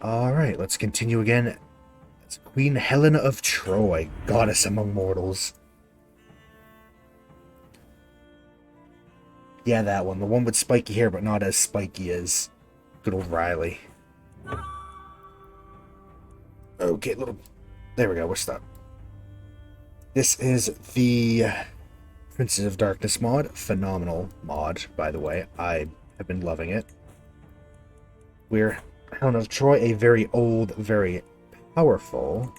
Alright, let's continue again. It's Queen Helena of Troy, goddess among mortals. Yeah, that one. The one with spiky hair, but not as spiky as good old Riley. Okay, little... There we go, we're stuck. This is the Princes of Darkness mod. Phenomenal mod, by the way. I have been loving it. We're Helena of Troy, a very old, very powerful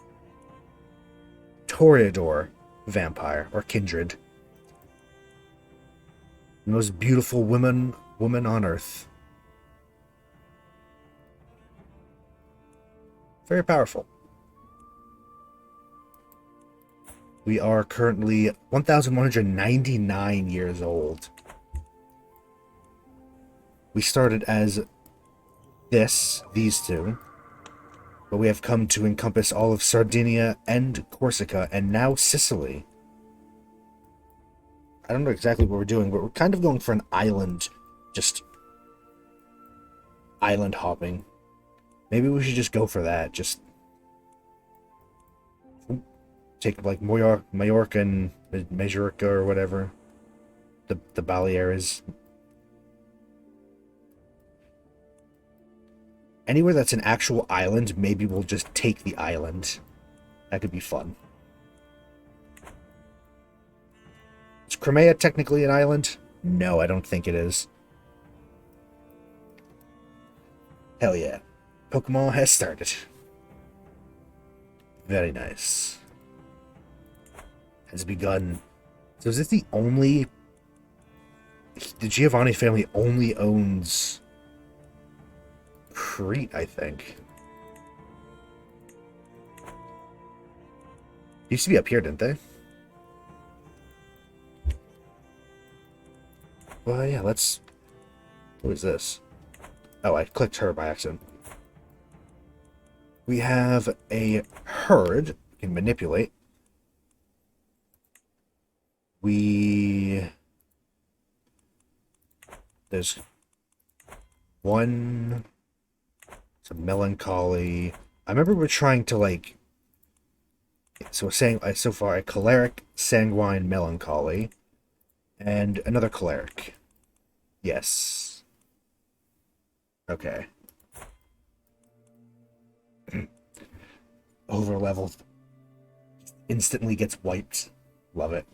Toreador vampire, or kindred. The most beautiful woman on Earth. Very powerful. We are currently 1,199 years old. We started as these two, but we have come to encompass all of Sardinia and Corsica, and now Sicily. I don't know exactly what we're doing, but we're kind of going for an island, just island hopping. Maybe we should just go for that, just take like Majorca and Majorca or whatever the Baleares. Anywhere that's an actual island, maybe we'll just take the island. That could be fun. Is Crimea technically an island? No, I don't think it is. Hell yeah. Pokemon has started. Very nice. Has begun. So is this the only... The Giovanni family only owns... Crete, I think. Used to be up here, didn't they? Well, yeah, let's... What is this? Oh, I clicked her by accident. We have a herd we can manipulate. There's one... Some melancholy. I remember we're trying to like. So we're saying so far a choleric, sanguine, melancholy, and another choleric. Yes. Okay. Over leveled. Instantly gets wiped. Love it.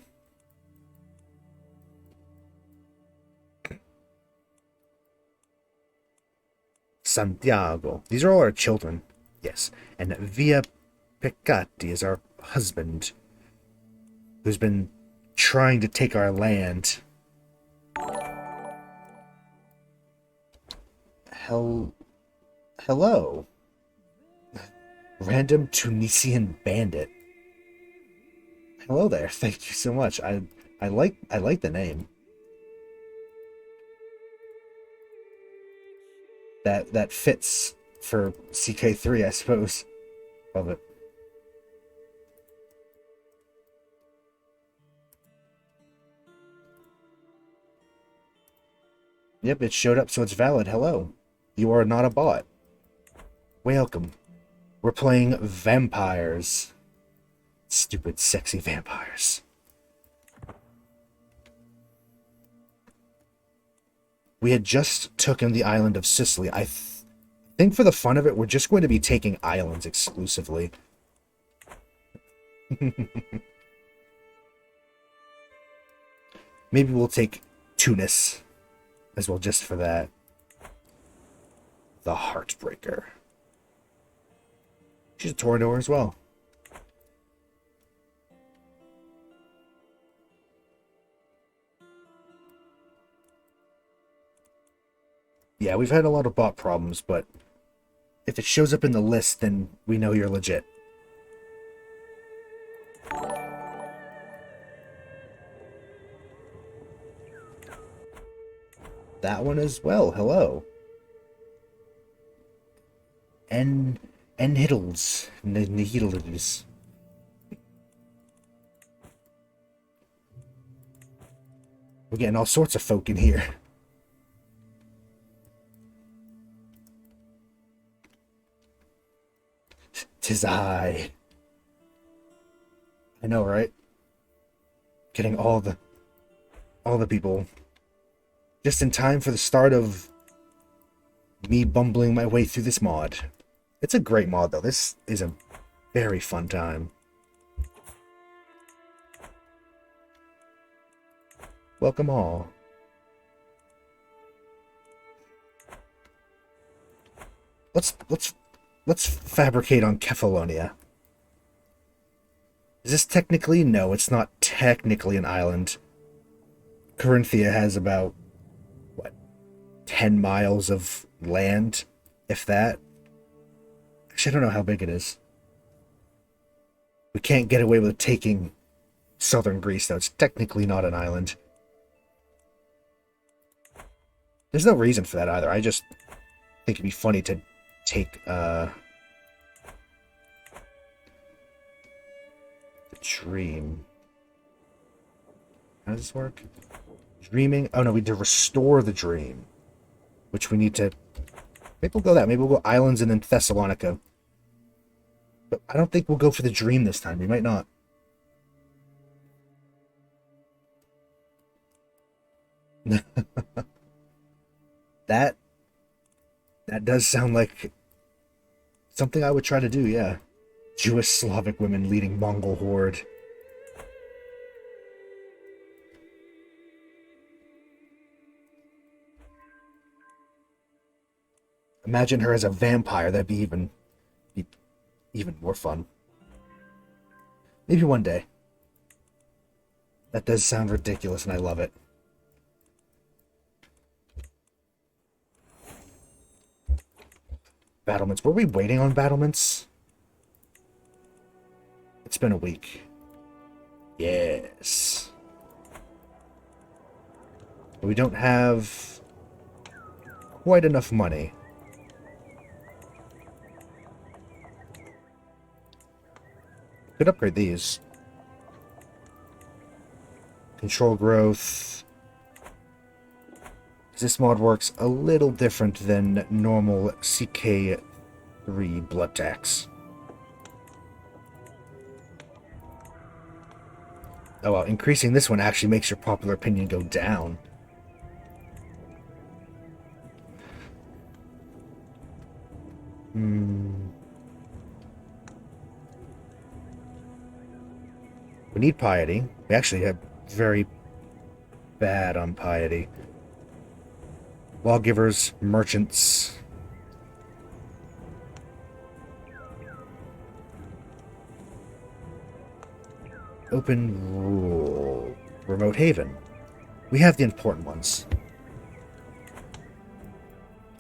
Santiago. These are all our children. Yes. And Via Peccati is our husband, who's been trying to take our land. Hello. Random Tunisian bandit. Hello there. Thank you so much. I like the name. That fits for CK3, I suppose. Love it. Yep, it showed up, so it's valid. Hello. You are not a bot. Welcome. We're playing vampires. Stupid, sexy vampires. We had just taken the island of Sicily. I think for the fun of it, we're just going to be taking islands exclusively. Maybe we'll take Tunis as well, just for that. The Heartbreaker. She's a Toreador as well. Yeah, we've had a lot of bot problems, but if it shows up in the list, then we know you're legit. That one as well, hello. And Hiddles. Hiddles. We're getting all sorts of folk in here. 'Tis I. I know, right? Getting all the people just in time for the start of me bumbling my way through this mod. It's a great mod, though. This is a very fun time. Welcome all. Let's fabricate on Kefalonia. Is this technically? No, it's not technically an island. Corinthia has about, what, 10 miles of land, if that. Actually, I don't know how big it is. We can't get away with taking southern Greece, though. It's technically not an island. There's no reason for that either. I just think it'd be funny to take, the dream. How does this work? Dreaming? Oh no, we need to restore the dream. Which we need to... Maybe we'll go that. Maybe we'll go islands and then Thessalonica. But I don't think we'll go for the dream this time. We might not. That does sound like something I would try to do, yeah. Jewish Slavic women leading Mongol horde. Imagine her as a vampire. That'd be even more fun. Maybe one day. That does sound ridiculous, and I love it. Battlements. Were we waiting on battlements? It's been a week. Yes. But we don't have quite enough money. Could upgrade these. Control growth. This mod works a little different than normal CK3 blood tax. Oh well, increasing this one actually makes your popular opinion go down. We need piety. We actually have very bad on piety. Lawgivers, merchants. Open rule. Remote haven. We have the important ones.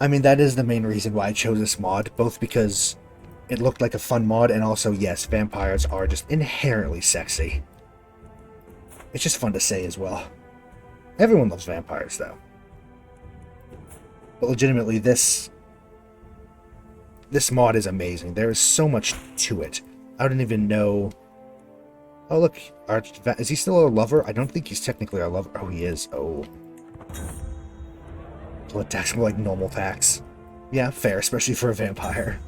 I mean, that is the main reason why I chose this mod, both because it looked like a fun mod, and also, yes, vampires are just inherently sexy. It's just fun to say as well. Everyone loves vampires, though. But legitimately, this mod is amazing. There is so much to it. I don't even know... Oh, look. Is he still our lover? I don't think he's technically our lover. Oh, he is. Oh. Blood tax more like normal tax. Yeah, fair, especially for a vampire.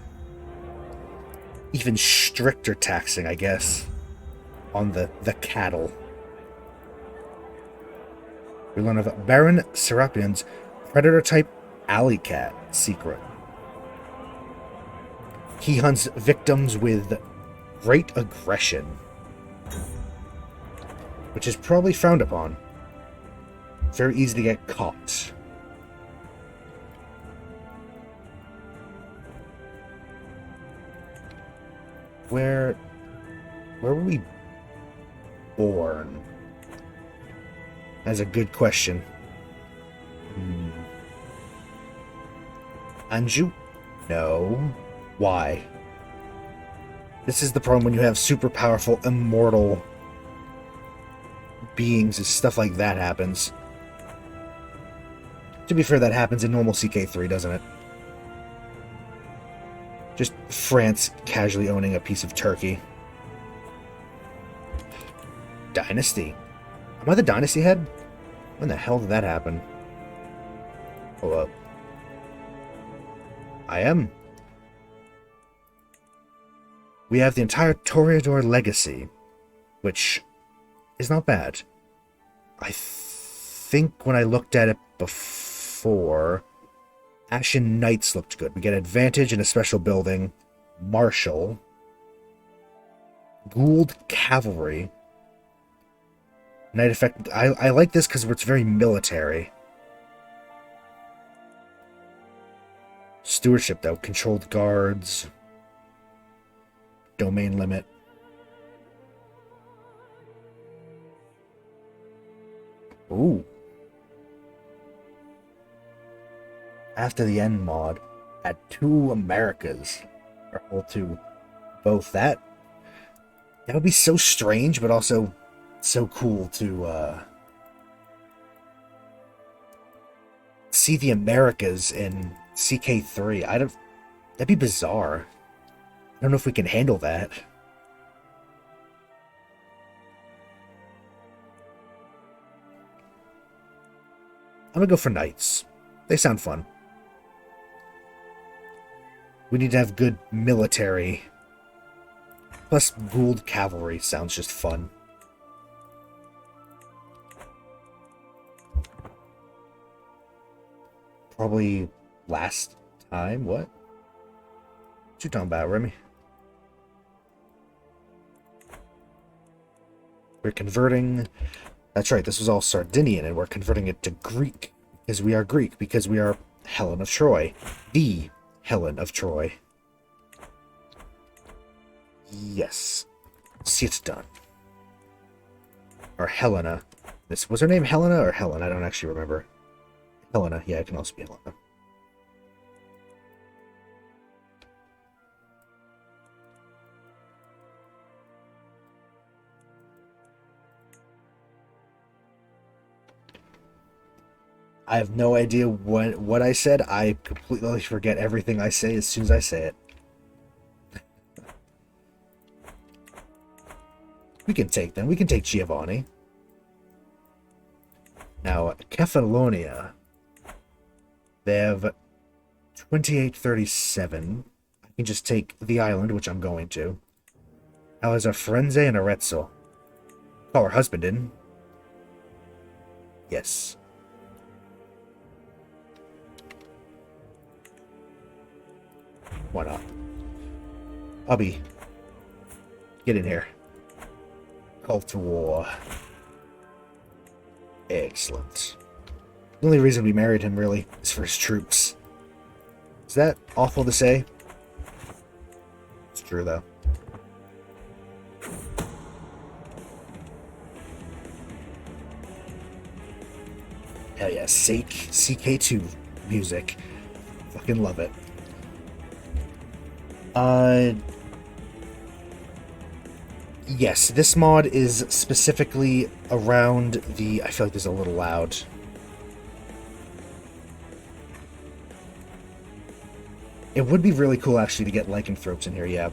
Even stricter taxing, I guess. On the cattle. We learn of Baron Serapian's predator-type alley cat secret. He hunts victims with great aggression, which is probably frowned upon. Very easy to get caught. Where were we born? That's a good question. Anjou? No. Why? This is the problem when you have super powerful, immortal beings, and stuff like that happens. To be fair, that happens in normal CK3, doesn't it? Just France casually owning a piece of Turkey. Dynasty. Am I the dynasty head? When the hell did that happen? Hold up. I am. We have the entire Toreador legacy, which is not bad. I think when I looked at it before, Ashen Knights looked good. We get advantage in a special building, Martial, Gould Cavalry, Knight effect. I like this because it's very military. Stewardship, though. Controlled guards. Domain limit. Ooh. After the end mod, add 2 Americas. Or hold 2. Both that. That would be so strange, but also so cool to see the Americas in CK3. That'd be bizarre. I don't know if we can handle that. I'm gonna go for knights. They sound fun. We need to have good military. Plus, Gould Cavalry sounds just fun. Probably last time? What? What you talking about, Remy? We're converting... That's right, this was all Sardinian, and we're converting it to Greek. Because we are Greek, because we are Helena of Troy. The Helena of Troy. Yes. Sit done. Or Helena. Was her name Helena or Helen? I don't actually remember. Helena. Yeah, it can also be Helena. I have no idea what I said. I completely forget everything I say as soon as I say it. We can take them. We can take Giovanni. Now, Kefalonia. They have 2837. I can just take the island, which I'm going to. Now there's a Firenze and Arezzo. Call her husband in. Yes. Why not? Hubby. Get in here. Call to war. Excellent. The only reason we married him, really, is for his troops. Is that awful to say? It's true, though. Hell yeah, CK2 music. Fucking love it. Yes, this mod is specifically around the... I feel like this is a little loud. It would be really cool, actually, to get lycanthropes in here, yeah.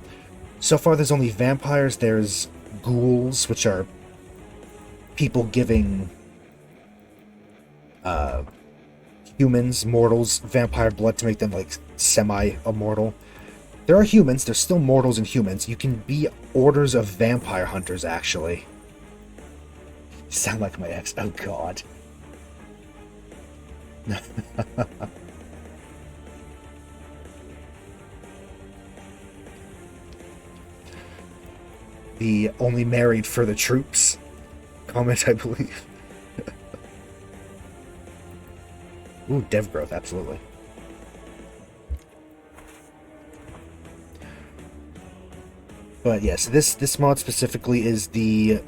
So far, there's only vampires. There's ghouls, which are people giving humans, mortals, vampire blood to make them, like, semi-immortal. There are humans. There's still mortals and humans. You can be orders of vampire hunters, actually. You sound like my ex. Oh, God. The only married for the troops comment, I believe. Ooh, dev growth, absolutely. But yes, this mod specifically is the...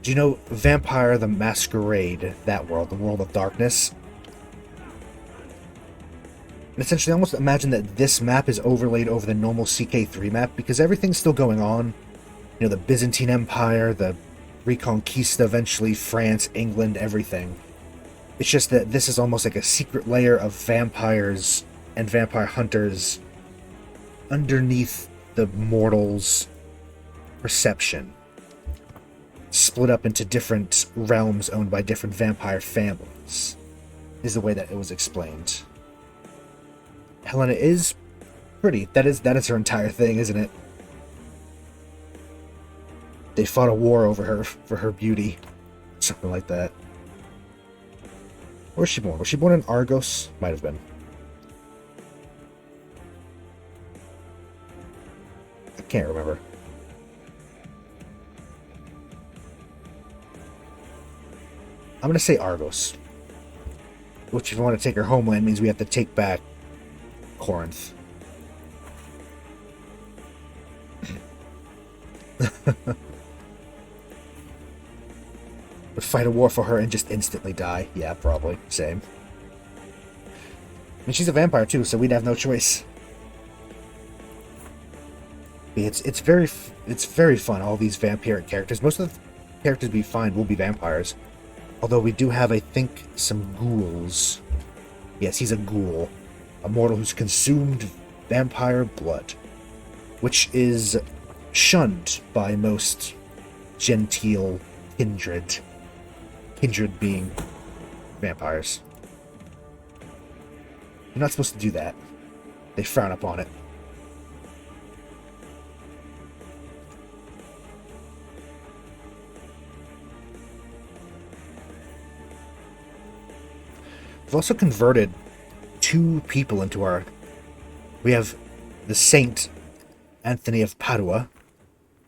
Do you know Vampire the Masquerade, that world, the world of darkness? And essentially, almost imagine that this map is overlaid over the normal CK3 map, because everything's still going on. You know, the Byzantine Empire, the Reconquista, eventually France, England, everything. It's just that this is almost like a secret layer of vampires and vampire hunters underneath the mortals' perception. Split up into different realms owned by different vampire families, is the way that it was explained. Helena is pretty. That is her entire thing, isn't it? They fought a war over her for her beauty. Something like that. Where was she born? Was she born in Argos? Might have been. I can't remember. I'm going to say Argos. Which, if you want to take her homeland, means we have to take back Corinth. Would fight a war for her and just instantly die. Yeah, probably. Same. And she's a vampire too, so we'd have no choice. It's very fun, all these vampiric characters. Most of the characters we find will be vampires. Although we do have, I think, some ghouls. Yes, he's a ghoul. A mortal who's consumed vampire blood. Which is shunned by most genteel kindred. Kindred being vampires. You're not supposed to do that. They frown upon it. We've also converted 2 people into our... We have the Saint Anthony of Padua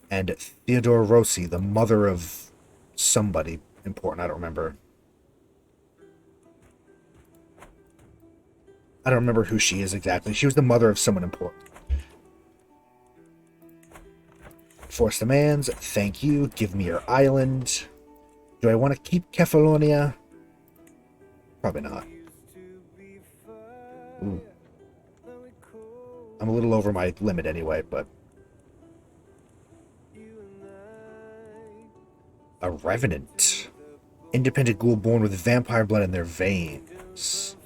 and Theodore Rossi, the mother of somebody important. I don't remember. I don't remember who she is exactly. She was the mother of someone important. Force demands. Thank you. Give me your island. Do I want to keep Kefalonia? Probably not. Ooh. I'm a little over my limit anyway, but... A Revenant. Independent ghoul born with vampire blood in their veins.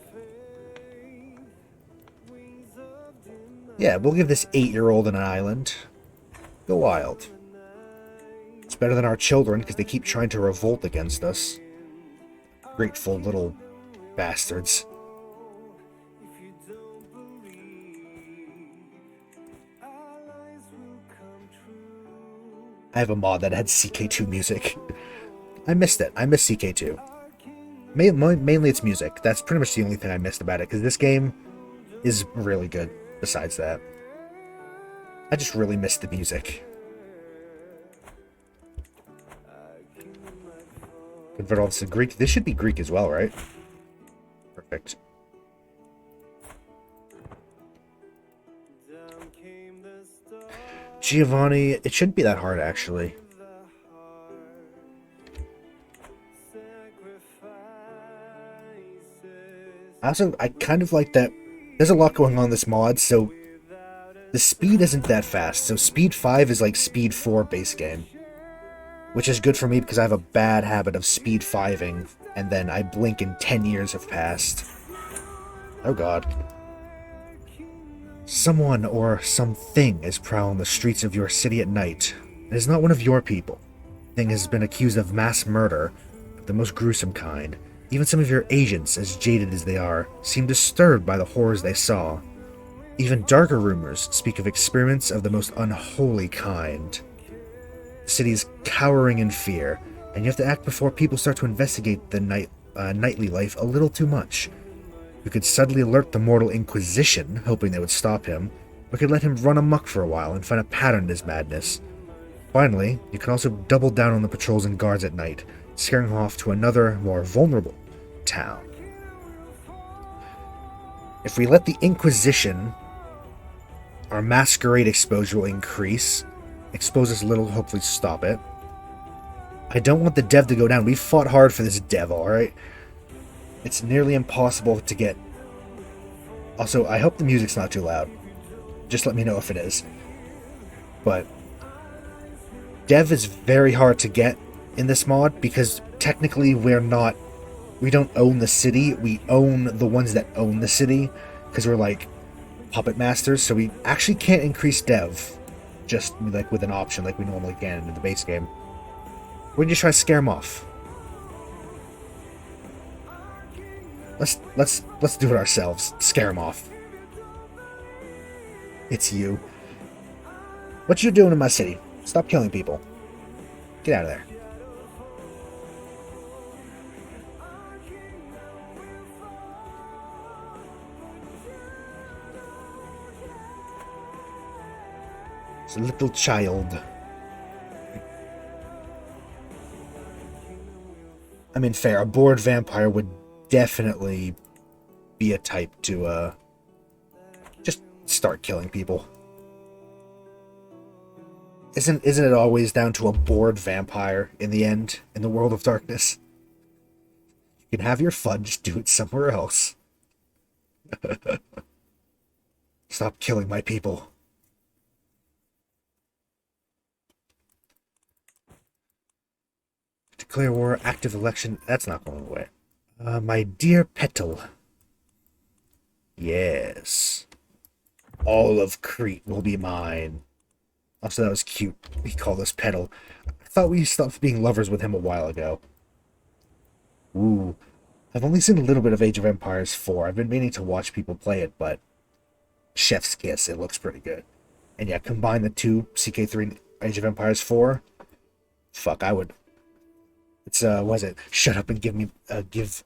Yeah, we'll give this 8-year-old an island. Go wild. It's better than our children, because they keep trying to revolt against us. Grateful little bastards. I have a mod that had CK2 music. I missed it. I missed CK2. Mainly it's music. That's pretty much the only thing I missed about it, because this game is really good besides that. I just really missed the music. Convert all this to Greek. This should be Greek as well, right? Perfect. Giovanni, it shouldn't be that hard, actually. I kind of like that. There's a lot going on in this mod, so the speed isn't that fast. So speed 5 is like speed 4 base game. Which is good for me because I have a bad habit of speed 5ing, and then I blink and 10 years have passed. Oh god. Someone or something is prowling the streets of your city at night. It is not one of your people. The thing has been accused of mass murder, of the most gruesome kind. Even some of your agents, as jaded as they are, seem disturbed by the horrors they saw. Even darker rumors speak of experiments of the most unholy kind. The city is cowering in fear, and you have to act before people start to investigate the nightly life a little too much. You could suddenly alert the mortal Inquisition, hoping they would stop him, or could let him run amok for a while and find a pattern in his madness. Finally, you can also double down on the patrols and guards at night, scaring him off to another, more vulnerable town. If we let the Inquisition, our masquerade exposure will increase. Expose us a little, hopefully stop it. I don't want the dev to go down. We fought hard for this dev, alright? It's nearly impossible to get... Also, I hope the music's not too loud. Just let me know if it is. But dev is very hard to get in this mod because technically we don't own the city. We own the ones that own the city because we're like puppet masters. So we actually can't increase dev just like with an option like we normally can in the base game. We're just trying to scare them off. Let's do it ourselves. Scare them off. It's you. What you doing in my city? Stop killing people. Get out of there. It's a little child. I mean, fair. A bored vampire would definitely be a type to, just start killing people. Isn't it always down to a bored vampire in the end, in the world of darkness? You can have your fun, just do it somewhere else. Stop killing my people. Declare war, active election. That's not going away. My dear Petal. Yes. All of Crete will be mine. Also, that was cute. He called us Petal. I thought we stopped being lovers with him a while ago. Ooh. I've only seen a little bit of Age of Empires 4. I've been meaning to watch people play it, but chef's kiss, it looks pretty good. And yeah, combine the two, CK3 and Age of Empires 4. Fuck, I would. It's, what is it? Shut up and give me, give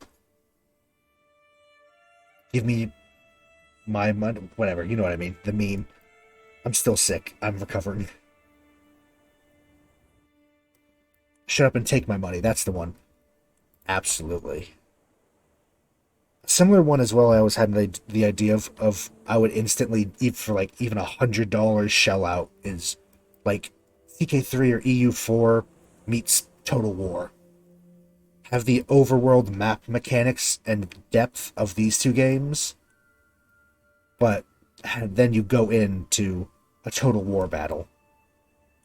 me my money. Whatever, you know what I mean. The meme. I'm still sick. I'm recovering. Shut up and take my money. That's the one. Absolutely. A similar one as well. I always had the idea of I would instantly, for like even $100 shell out is like CK3 or EU4 meets Total War. Have the overworld map mechanics and depth of these two games, but then you go into a Total War battle.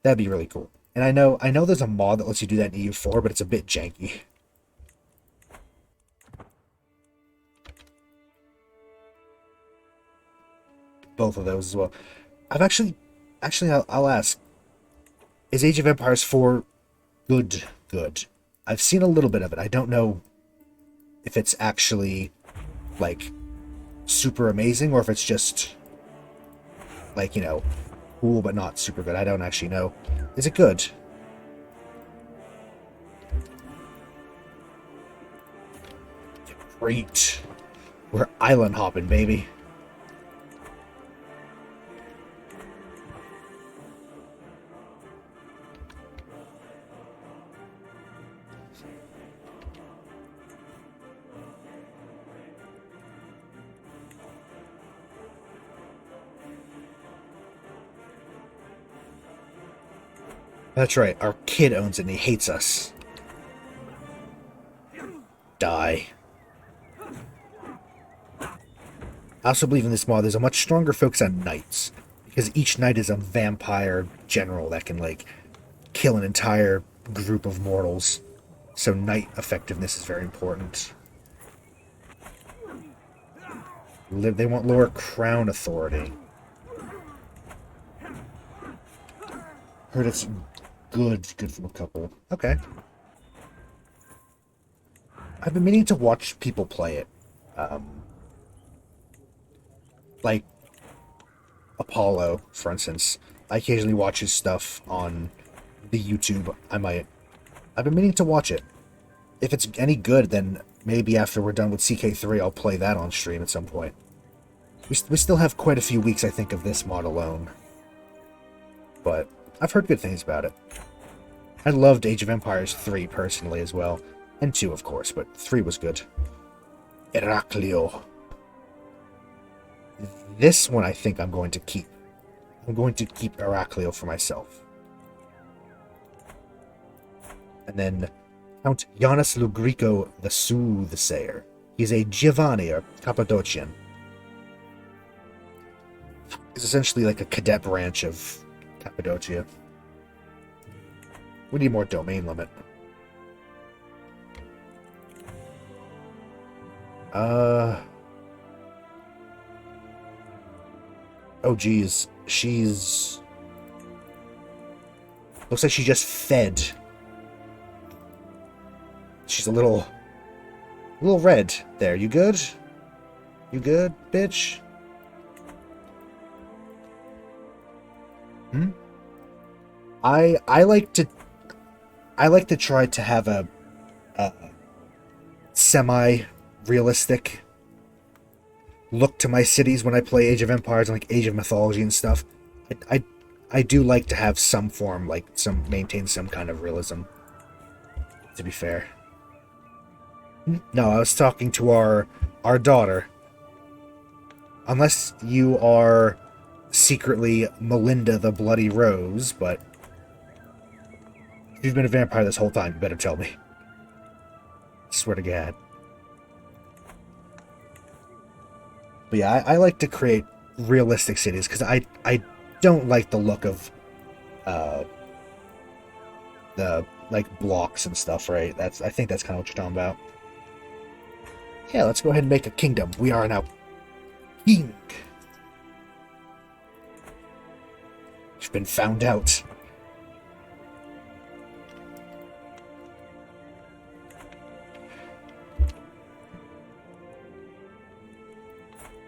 That'd be really cool. And I know there's a mod that lets you do that in EU4, but it's a bit janky. Both of those as well. I've actually, I'll ask, is Age of Empires 4 good? I've seen a little bit of it. I don't know if it's actually, like, super amazing, or if it's just, like, you know, cool but not super good. I don't actually know. Is it good? Great. We're island hopping, baby. That's right, our kid owns it and he hates us. Die. I also believe in this mod there's a much stronger focus on knights, because each knight is a vampire general that can, like, kill an entire group of mortals. So knight effectiveness is very important. They want lower crown authority. Heard it's good from a couple. Okay. I've been meaning to watch people play it. Like Apollo, for instance. I occasionally watch his stuff on the YouTube. I've been meaning to watch it. If it's any good, then maybe after we're done with CK3, I'll play that on stream at some point. We still have quite a few weeks, I think, of this mod alone. But I've heard good things about it. I loved Age of Empires 3 personally as well. And 2, of course, but 3 was good. Heraclio. This one I think I'm going to keep. I'm going to keep Heraclio for myself. And then Count Giannis Lugrico the Soothsayer. He's a Giovanni, or Cappadocian. He's essentially like a cadet branch of Cappadocia. We need more domain limit. Oh, geez. She's... Looks like she just fed. She's a little red there. You good? You good, bitch? I like to... I like to try to have a semi-realistic look to my cities when I play Age of Empires and like Age of Mythology and stuff. I, I, I do like to have some form, like maintain some kind of realism. To be fair. No, I was talking to our daughter. Unless you are secretly Melinda the Bloody Rose, but if you've been a vampire this whole time, you better tell me. Swear to God. But yeah, I like to create realistic cities because I don't like the look of the like blocks and stuff, right? I think that's kind of what you're talking about. Yeah, let's go ahead and make a kingdom. We are now king. You've been found out.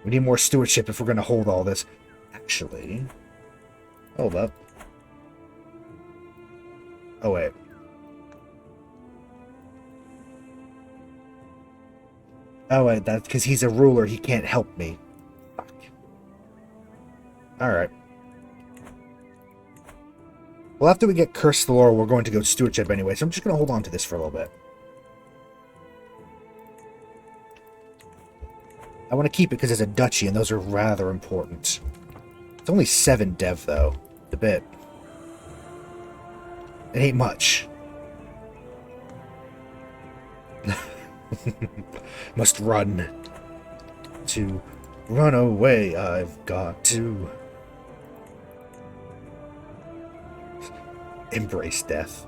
We need more stewardship if we're going to hold all this. Actually, hold up. Oh, wait. Oh, wait, that's because he's a ruler. He can't help me. Fuck. Alright. Well, after we get Curse the Laurel, we're going to go stewardship anyway, so I'm just going to hold on to this for a little bit. I want to keep it because it's a duchy, and those are rather important. It's only 7 dev, though. A bit. It ain't much. Must run. To run away, I've got to embrace death.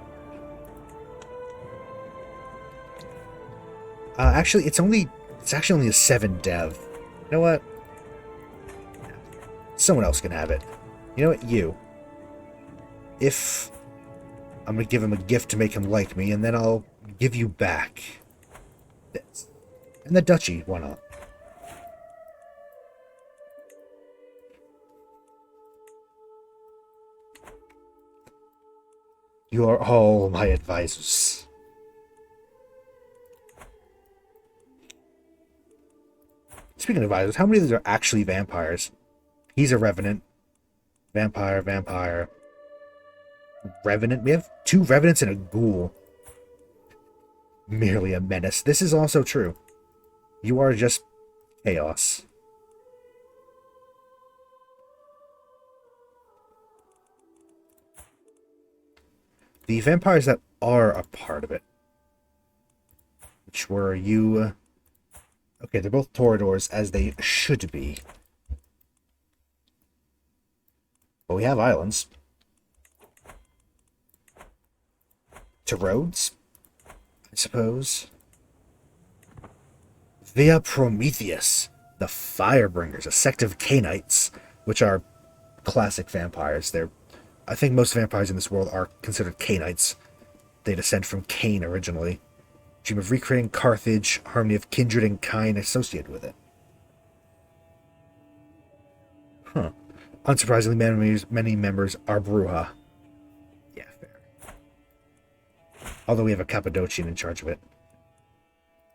Actually, it's actually only a 7 dev. You know what? Someone else can have it. You know what? You. If I'm gonna give him a gift to make him like me, and then I'll give you back this. And the duchy, why not? You are all my advisors. Speaking of advisors, how many of these are actually vampires? He's a revenant. Vampire, vampire. Revenant? We have 2 revenants and a ghoul. Merely a menace. This is also true. You are just chaos. The vampires that are a part of it, which were you... Okay, they're both Toreadors, as they should be. But we have islands. To roads, I suppose. Via Prometheus, the Firebringers, a sect of Cainites, which are classic vampires. I think most vampires in this world are considered Cainites. They descend from Cain originally. Dream of recreating Carthage, harmony of kindred and kind associated with it. Huh. Unsurprisingly, many members are Bruja. Yeah, fair. Although we have a Cappadocian in charge of it.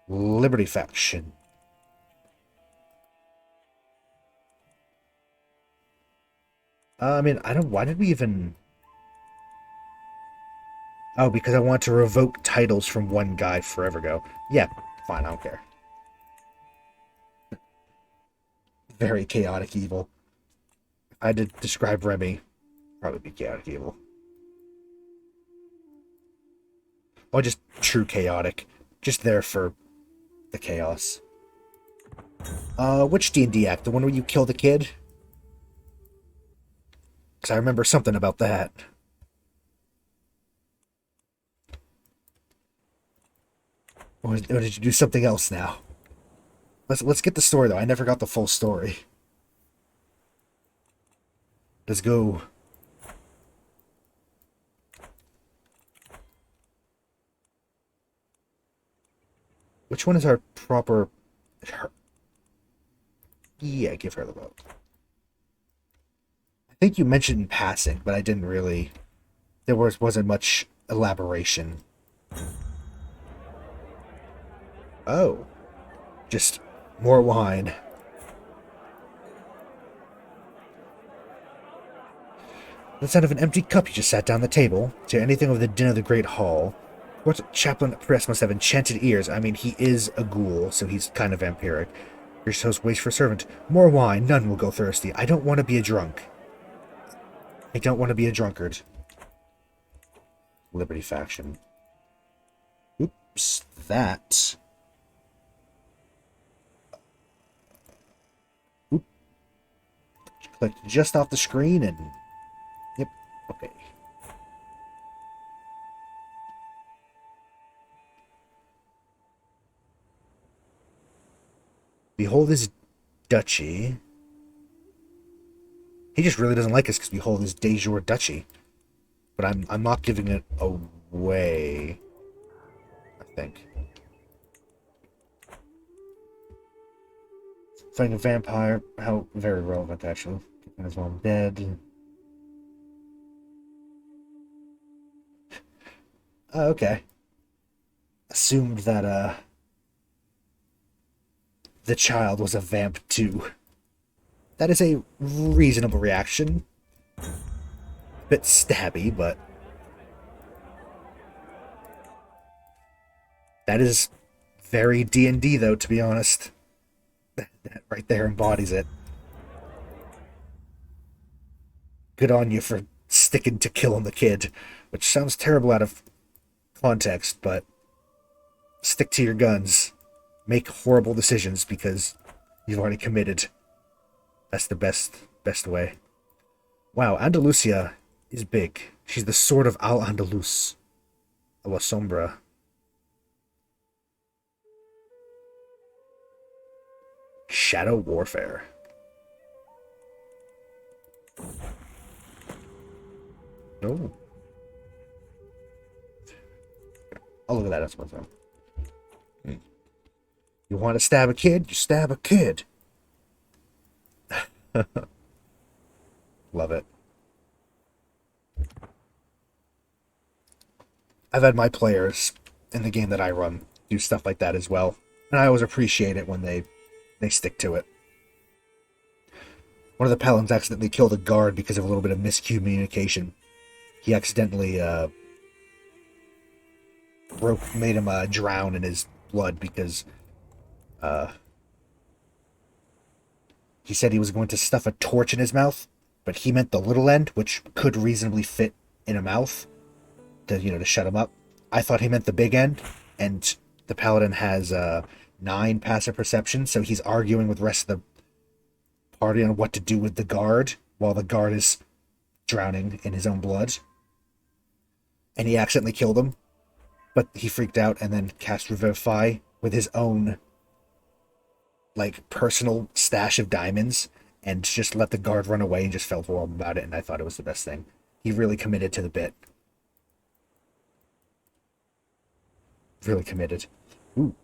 Liberty faction. I mean, I don't... Why did we even... Oh, because I want to revoke titles from one guy forever ago. Yeah, fine, I don't care. Very chaotic evil. If I had to describe Remy, probably be chaotic evil. Or just true chaotic. Just there for the chaos. Which D&D act? The one where you kill the kid? Because I remember something about that. Or did you do something else now? Let's get the story, though. I never got the full story. Let's go. Which one is our proper... Her? Yeah, give her the vote. I think you mentioned in passing, but I didn't really... There wasn't much elaboration. Oh, just more wine. The sound of an empty cup you just sat down the table. To anything of the din of the great hall. What chaplain press must have enchanted ears. I mean, he is a ghoul, so he's kind of vampiric. Your host waits for servant. More wine, none will go thirsty. I don't want to be a drunk. I don't want to be a drunkard. Liberty faction. Oops, that. Oop. Clicked just off the screen and... Yep, okay. Behold his duchy. He just really doesn't like us because behold his de jure duchy. But I'm not giving it away, I think. Fighting a vampire, how very relevant actually. Keeping his mom dead. Okay. Assumed that the child was a vamp too. That is a reasonable reaction. Bit stabby, but that is very D&D though, to be honest. That right there embodies it. Good on you for sticking to killing the kid, which sounds terrible out of context, but stick to your guns. Make horrible decisions because you've already committed. That's the best way. Wow, Andalusia is big. She's the sword of Al-Andalus. A la Sombra. Shadow Warfare. Oh. I'll look at that as one time. You want to stab a kid? You stab a kid. Love it. I've had my players in the game that I run do stuff like that as well. And I always appreciate it when they stick to it. One of the paladins accidentally killed a guard because of a little bit of miscommunication. He accidentally made him drown in his blood because he said he was going to stuff a torch in his mouth, but he meant the little end, which could reasonably fit in a mouth to shut him up. I thought he meant the big end, and the paladin has 9 passive perception, so he's arguing with the rest of the party on what to do with the guard while the guard is drowning in his own blood. And he accidentally killed him, but he freaked out and then cast Revivify with his own personal stash of diamonds and just let the guard run away and just felt horrible about it, and I thought it was the best thing. He really committed to the bit. Really committed. Ooh.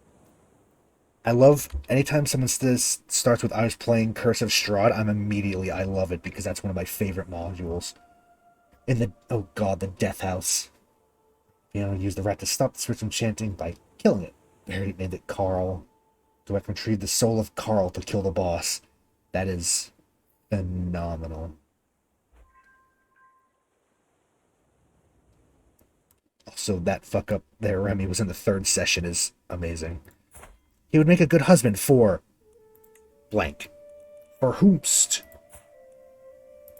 I love anytime someone starts with I was playing Curse of Strahd, I love it because that's one of my favorite modules. In the the Death House. Use the rat to stop the switch from chanting by killing it. Barely named it Carl. Do I have to retrieve the soul of Carl to kill the boss? That is phenomenal. Also, that fuck up there, Remy, was in the 3rd session is amazing. He would make a good husband for blank. For whomst.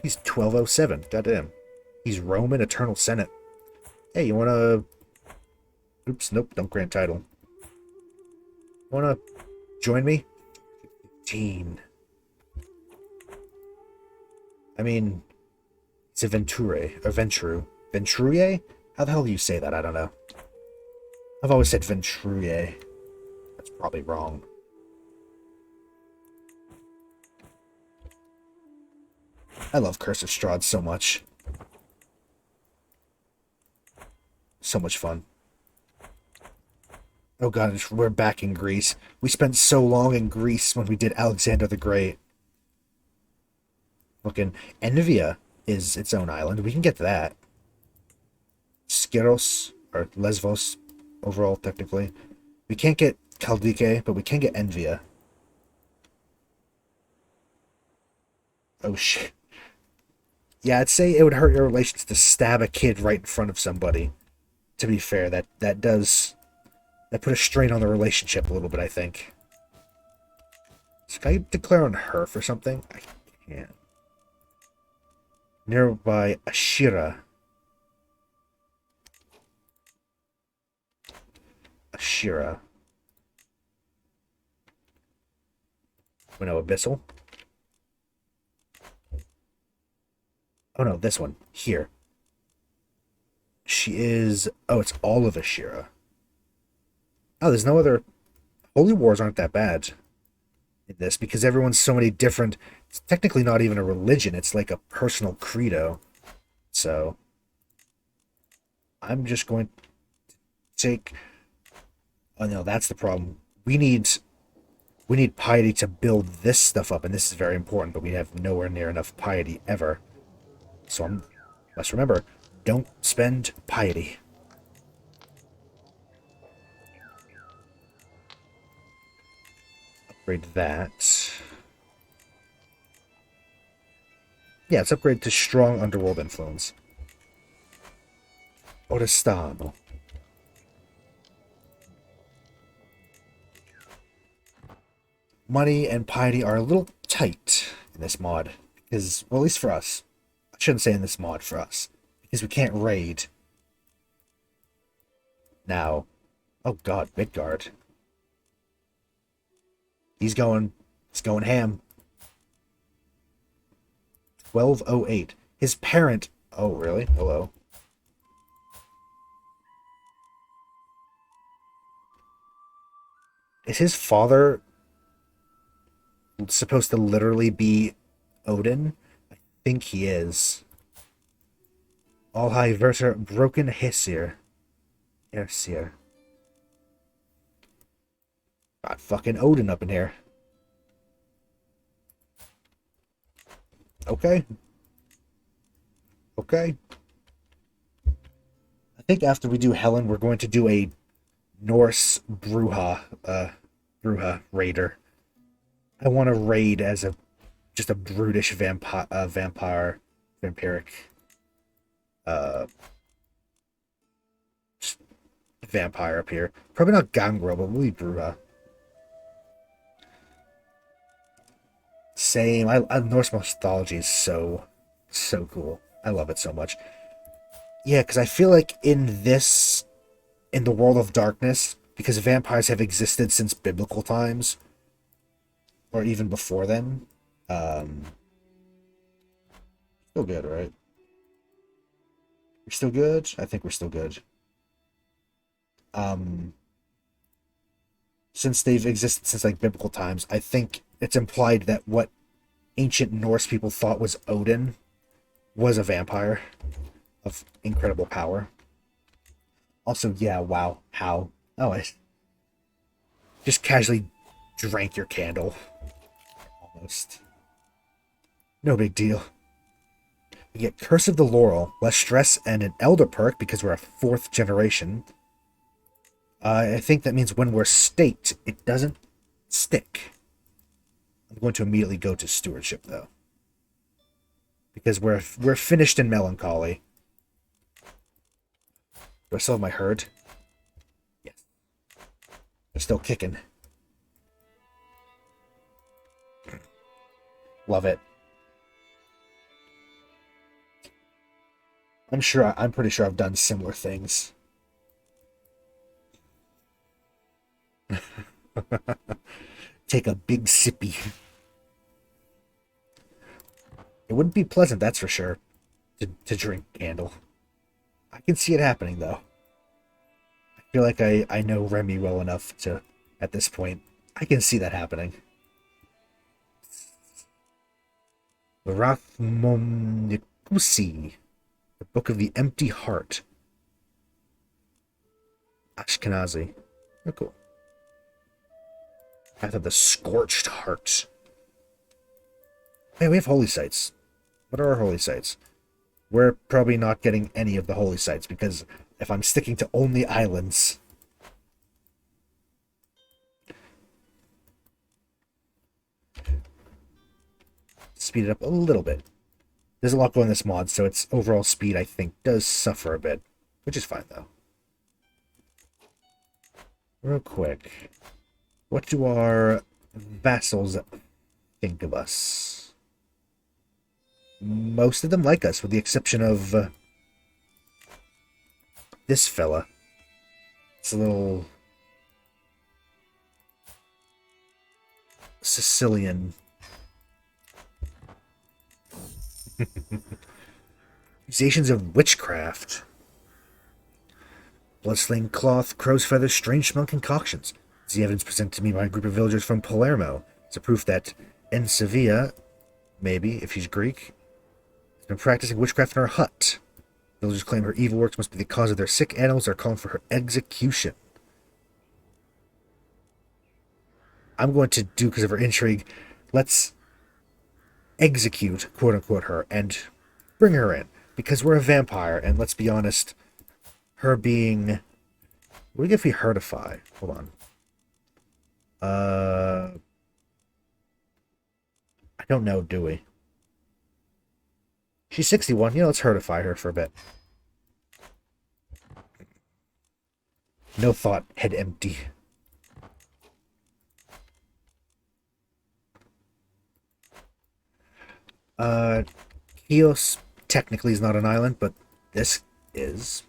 He's 1207. Goddamn. He's Roman Eternal Senate. Hey, you wanna... Oops, nope, don't grant title. Wanna join me? 15. I mean, it's a Venture, or Ventru. Ventruye? How the hell do you say that? I don't know. I've always said Ventruye. That's probably wrong. I love Curse of Strahd so much. So much fun. Oh god, we're back in Greece. We spent so long in Greece when we did Alexander the Great. Fucking Envia is its own island. We can get to that. Skiros, or Lesvos, overall, technically. We can't get Kaldike, but we can get Envia. Oh, shit. Yeah, I'd say it would hurt your relations to stab a kid right in front of somebody. To be fair, that does... That put a strain on the relationship a little bit, I think. So can I declare on her for something? I can't. Nearby Ashira. Ashira. We know Abyssal. Oh no, this one. Here. She is... Oh, it's all of Ashira. Oh, there's no other... Holy Wars aren't that bad in this, because everyone's so many different... It's technically not even a religion, it's like a personal credo. So... I'm just going to take... Oh no, that's the problem. We need piety to build this stuff up, and this is very important, but we have nowhere near enough piety ever. So let's remember, don't spend piety. Upgrade that. Yeah, let's upgrade to strong underworld influence. Orestano. Money and piety are a little tight in this mod. Because, well, at least for us. I shouldn't say in this mod for us. Because we can't raid. Now. Oh god, Midgard. He's going ham. 1208. His parent... Oh, really? Hello. Is his father supposed to literally be Odin? I think he is. Allhigh Verser Broken Hissir. Ersir. Got fucking Odin up in here. Okay. Okay. I think after we do Helen, we're going to do a Norse Bruja raider. I want to raid as just a brutish vampiric vampire up here. Probably not Gangrel, but we'll be Bruja. Same. Norse mythology is so cool. I love it so much. Yeah, because I feel like in the world of darkness, because vampires have existed since biblical times, or even before then. Still good, right? We're still good? I think we're still good. Since they've existed since like biblical times, I think it's implied that what ancient Norse people thought was Odin was a vampire of incredible power. Also, yeah, wow, how? Oh, I just casually drank your candle. Almost. No big deal. We get Curse of the Laurel, less stress, and an Elder perk because we're a 4th generation. I think that means when we're staked, it doesn't stick. I'm going to immediately go to Stewardship, though. Because we're finished in Melancholy. Do I still have my herd? Yes. They're still kicking. Love it. I'm pretty sure I've done similar things. Take a big sippy. It wouldn't be pleasant, that's for sure, to drink candle. I can see it happening, though. I feel like I know Remy well enough to, at this point, I can see that happening. Rathmomnikusi, the Book of the Empty Heart. Ashkenazi. Oh, cool. Path of the Scorched Heart. Hey, we have holy sites. What are our holy sites? we're probably not getting any of the holy sites, because if I'm sticking to only islands... Speed it up a little bit. There's a lot going in this mod, so its overall speed, I think, does suffer a bit. Which is fine, though. Real quick. What do our vassals think of us? Most of them like us, with the exception of this fella. It's a little Sicilian. Accusations of witchcraft. Bloodstained cloth, crow's feathers, strange smell concoctions. It's the evidence presented to me by a group of villagers from Palermo. It's a proof that in Sevilla, maybe, if she's Greek, has been practicing witchcraft in her hut. Villagers claim her evil works must be the cause of their sick animals are calling for her execution. I'm going to do, because of her intrigue, let's execute, quote-unquote, her, and bring her in. Because we're a vampire, and let's be honest, her being... What do we get if we herdify? Hold on. I don't know, do we? She's 61. You know, let's herdify her for a bit. No thought, head empty. Chios technically is not an island, but this is.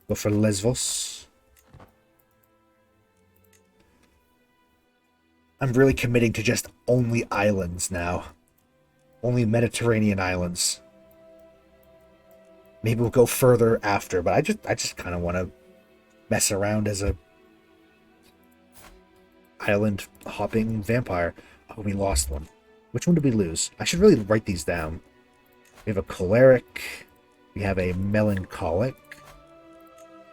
Go for Lesvos. I'm really committing to just only islands now. Only Mediterranean islands. Maybe we'll go further after, but I just kind of want to mess around as a island hopping vampire. Oh, we lost one. Which one did we lose? I should really write these down. We have a choleric. We have a melancholic.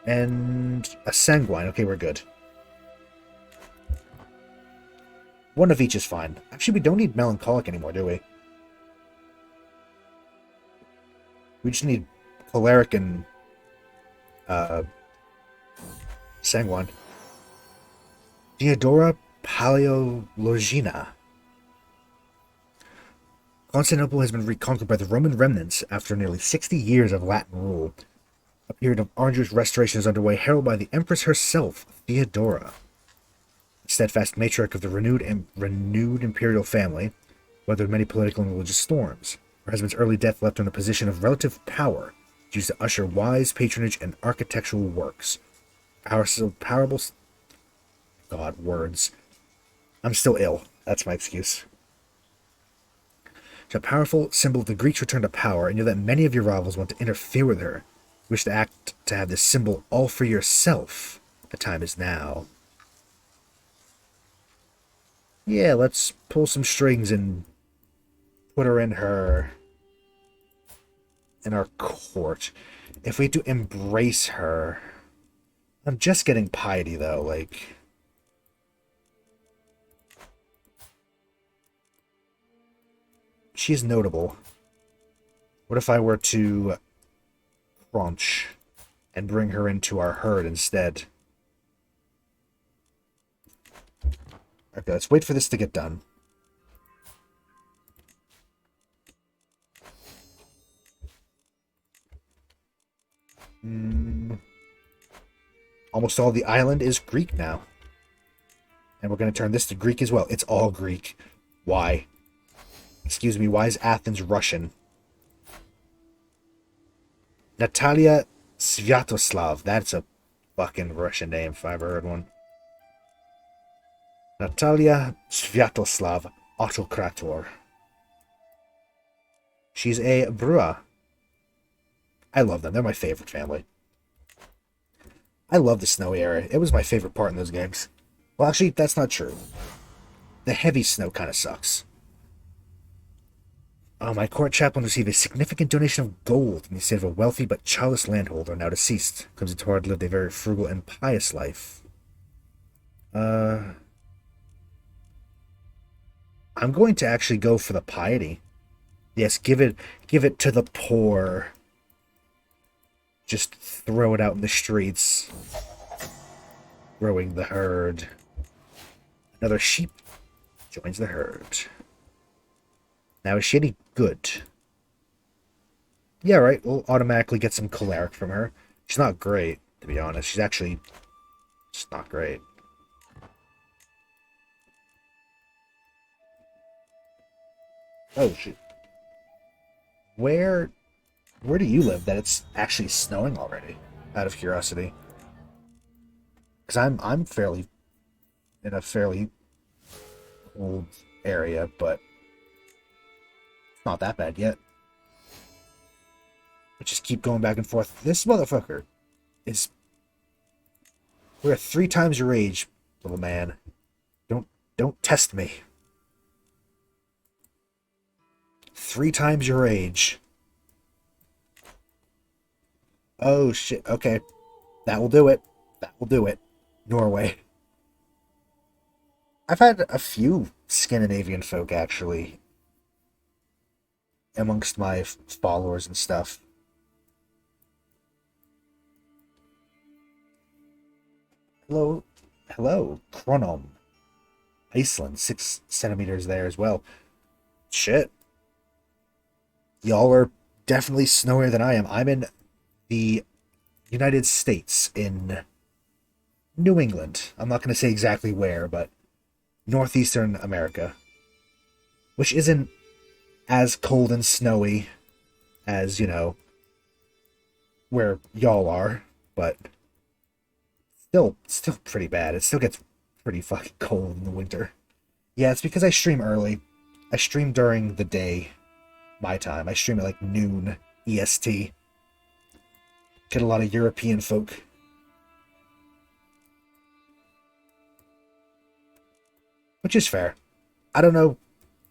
And a sanguine. Okay, we're good. One of each is fine. Actually, we don't need melancholic anymore, do we? We just need choleric and sanguine. Theodora Paleologina. Constantinople has been reconquered by the Roman remnants after nearly 60 years of Latin rule. A period of arduous restoration is underway, heralded by the Empress herself, Theodora. Steadfast matriarch of the renewed imperial family, weathered many political and religious storms. Her husband's early death left her in a position of relative power, used to usher wise patronage and architectural works. Powerful... God, words. I'm still ill. That's my excuse. She's a powerful symbol of the Greeks' return to power, and you know that many of your rivals want to interfere with her. You wish to have this symbol all for yourself. The time is now. Yeah, let's pull some strings and put her in our court. If we do embrace her... I'm just getting piety, though, like... She's notable. What if I were to crunch and bring her into our herd instead? Okay, let's wait for this to get done. Almost all the island is Greek now. And we're going to turn this to Greek as well. It's all Greek. Why? Excuse me, why is Athens Russian? Natalia Sviatoslav. That's a fucking Russian name if I ever heard one. Natalia Sviatoslav Autokrator. She's a Brua. I love them. They're my favorite family. I love the snowy area. It was my favorite part in those games. Well, actually, that's not true. The heavy snow kind of sucks. My court chaplain received a significant donation of gold in the estate of a wealthy but childless landholder, now deceased. Crimson Toreador lived a very frugal and pious life. I'm going to actually go for the piety. Yes, give it to the poor. Just throw it out in the streets, growing the herd. Another sheep joins the herd. Now, is she any good? Yeah, right. We'll automatically get some choleric from her. She's not great, to be honest. She's actually just not great. Oh, shoot. Where where do you live that it's actually snowing already? Out of curiosity. Because I'm fairly in a fairly old area, but it's not that bad yet. I just keep going back and forth. This motherfucker is we're 3 times your age, little man. Don't don't test me. 3 times your age. Oh shit. Okay. That will do it. That will do it. Norway. I've had a few Scandinavian folk actually amongst my followers and stuff. Hello, hello, Kronom, Iceland, 6 centimeters there as well. Shit, y'all are definitely snowier than I am. I'm in the United States in New England. I'm not going to say exactly where, but northeastern America, which isn't as cold and snowy as, where y'all are, but still pretty bad. It still gets pretty fucking cold in the winter. Yeah, it's because I stream early. I stream during the day, my time. I stream at like noon EST. Get a lot of European folk. Which is fair. I don't know.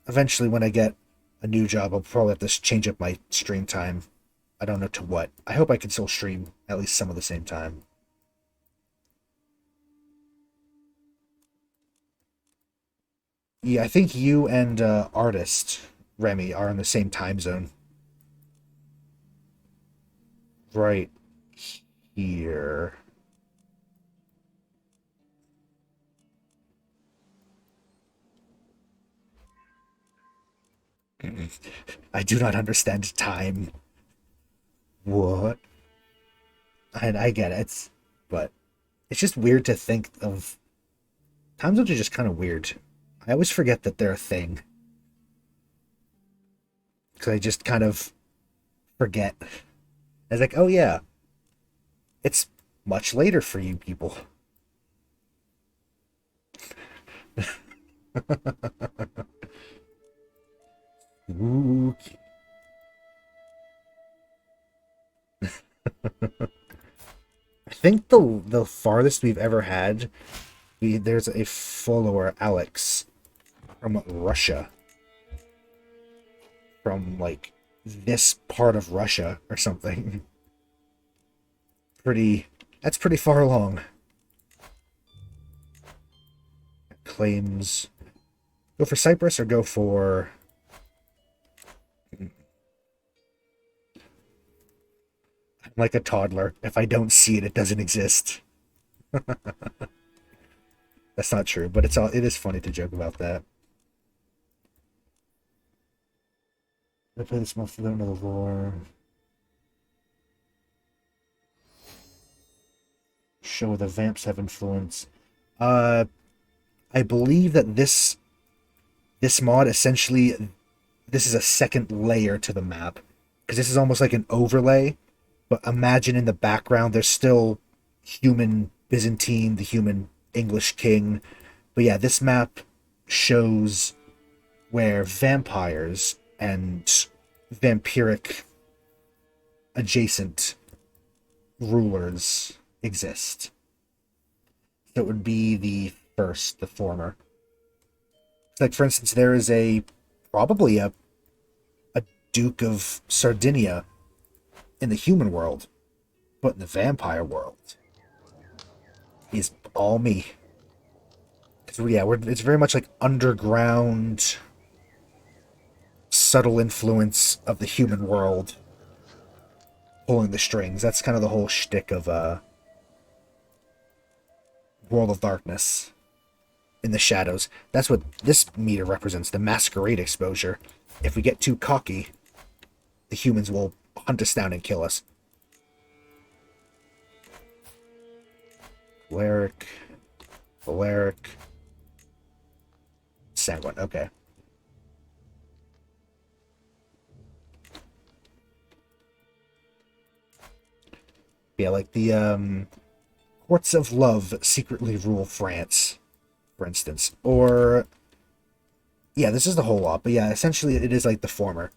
Eventually, when I get a new job, I'll probably have to change up my stream time. I don't know to what. I hope I can still stream at least some of the same time. Yeah, I think you and artist Remy are in the same time zone. Right here. I do not understand time. What? And I get it, but it's just weird to think of. Time zones are just kind of weird. I always forget that they're a thing. Because I just kind of forget. I was like, oh yeah, it's much later for you people. Ooh. I think the farthest we've ever had, there's a follower, Alex, from Russia. From, like, this part of Russia or something. That's pretty far along. Claims. Go for Cyprus or go for... I'm like a toddler. If I don't see it, it doesn't exist. That's not true, but it is funny to joke about that. I play this month for the lore. Show where the vamps have influence. I believe that this mod essentially this is a second layer to the map because this is almost like an overlay. But imagine in the background there's still human Byzantine, the human English king. But yeah, this map shows where vampires and vampiric adjacent rulers exist. So it would be the former. Like, for instance, there is probably a Duke of Sardinia in the human world, but in the vampire world, he's all me. It's very much like underground subtle influence of the human world pulling the strings. That's kind of the whole shtick of World of Darkness in the shadows. That's what this meter represents, the masquerade exposure. If we get too cocky, the humans will hunt us down and kill us. Cleric, Sanguine, okay. Yeah, like the Courts of Love secretly rule France, for instance. Or, yeah, this is the whole lot, but yeah, essentially it is like the former.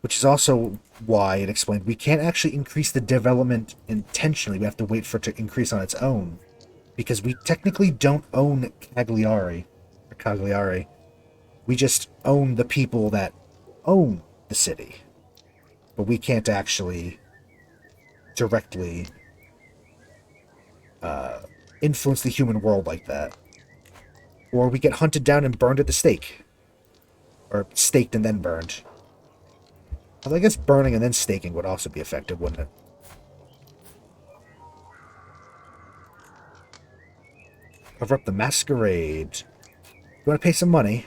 Which is also why it explained we can't actually increase the development intentionally. We have to wait for it to increase on its own. Because we technically don't own Cagliari. We just own the people that own the city. But we can't actually directly influence the human world like that. Or we get hunted down and burned at the stake. Or staked and then burned. Although I guess burning and then staking would also be effective, wouldn't it? Cover up the masquerade. You want to pay some money?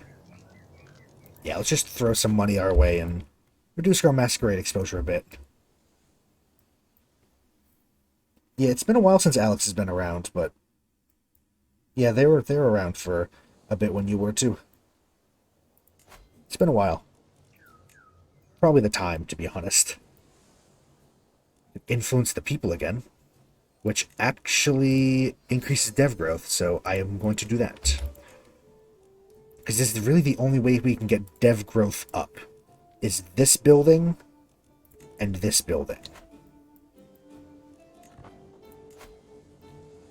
Yeah, let's just throw some money our way and reduce our masquerade exposure a bit. Yeah, it's been a while since Alex has been around, but yeah, they were around for a bit when you were too. It's been a while. Probably the time, to be honest. Influence the people again, which actually increases dev growth, so I am going to do that. Because this is really the only way we can get dev growth up, is this building and this building.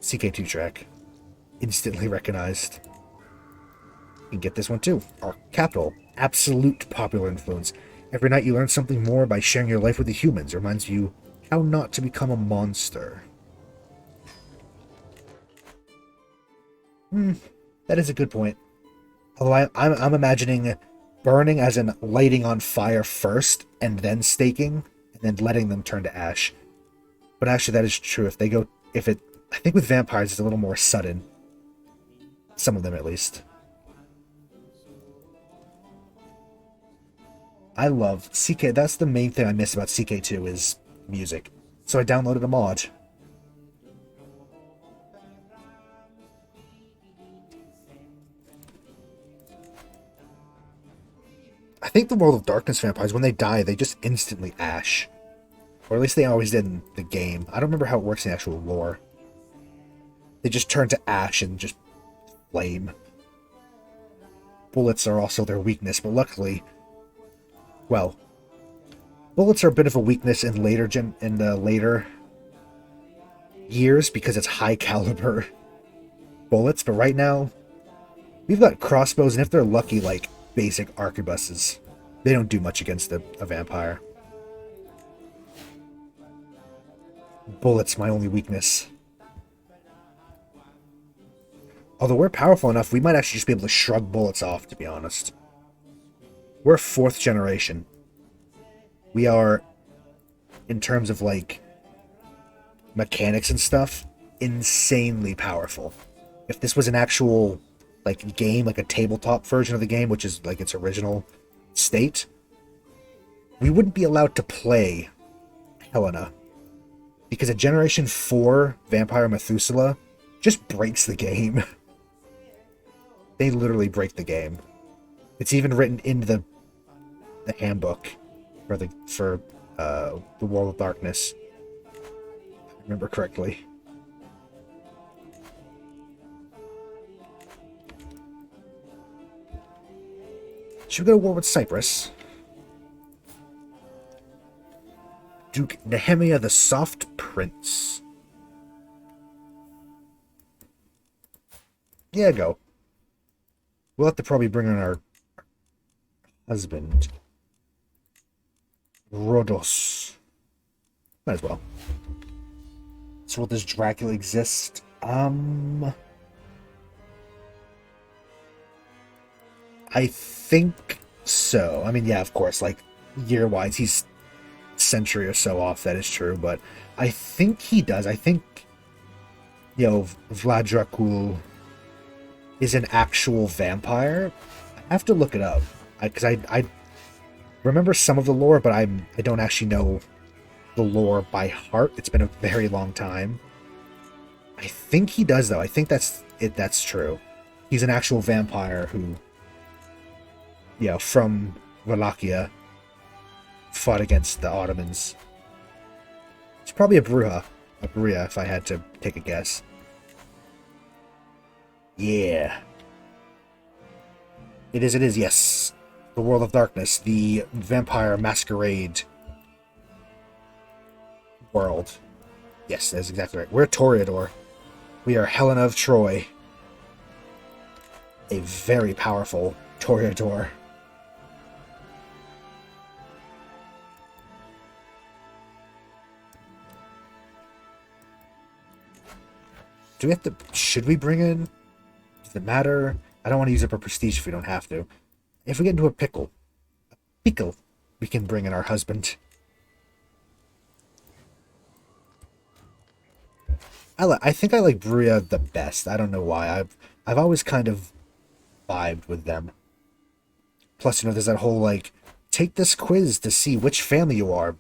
CK2 track. Instantly recognized. You can get this one too. Our capital. Absolute popular influence. Every night you learn something more by sharing your life with the humans. It reminds you how not to become a monster. That is a good point. Although I'm imagining burning as in lighting on fire first and then staking and then letting them turn to ash. But actually that is true. I think with vampires it's a little more sudden. Some of them at least. I love CK. That's the main thing I miss about CK2 is music. So I downloaded a mod. I think the World of Darkness vampires, when they die, they just instantly ash. Or at least they always did in the game. I don't remember how it works in the actual lore. They just turn to ash and just flame. Bullets are also their weakness, but luckily, well, bullets are a bit of a weakness in later years because it's high caliber bullets. But right now, we've got crossbows, and if they're lucky, like basic arquebuses, they don't do much against a vampire. Bullets, my only weakness. Although we're powerful enough, we might actually just be able to shrug bullets off, to be honest. We're 4th generation. We are, in terms of, like, mechanics and stuff, insanely powerful. If this was an actual, like, game, like a tabletop version of the game, which is, like, its original state, we wouldn't be allowed to play Helena. Because a Generation 4 Vampire Methuselah just breaks the game. They literally break the game. It's even written in the handbook for the World of Darkness. If I remember correctly. Should we go to war with Cyprus? Duke Nehemiah the Soft Prince. Yeah, go. We'll have to probably bring in our husband. Rhodos. Might as well. So what does Dracula exist? I think So, I mean, yeah, of course, like, year-wise, he's century or so off, that is true, but I think he does. I think, Vlad Dracul is an actual vampire. I have to look it up, because I remember some of the lore, but I don't actually know the lore by heart. It's been a very long time. I think he does, though. I think that's true. He's an actual vampire who, from Wallachia, fought against the Ottomans. It's probably a Bruja, if I had to take a guess. Yeah. It is, yes. The World of Darkness, the Vampire Masquerade world. Yes, that's exactly right. We're Toreador. We are Helena of Troy. A very powerful Toreador. Do we have to... Should we bring in... Does it matter? I don't want to use it for prestige if we don't have to. If we get into a pickle, we can bring in our husband. I think I like Bruja the best. I don't know why. I've always kind of vibed with them. Plus, there's that whole, like, take this quiz to see which family you are.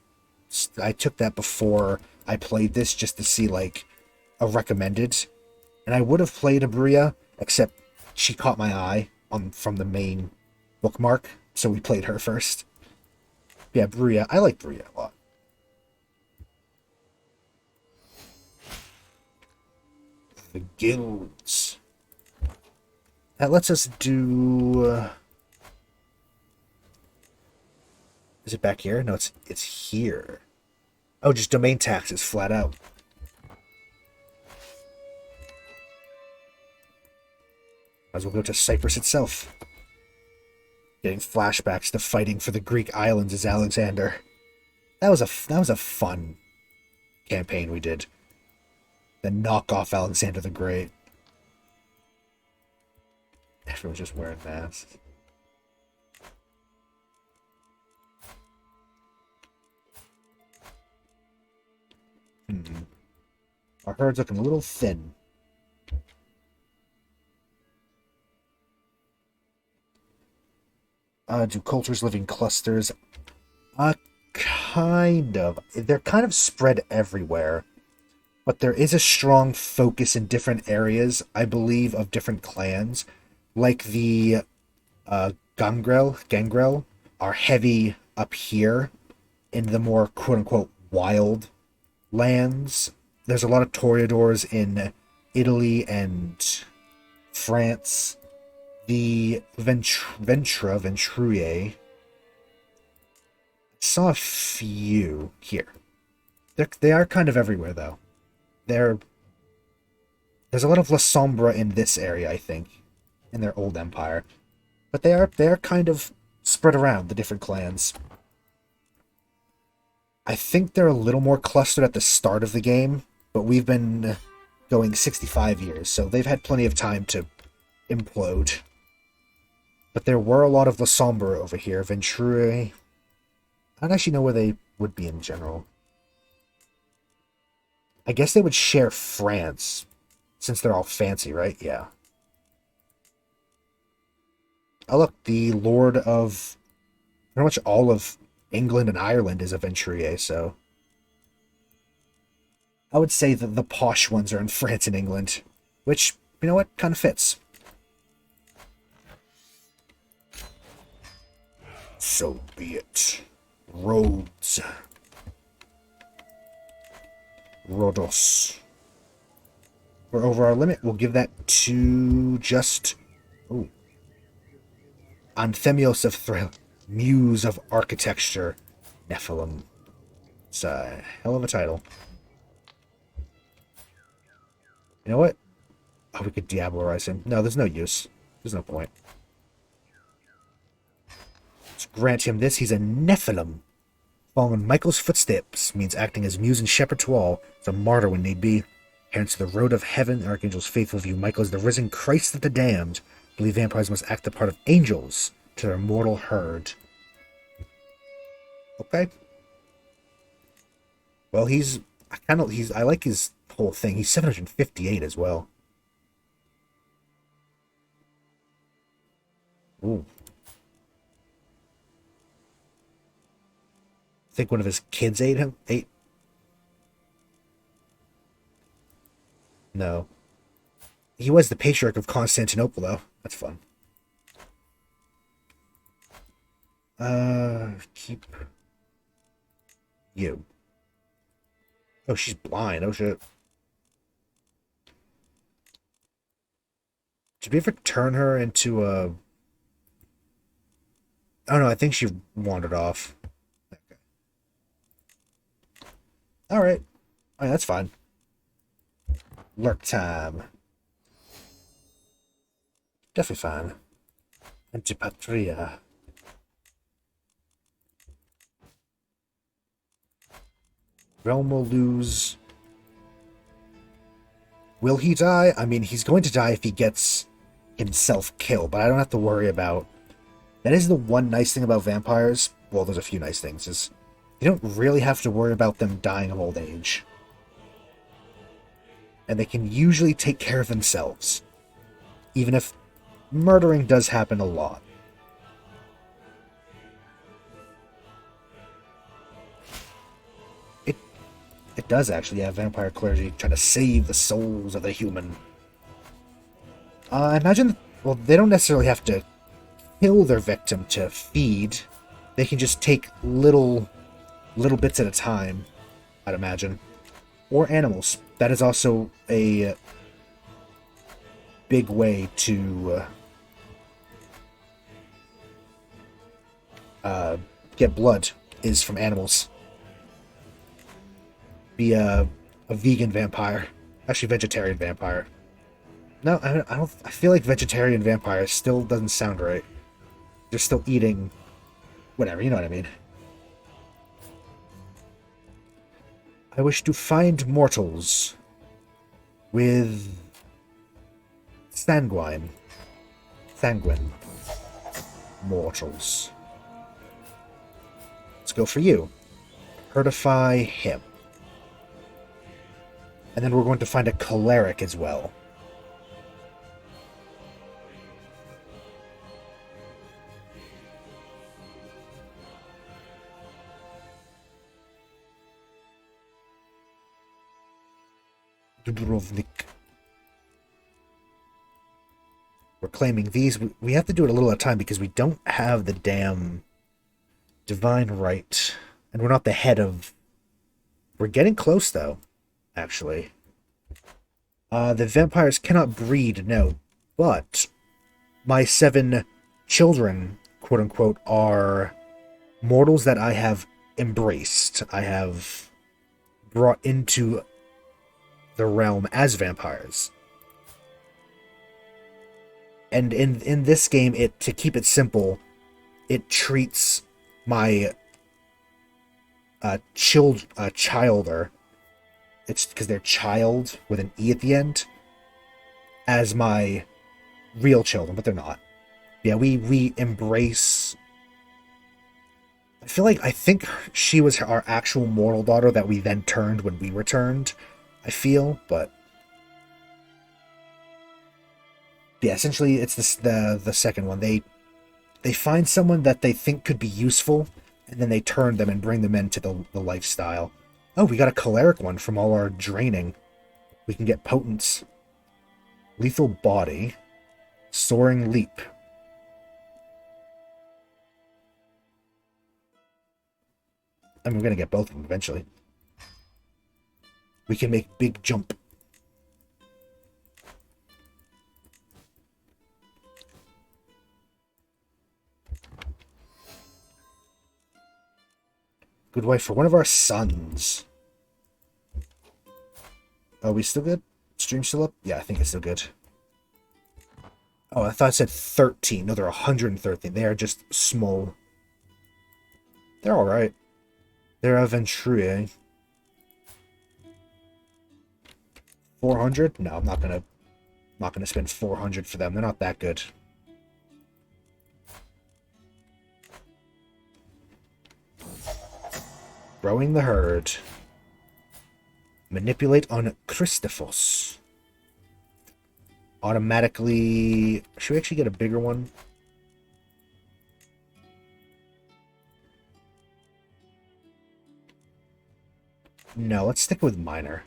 I took that before I played this just to see, like, a recommended. And I would have played a Bruja, except she caught my eye from the main bookmark, so we played her first. Yeah, Bruja. I like Bruja a lot. The guilds. That lets us do... Is it back here? No, it's here. Oh, just domain taxes, flat out. Might as well go to Cyprus itself. Getting flashbacks to fighting for the Greek islands as Alexander. That was a fun campaign we did. Then knock off Alexander the Great. Everyone's just wearing masks. Our herd's looking a little thin. Do cultures live in clusters? Kind of. They're kind of spread everywhere. But there is a strong focus in different areas, I believe, of different clans. Like the Gangrel are heavy up here in the more quote-unquote wild lands. There's a lot of Toreadors in Italy and France. The Ventruye, saw a few here. They are kind of everywhere, though. There's a lot of La Sombra in this area, I think, in their old empire. But they are kind of spread around the different clans. I think they're a little more clustered at the start of the game, but we've been going 65 years, so they've had plenty of time to implode. But there were a lot of La Sombra over here. Venture. I don't actually know where they would be in general. I guess they would share France, since they're all fancy, right? Yeah. Oh, look, the Lord of... pretty much all of England and Ireland is a Venturier, so... I would say that the posh ones are in France and England, which, you know what, kind of fits. So be it. Rhodes. Rhodos. We're over our limit. We'll give that to just... Oh. Anthemios of Thrill. Muse of Architecture. Nephilim. It's a hell of a title. You know what? Oh, we could Diabolarize him. No, there's no use. There's no point. Let's grant him this. He's a Nephilim. Following in Michael's footsteps means acting as muse and shepherd to all, as a martyr when need be. Adherents to the road of heaven, archangels faithful view Michael as the risen Christ of the damned. Believe vampires must act the part of angels, to their mortal herd. Okay. Well, I like his whole thing. He's 758 as well. Ooh. I think one of his kids ate him. No. He was the patriarch of Constantinople, though. That's fun. Keep you. Oh, she's blind. Oh, shit. Did we ever turn her into a... Oh, no, I think she wandered off. Okay. Alright. Oh, yeah, that's fine. Lurk time. Definitely fine. Antipatria. Realm will lose. Will he die? I mean, he's going to die if he gets himself killed, but I don't have to worry about... That is the one nice thing about vampires. Well, there's a few nice things. Is you don't really have to worry about them dying of old age. And they can usually take care of themselves. Even if murdering does happen a lot. It does actually have vampire clergy trying to save the souls of the human. I imagine, well, they don't necessarily have to kill their victim to feed. They can just take little bits at a time, I'd imagine. Or animals. That is also a big way to get blood, is from animals. Be a vegan vampire. Actually, vegetarian vampire. No, I don't. I feel like vegetarian vampire still doesn't sound right. They're still eating whatever, you know what I mean. I wish to find mortals with sanguine mortals. Let's go for you. Herdify him. And then we're going to find a cleric as well. Dubrovnik. We're claiming these. We have to do it a little at a time because we don't have the damn divine right. And we're not the head of... We're getting close, though. Actually. The vampires cannot breed, no. But my 7 children, quote-unquote, are mortals that I have embraced. I have brought into the realm as vampires. And in this game, to keep it simple, it treats my childer... It's because they're child with an E at the end, as my real children, but they're not. Yeah, we embrace... I think she was our actual mortal daughter that we then turned when we returned, I feel, but... Yeah, essentially it's the second one. They find someone that they think could be useful, and then they turn them and bring them into the lifestyle. Oh, we got a cleric one from all our draining. We can get potence. Lethal body. Soaring leap. I mean, we're going to get both of them eventually. We can make big jump. Good wife for one of our sons. Are we still good? Stream still up? Yeah, I think it's still good. Oh, I thought it said 13. No, they're 113. They are just small. They're alright. They're Aventurier. 400? No, I'm not gonna spend 400 for them. They're not that good. Growing the herd. Manipulate on Christophos. Automatically... Should we actually get a bigger one? No, let's stick with minor.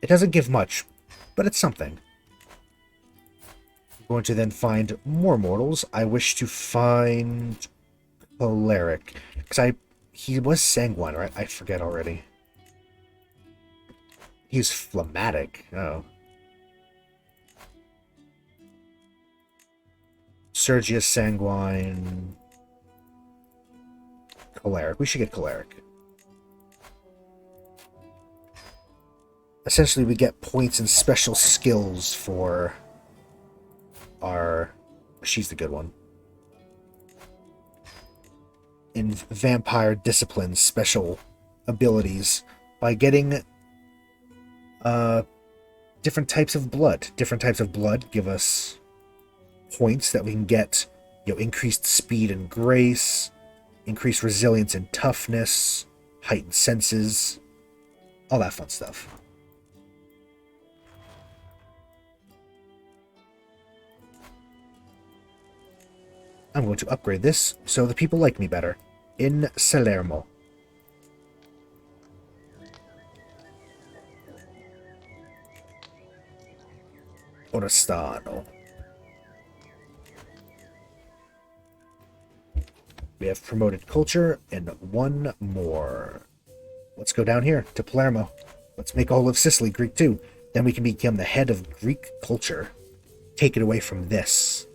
It doesn't give much, but it's something. I'm going to then find more mortals. I wish to find cleric. Because he was sanguine, right? I forget already. He's phlegmatic. Oh. Sergius sanguine. Cleric. We should get cleric. Essentially, we get points and special skills for our... She's the good one. In vampire disciplines, special abilities by getting different types of blood. Different types of blood give us points that we can get, increased speed and grace, increased resilience and toughness, heightened senses, all that fun stuff. I'm going to upgrade this so the people like me better. In Salermo. Orestano. We have promoted culture and one more. Let's go down here to Palermo. Let's make all of Sicily Greek too. Then we can become the head of Greek culture. Take it away from this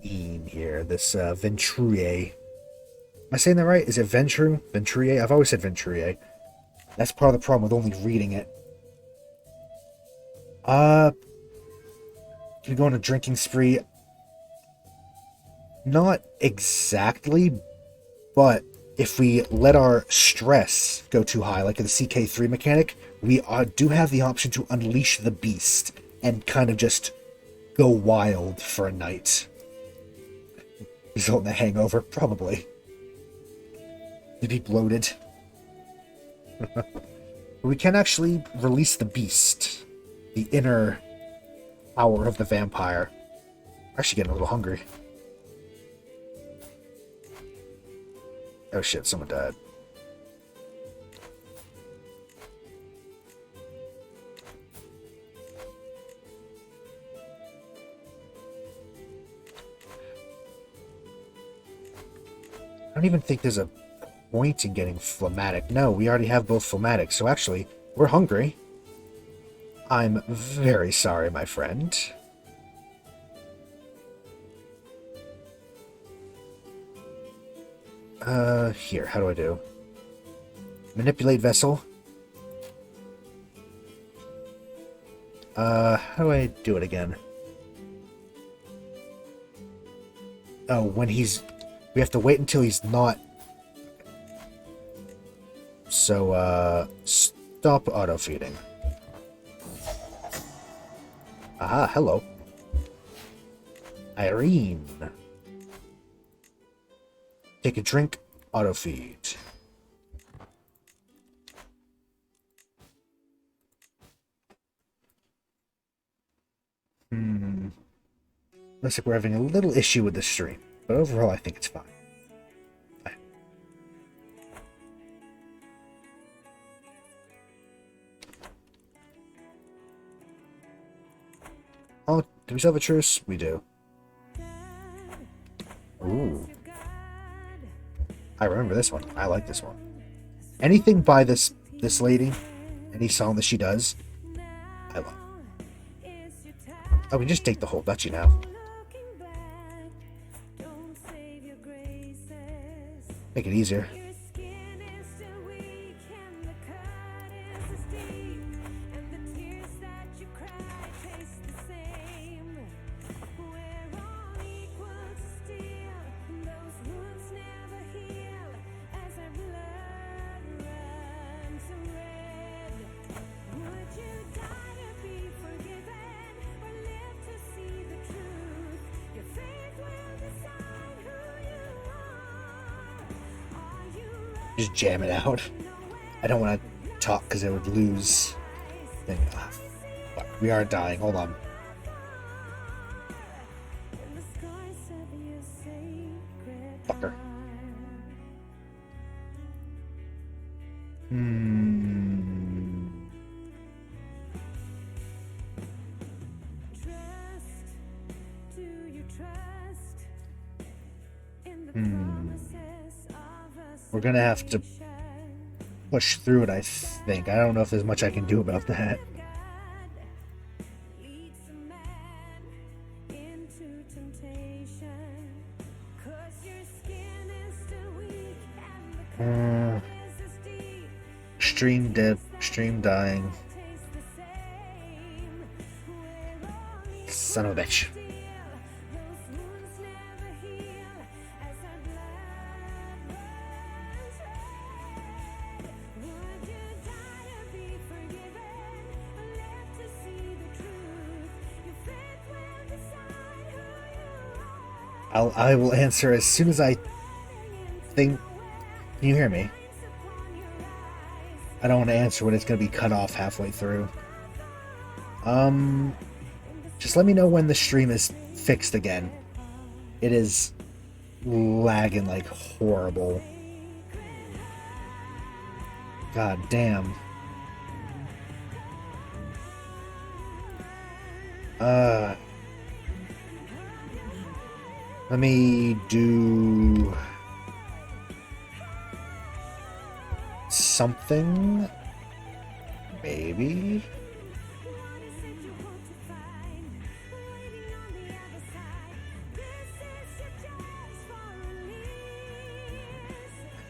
queen here, this Ventruye. Am I saying that right? Is it Ventru? Ventruye? I've always said Ventruye. That's part of the problem with only reading it. Can we go on a drinking spree? Not exactly, but if we let our stress go too high, like in the CK3 mechanic, we do have the option to unleash the beast and kind of just go wild for a night. Result in a hangover, probably. To be bloated. We can actually release the beast. The inner power of the vampire. I'm actually getting a little hungry. Oh shit, someone died. I don't even think there's a point in getting phlegmatic. No, we already have both phlegmatic, so actually, we're hungry. I'm very sorry, my friend. Here, how do I do? Manipulate vessel. How do I do it again? Oh, when he's... We have to wait until he's not... So, stop auto-feeding. Aha, hello. Irene. Take a drink, auto-feed. Looks like we're having a little issue with the stream, but overall I think it's fine. Oh, do we still have a truce? We do. Ooh. I remember this one. I like this one. Anything by this lady, any song that she does, I love. Oh, we can just take the whole duchy now. Make it easier. Just jam it out. I don't want to talk because I would lose. Fuck, we are dying. Hold on. Fucker. We're gonna have to push through it, I think. I don't know if there's much I can do about that. Stream dead, stream dying. Son of a bitch. I will answer as soon as I think. Can you hear me? I don't want to answer when it's going to be cut off halfway through. Just let me know when the stream is fixed again. It is lagging like horrible. God damn. Let me do something, maybe.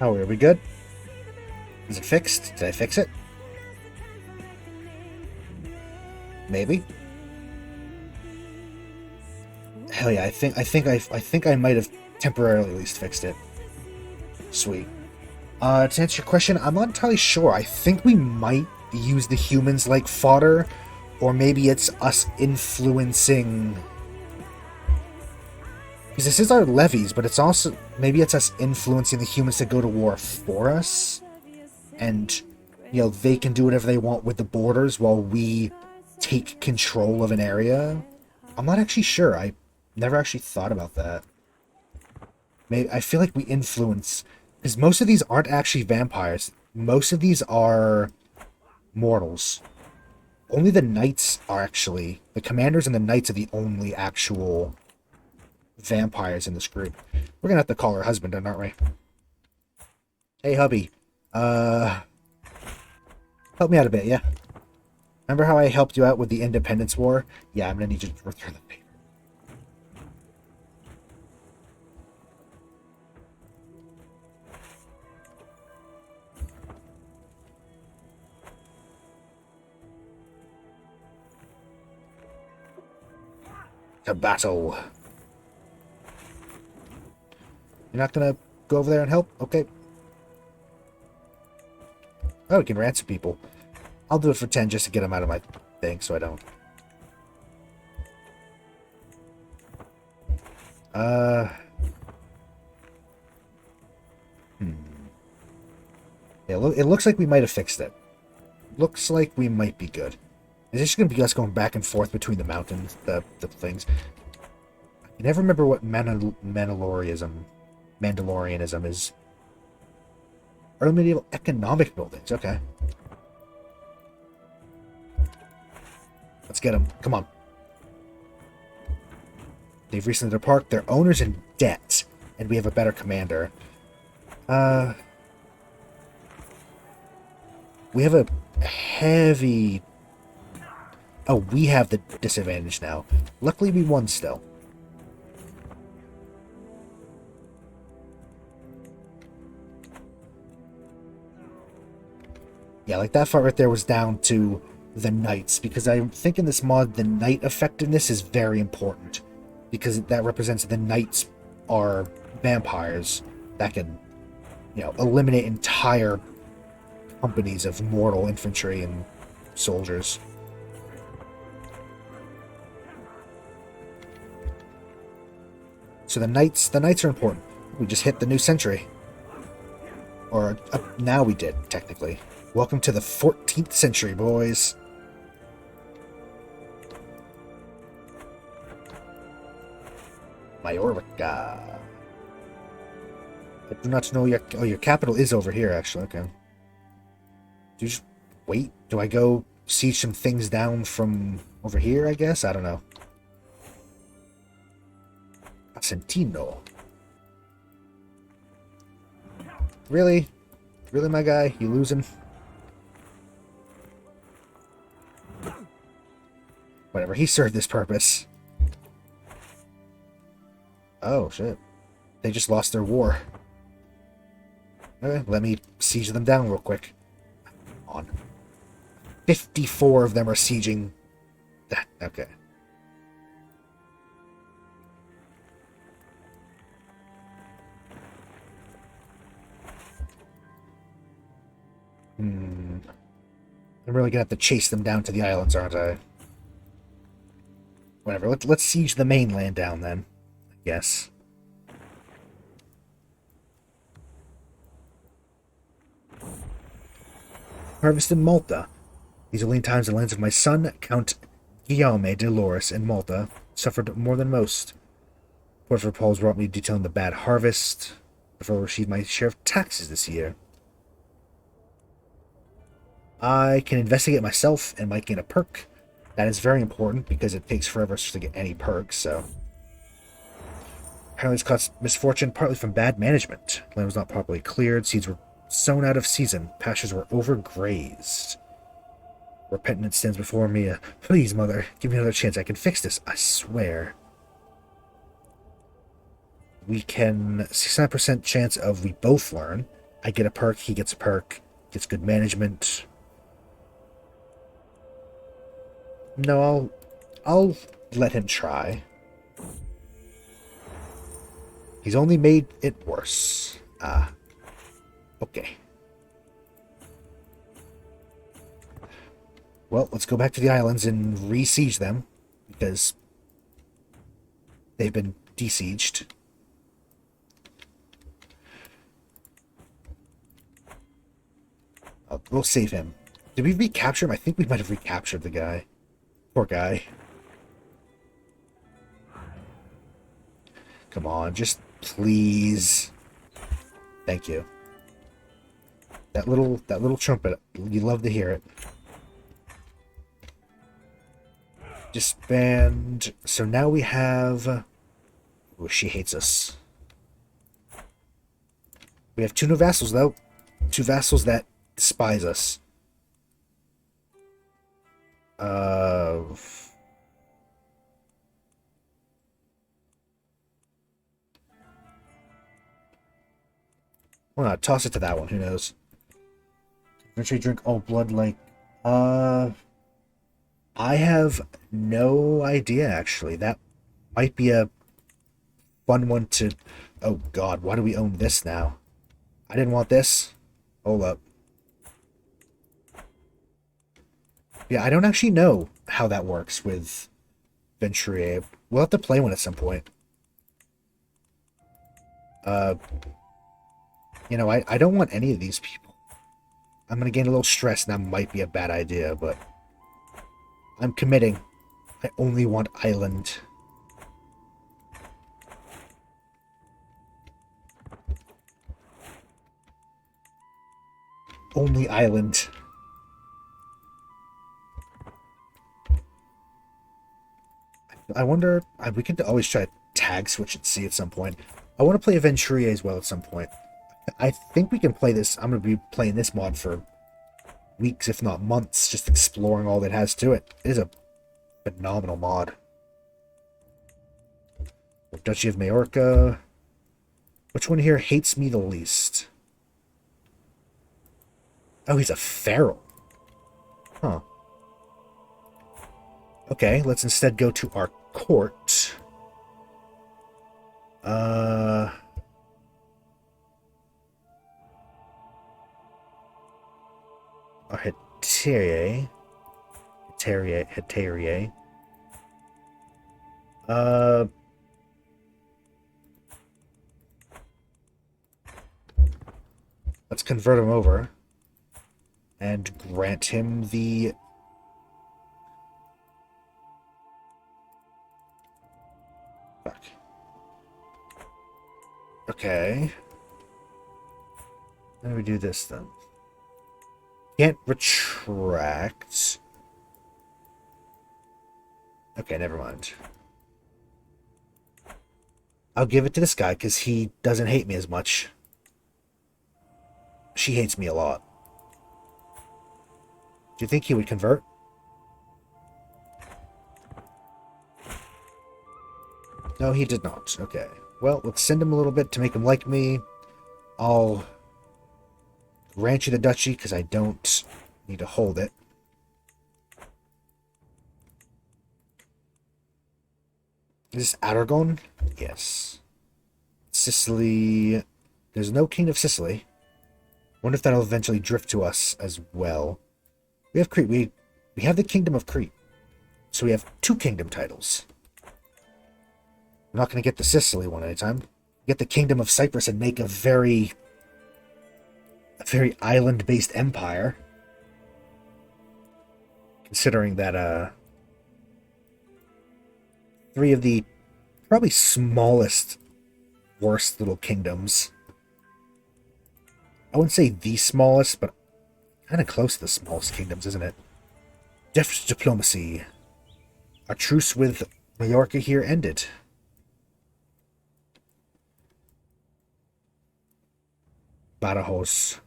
Oh, are we good? Is it fixed? Did I fix it? Maybe. Hell yeah! I think I might have temporarily at least fixed it. Sweet. To answer your question, I'm not entirely sure. I think we might use the humans like fodder, or maybe it's us influencing. Because this is our levies, but it's also maybe it's us influencing the humans to go to war for us, and you know they can do whatever they want with the borders while we take control of an area. I'm not actually sure. I never actually thought about that. Maybe I feel like we influence, because most of these aren't actually vampires. Most of these are mortals. Only the knights are actually, the commanders and the knights are the only actual vampires in this group. We're gonna have to call her husband in, aren't we? Hey hubby, help me out a bit, yeah? Remember how I helped you out with the Independence War? Yeah, I'm gonna need you to return the favor. To battle. You're not gonna go over there and help? Okay. Oh, we can ransom people. I'll do it for 10 just to get them out of my thing so I don't. Yeah, it looks like we might have fixed it. Looks like we might be good. Is this going to be us going back and forth between the mountains, the things? I never remember what Mandalorianism is. Early medieval economic buildings, okay. Let's get them. Come on. They've recently departed. Their owner's in debt, and we have a better commander. We have a heavy... Oh, we have the disadvantage now. Luckily, we won still. Yeah, like that fight right there was down to the knights, because I think in this mod, the knight effectiveness is very important, because that represents the knights are vampires that can, you know, eliminate entire companies of mortal infantry and soldiers. So the knights are important. We just hit the new century. Or, now we did, technically. Welcome to the 14th century, boys. Majorca. I do not know your... Oh, your capital is over here, actually. Okay. Do you just wait? Do I go siege some things down from over here, I guess? I don't know. Asentino. Really? Really, my guy? You losing? Whatever, he served this purpose. Oh, shit. They just lost their war. Okay, let me siege them down real quick. On. 54 of them are sieging that. Okay. I'm really gonna have to chase them down to the islands, aren't I? Whatever, let's siege the mainland down then. I guess. Harvest in Malta. These lean times the lands of my son, Count Guillaume de Loris in Malta, suffered more than most. Portrait Paul's brought me detailing the bad harvest. Before I received my share of taxes this year. I can investigate myself and might gain a perk. That is very important because it takes forever to get any perks, so. Apparently it's caused misfortune partly from bad management. Land was not properly cleared, seeds were sown out of season, pastures were overgrazed. Repentant stands before me. Please, mother, give me another chance. I can fix this, I swear. We can 69% chance of we both learn. I get a perk, he gets a perk, gets good management. No, I'll let him try. He's only made it worse. Okay. Well, let's go back to the islands and re-siege them, because they've been desieged. We'll save him. Did we recapture him? I think we might have recaptured the guy. Poor guy. Come on, just please. Thank you. That little trumpet, you love to hear it. Disband. So now we have... Oh, she hates us. We have 2 new vassals, though. 2 vassals that despise us. Well, toss it to that one. Who knows? Eventually drink all blood like... I have no idea, actually. That might be a fun one to... Oh, God. Why do we own this now? I didn't want this. Hold up. Yeah, I don't actually know how that works with Venturier. We'll have to play one at some point. You know, I don't want any of these people. I'm going to gain a little stress, and that might be a bad idea, but I'm committing. I only want island. Only island. I wonder... We could always try to tag switch and see at some point. I want to play Aventurier as well at some point. I think we can play this. I'm going to be playing this mod for weeks, if not months, just exploring all that has to it. It is a phenomenal mod. Duchy of Majorca. Which one here hates me the least? Oh, he's a feral. Huh. Okay, let's instead go to our court. Our Hetairie. Hetairie. Let's convert him over and grant him the... Fuck. Okay. How do we do this then? Can't retract. Okay, never mind. I'll give it to this guy because he doesn't hate me as much. She hates me a lot. Do you think he would convert? No, he did not. Okay. Well, let's send him a little bit to make him like me. I'll grant you the duchy because I don't need to hold it. Is this Aragon? Yes. Sicily. There's no king of Sicily. Wonder if that'll eventually drift to us as well. We have Crete. We have the Kingdom of Crete. So we have 2 kingdom titles. We're not going to get the Sicily one anytime. Get the Kingdom of Cyprus and make a very island-based empire. Considering that 3 of the probably smallest, worst little kingdoms. I wouldn't say the smallest, but kind of close to the smallest kingdoms, isn't it? Deft diplomacy. Our truce with Majorca here ended. Badajoz.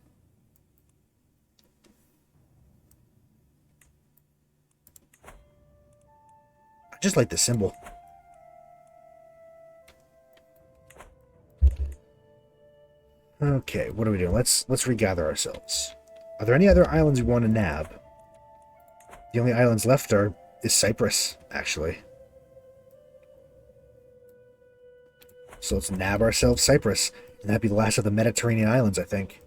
I just like the symbol. Okay, what are we doing? Let's regather ourselves. Are there any other islands we want to nab? The only islands left is Cyprus, actually. So let's nab ourselves Cyprus. And that'd be the last of the Mediterranean islands, I think.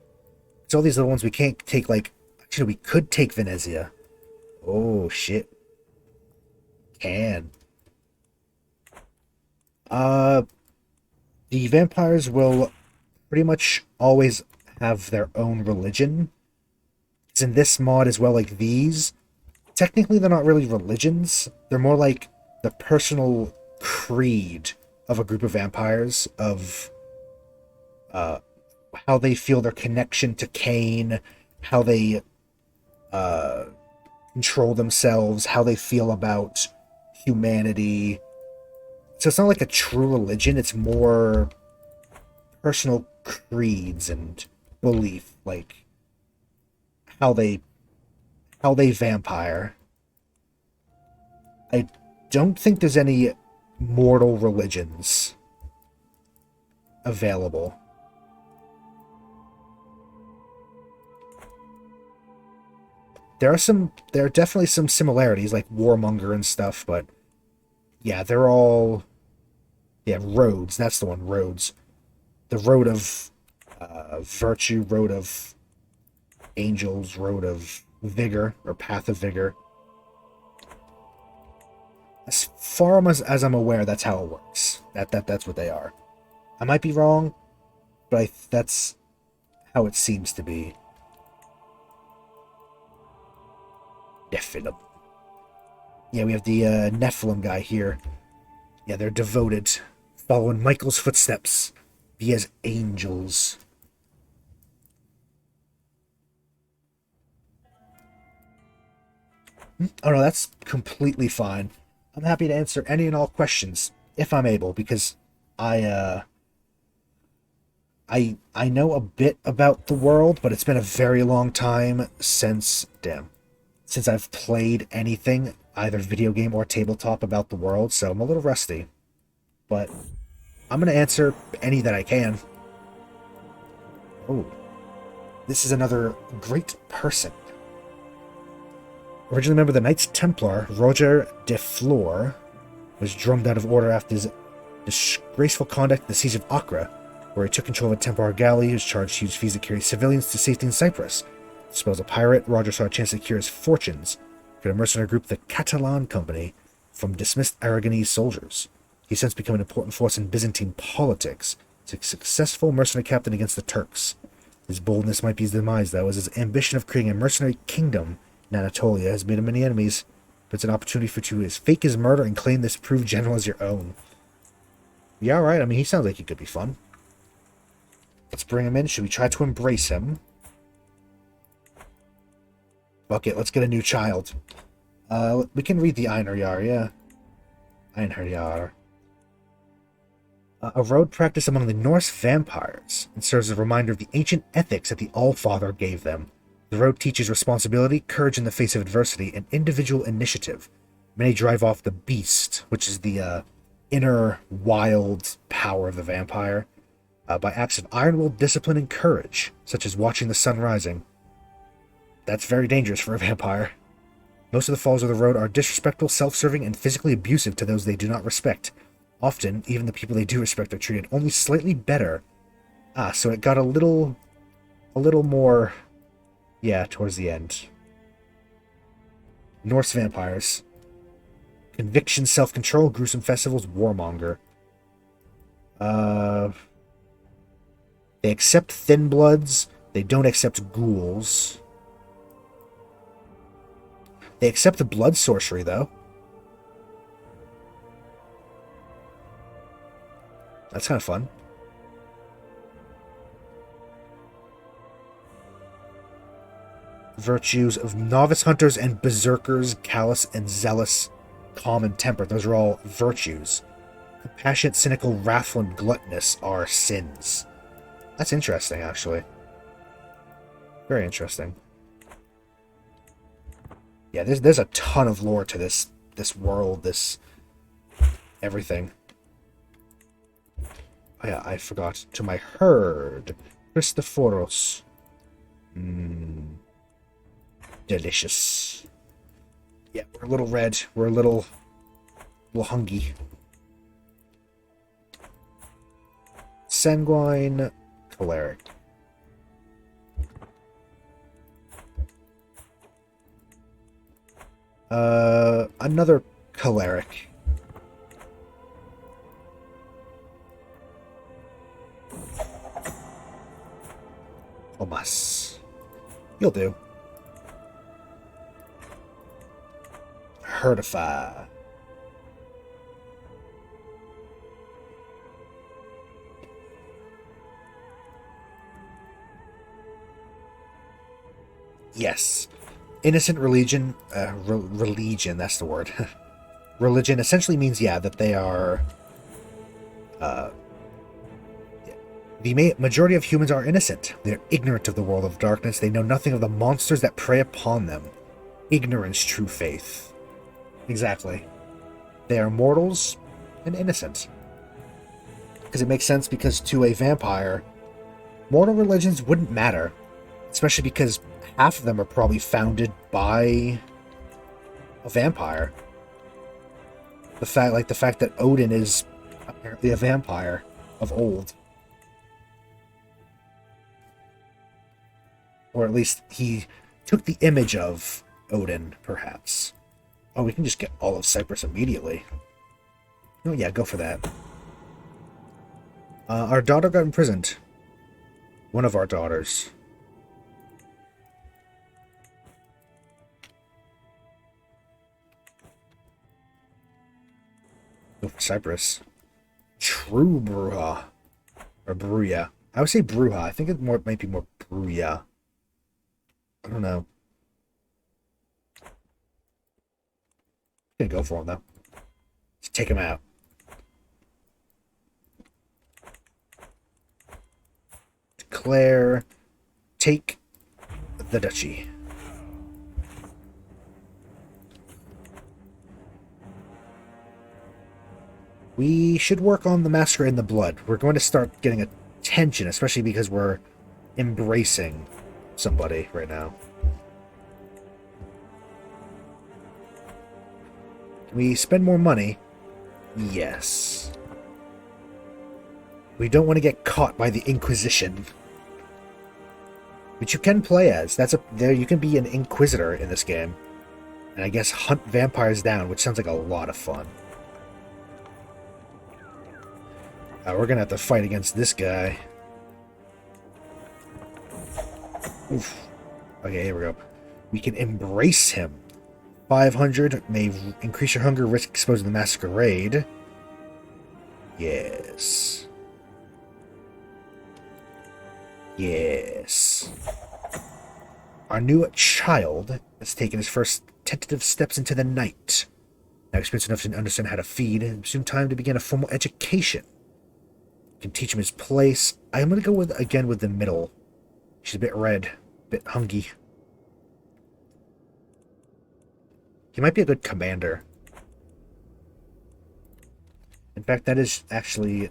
It's all these little ones we can't take, like... Actually, we could take Venezia. Oh, shit. Can. The vampires will pretty much always have their own religion. It's in this mod as well, like these. Technically, they're not really religions. They're more like the personal creed of a group of vampires, of... how they feel their connection to Cain, how they control themselves, how they feel about humanity. So it's not like a true religion, it's more personal creeds and belief, like how they vampire. I don't think there's any mortal religions available. There are definitely some similarities, like Warmonger and stuff, but yeah, they're all... Yeah, Roads, that's the one, Roads. The Road of Virtue, Road of Angels, Road of Vigor, or Path of Vigor. As far as I'm aware, that's how it works. That's what they are. I might be wrong, but that's how it seems to be. Nephilim. Yeah, we have the Nephilim guy here. Yeah, they're devoted, following Michael's footsteps. Be as angels. Oh no, that's completely fine. I'm happy to answer any and all questions, if I'm able, because I know a bit about the world, but it's been a very long time since I've played anything, either video game or tabletop, about the world, so I'm a little rusty. But I'm going to answer any that I can. Oh, this is another great person. Originally a member of the Knights Templar, Roger de Fleur was drummed out of order after his disgraceful conduct at the Siege of Acre, where he took control of a Templar galley who was charged huge fees to carry civilians to safety in Cyprus. As a pirate, Roger saw a chance to secure his fortunes, create a mercenary group, the Catalan Company, from dismissed Aragonese soldiers. He's since become an important force in Byzantine politics, as a successful mercenary captain against the Turks. His boldness might be his demise, though, as his ambition of creating a mercenary kingdom in Anatolia has made him many enemies. But it's an opportunity for you to fake his murder and claim this proved general as your own. Yeah, alright. I mean, he sounds like he could be fun. Let's bring him in. Should we try to embrace him? Fuck it, let's get a new child. We can read the Einherjar, yeah. Einherjar. A road practice among the Norse vampires, and serves as a reminder of the ancient ethics that the Allfather gave them. The road teaches responsibility, courage in the face of adversity, and individual initiative. Many drive off the beast, which is the inner wild power of the vampire, by acts of iron-willed discipline and courage, such as watching the sun rising. That's very dangerous for a vampire. Most of the followers of the road are disrespectful, self-serving, and physically abusive to those they do not respect. Often, even the people they do respect are treated only slightly better. So it got a little more, yeah, towards the end. Norse vampires. Conviction, self-control, gruesome festivals, warmonger. They accept thin bloods. They don't accept ghouls. They accept the blood sorcery, though. That's kind of fun. Virtues of novice hunters and berserkers, callous and zealous, calm and temperate. Those are all virtues. Compassionate, cynical, wrathful, and gluttonous are sins. That's interesting, actually. Very interesting. Yeah, there's a ton of lore to this world, this everything. Oh yeah, I forgot. To my herd. Christophoros. Delicious. Yeah, we're a little red. We're a little hungry. Sanguine choleric. Another choleric. Thomas. You'll do. Herdify. Yes. Innocent religion, religion, that's the word. Religion essentially means, yeah, that they are, the majority of humans are innocent. They're ignorant of the world of darkness. They know nothing of the monsters that prey upon them. Ignorance, true faith. Exactly. They are mortals and innocent. Because it makes sense, because to a vampire, mortal religions wouldn't matter. Especially because half of them are probably founded by a vampire. The fact that Odin is apparently a vampire of old. Or at least he took the image of Odin, perhaps. Oh, we can just get all of Cyprus immediately. Oh yeah, go for that. Our daughter got imprisoned. One of our daughters. Go for Cyprus. True Bruja. Or Bruja. I would say Bruja. I think it might be more Bruja. I don't know. I'm gonna go for him, though. Let's take him out. Declare. Take the duchy. We should work on the Massacre in the Blood. We're going to start getting attention, especially because we're embracing somebody right now. Can we spend more money? Yes. We don't want to get caught by the Inquisition. Which you can play as. There you can be an Inquisitor in this game. And I guess hunt vampires down, which sounds like a lot of fun. We're gonna have to fight against this guy. Oof. Okay, here we go. We can embrace him. 500 may increase your hunger, risk exposing the masquerade. Yes. Yes. Our new child has taken his first tentative steps into the night. Now experienced enough to understand how to feed, and soon time to begin a formal education. Can teach him his place. I'm gonna go with the middle. She's a bit red, a bit hungry. He might be a good commander. In fact, that is actually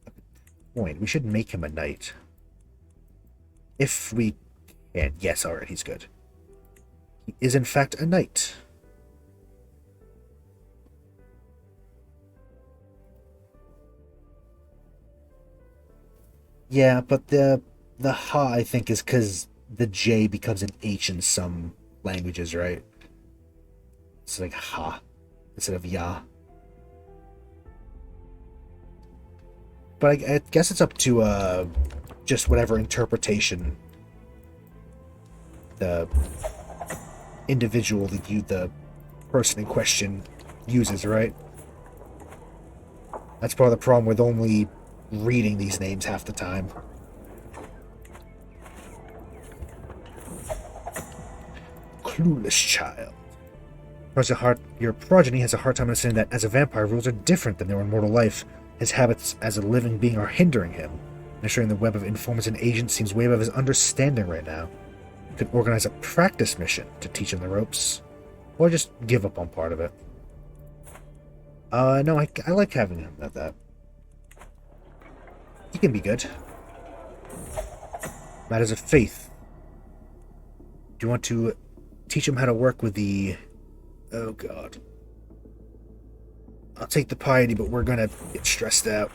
a point. We should make him a knight. If we can. Yes, alright, he's good. He is in fact a knight. Yeah, but the ha, I think, is because the J becomes an H in some languages, right? It's like ha instead of ya. But I guess it's up to just whatever interpretation the individual, the person in question uses, right? That's part of the problem with only reading these names half the time. Clueless child. Your progeny has a hard time understanding that as a vampire, rules are different than their in mortal life. His habits as a living being are hindering him. Ensuring the web of informants and agents seems way above his understanding right now. You could organize a practice mission to teach him the ropes. Or just give up on part of it. No, I like having him at that. He can be good. Matters of faith. Do you want to teach him how to work with the... Oh, God. I'll take the piety, but we're gonna get stressed out.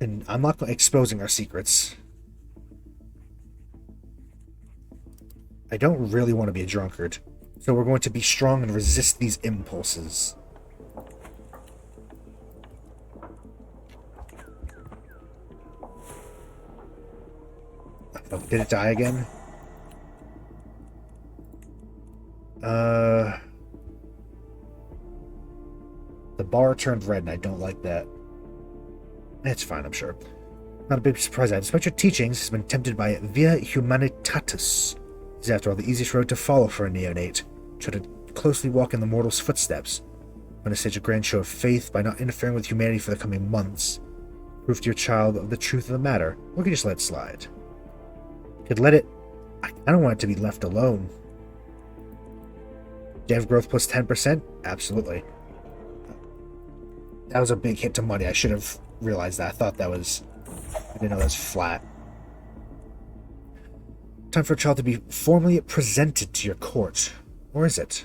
And I'm not exposing our secrets. I don't really want to be a drunkard. So we're going to be strong and resist these impulses. Oh, did it die again? The bar turned red and I don't like that. It's fine, I'm sure. Not a big surprise that, despite your teachings, has been tempted by Via Humanitatis. It's after all the easiest road to follow for a neonate. Try to closely walk in the mortal's footsteps. I'm going to stage a grand show of faith by not interfering with humanity for the coming months. Prove to your child of the truth of the matter, or you can just let it slide. You could let it... I don't want it to be left alone. Dev growth plus 10%? Absolutely. That was a big hit to money. I should have realized that. I thought that was... I didn't know that was flat. Time for a child to be formally presented to your court. Or is it?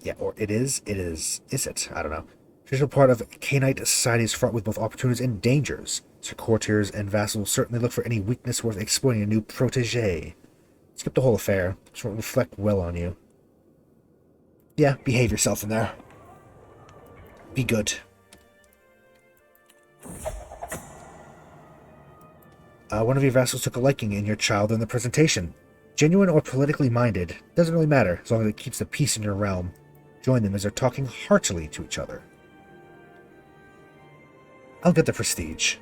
Yeah, or it is. It is. Is it? I don't know. Traditional part of Canite society is fraught with both opportunities and dangers. So courtiers and vassals will certainly look for any weakness worth exploiting a new protege. Skip the whole affair. This won't reflect well on you. Yeah, behave yourself in there. Be good. One of your vassals took a liking in your child in the presentation. Genuine or politically minded, doesn't really matter, as long as it keeps the peace in your realm. Join them as they're talking heartily to each other. I'll get the prestige.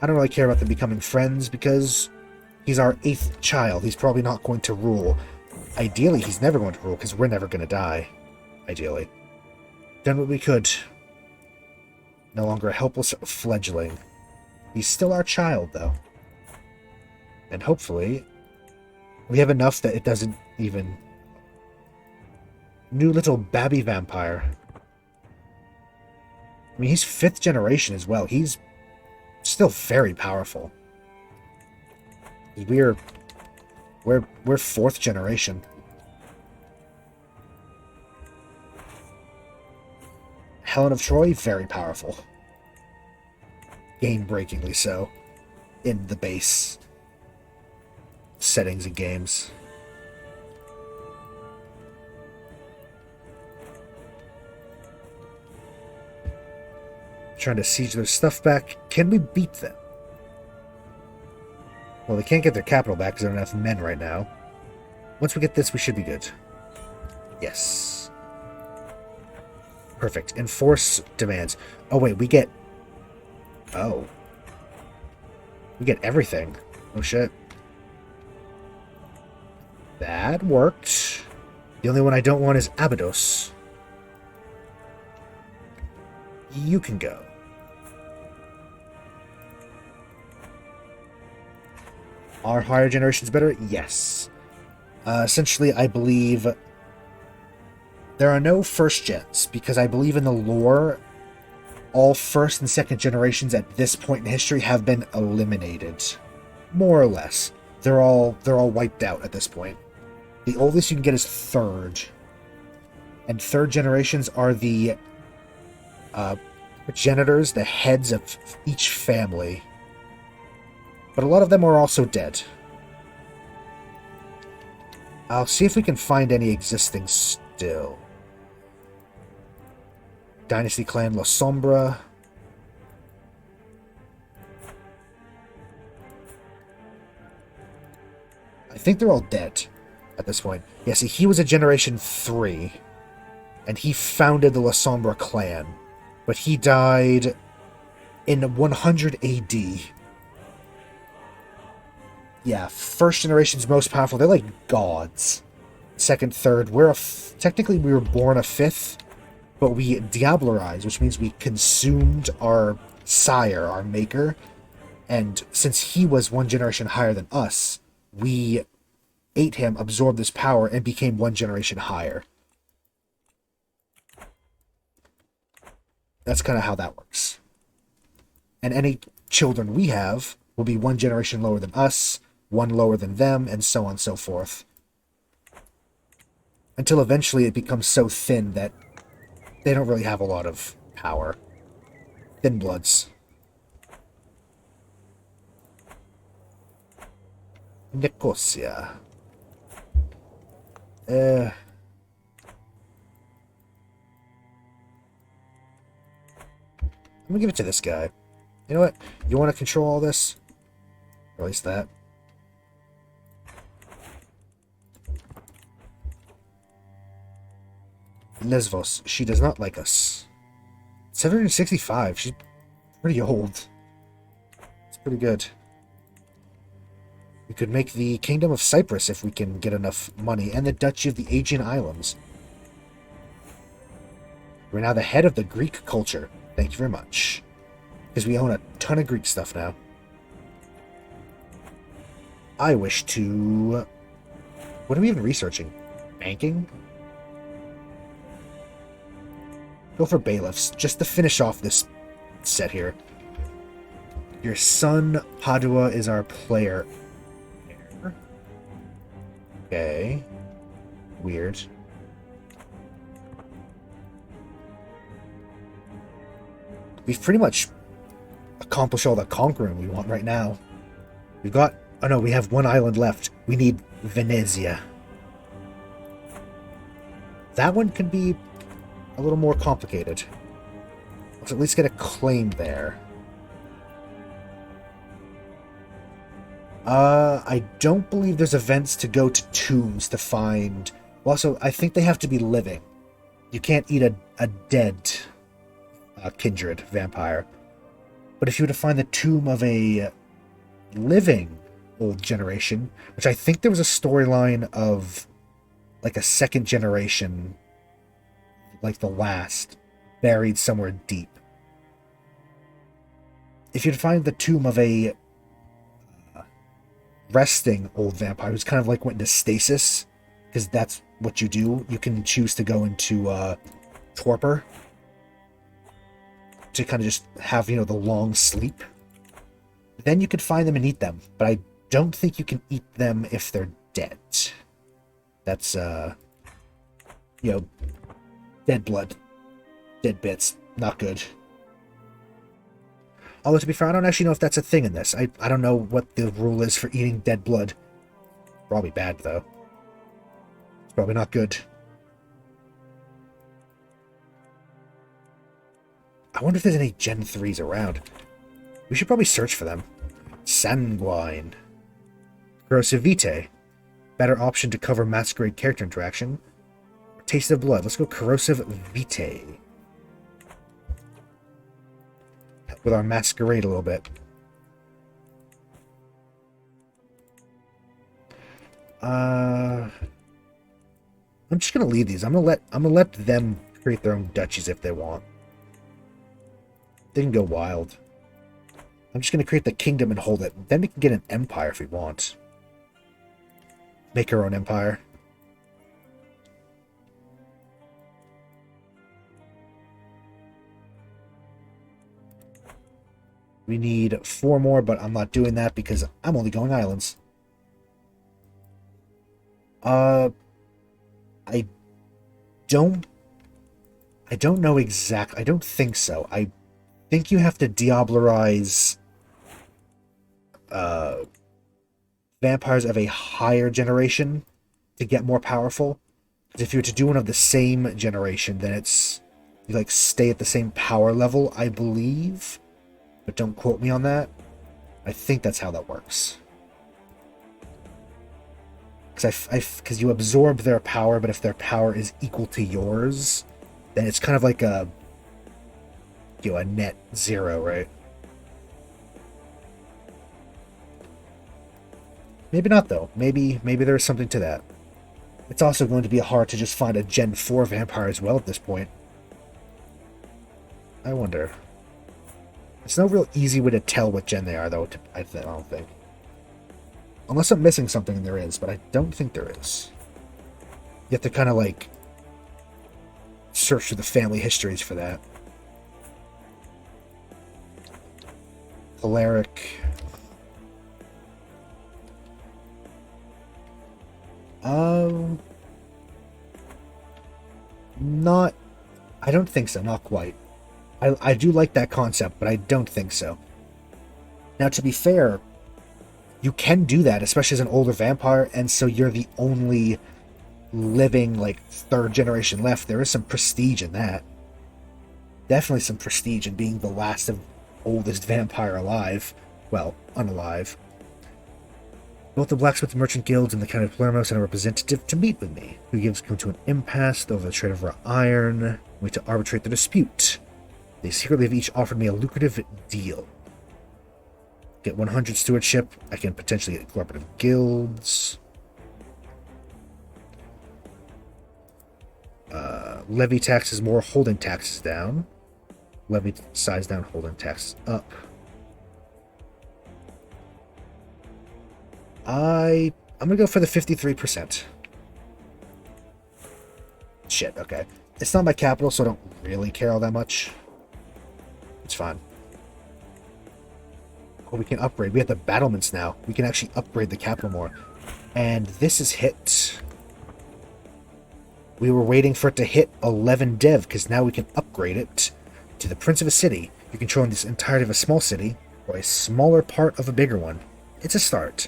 I don't really care about them becoming friends, because he's our 8th child. He's probably not going to rule. Ideally, he's never going to rule, because we're never going to die. Ideally. Done what we could. No longer a helpless fledgling. He's still our child, though. And hopefully, we have enough that it doesn't even... New little babby vampire. I mean, he's 5th generation as well. He's still very powerful. We're 4th generation. Helena of Troy, very powerful. Game-breakingly so. In the base settings and games. trying to siege their stuff back. Can we beat them? Well, they can't get their capital back because they don't have men right now. Once we get this, we should be good. Yes. Perfect. Enforce demands. Oh, wait, we get... Oh. We get everything. Oh, shit. That worked. The only one I don't want is Abydos. You can go. Are higher generations better? Yes. Essentially, I believe there are no first gens, because I believe in the lore, all first and second generations at this point in history have been eliminated. More or less. They're all wiped out at this point. The oldest you can get is third. And third generations are the progenitors, the heads of each family. But a lot of them are also dead. I'll see if we can find any existing still. Dynasty Clan La Sombra. I think they're all dead at this point. Yeah, see, he was a Generation 3. And he founded the La Sombra clan. But he died in 100 AD. Yeah, first generation's most powerful. They're like gods. Second, third. Technically, we were born a fifth, but we diablerized, which means we consumed our sire, our maker. And since he was one generation higher than us, we ate him, absorbed this power, and became one generation higher. That's kind of how that works. And any children we have will be one generation lower than us, one lower than them, and so on and so forth. Until eventually it becomes so thin that they don't really have a lot of power. Thin bloods. Nicosia. I'm gonna give it to this guy. You know what? You want to control all this? Or at least that. Lesvos. She does not like us. 765. She's pretty old. It's pretty good. We could make the Kingdom of Cyprus if we can get enough money, and the Duchy of the Aegean Islands. We're now the head of the Greek culture. Thank you very much. Because we own a ton of Greek stuff now. I wish to... What are we even researching? Banking? Go for bailiffs, just to finish off this set here. Your son, Padua, is our player. Okay. Weird. We've pretty much accomplished all the conquering we want right now. We've got... Oh no, we have one island left. We need Venezia. That one can be a little more complicated. Let's at least get a claim there. I don't believe there's events to go to tombs to find... Also, I think they have to be living. You can't eat a dead kindred vampire. But if you were to find the tomb of a living old generation, which I think there was a storyline of like a second generation, like the last, buried somewhere deep. If you'd find the tomb of a resting old vampire who's kind of like went into stasis, because that's what you do, you can choose to go into torpor to kind of just have, you know, the long sleep. Then you could find them and eat them, but I don't think you can eat them if they're dead. That's, you know, dead blood, dead bits, not good. Although, to be fair, I don't actually know if that's a thing in this. I don't know what the rule is for eating dead blood. Probably bad, though. It's probably not good. wonder if there's any Gen 3s around. We should probably search for them. Sanguine. Corrosive Vitae. Better option to cover Masquerade character interaction. Taste of Blood. Let's go Corrosive Vitae. With our Masquerade a little bit. I'm just gonna leave these. I'm gonna let them create their own duchies if they want. They can go wild. I'm just gonna create the kingdom and hold it. Then we can get an empire if we want. Make our own empire. We need 4 more, but I'm not doing that because I'm only going islands. I don't know exactly. I don't think so. I think you have to Diablerize vampires of a higher generation to get more powerful. Because if you were to do one of the same generation, then it's you like stay at the same power level, I believe. But don't quote me on that. I think that's how that works. Because you absorb their power, but if their power is equal to yours, then it's kind of like a net zero, right? Maybe not though. Maybe there's something to that. It's also going to be hard to just find a Gen 4 vampire as well at this point. I wonder. There's no real easy way to tell what gen they are, though, I don't think. Unless I'm missing something, there is, but I don't think there is. You have to kind of, like, search through the family histories for that. Choleric. Not... I don't think so, not quite. I do like that concept, but I don't think so. Now, to be fair, you can do that, especially as an older vampire, and so you're the only living, like, 3rd generation left. There is some prestige in that. Definitely some prestige in being the last of oldest vampire alive. Well, unalive. Both the Blacksmith Merchant Guilds and the Count of Palermo sent a representative to meet with me, who gives come to an impasse over the trade of raw iron, we to arbitrate the dispute. They secretly have each offered me a lucrative deal. Get 100 stewardship. I can potentially get cooperative guilds. Levy taxes more, holding taxes down. Levy size down, holding taxes up. I'm gonna go for the 53%. Shit, okay. It's not my capital, so I don't really care all that much. It's fine. Oh, we can upgrade. We have the battlements now. We can actually upgrade the capital more. And this is hit. We were waiting for it to hit 11 dev, because now we can upgrade it to the Prince of a City. You're controlling this entirety of a small city, or a smaller part of a bigger one. It's a start.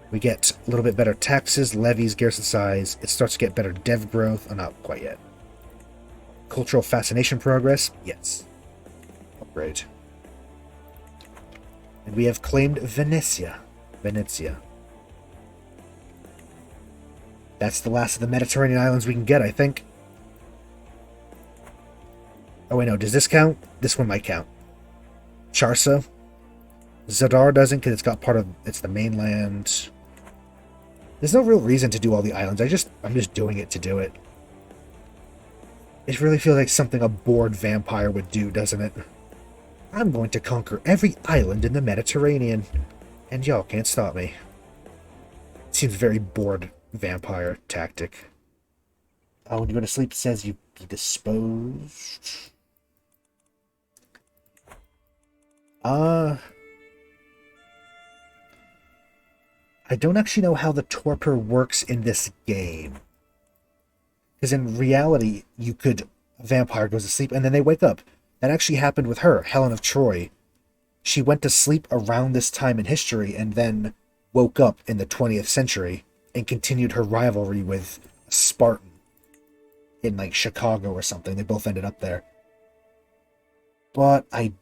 We get a little bit better taxes, levies, garrison size. It starts to get better dev growth. Oh, not quite yet. Cultural fascination progress? Yes. Upgrade. And we have claimed Venezia. That's the last of the Mediterranean islands we can get, I think. Oh, wait, no. Does this count? This one might count. Charsa. Zadar doesn't, because it's got part of... It's the mainland. There's no real reason to do all the islands. I'm just doing it to do it. It really feels like something a bored vampire would do, doesn't it? I'm going to conquer every island in the Mediterranean, and y'all can't stop me. Seems very bored vampire tactic. Oh, when you go to sleep, it says you be disposed. I don't actually know how the torpor works in this game. Because in reality, a vampire goes to sleep and then they wake up. That actually happened with her, Helena of Troy. She went to sleep around this time in history and then woke up in the 20th century and continued her rivalry with a Spartan in, like, Chicago or something. They both ended up there. but I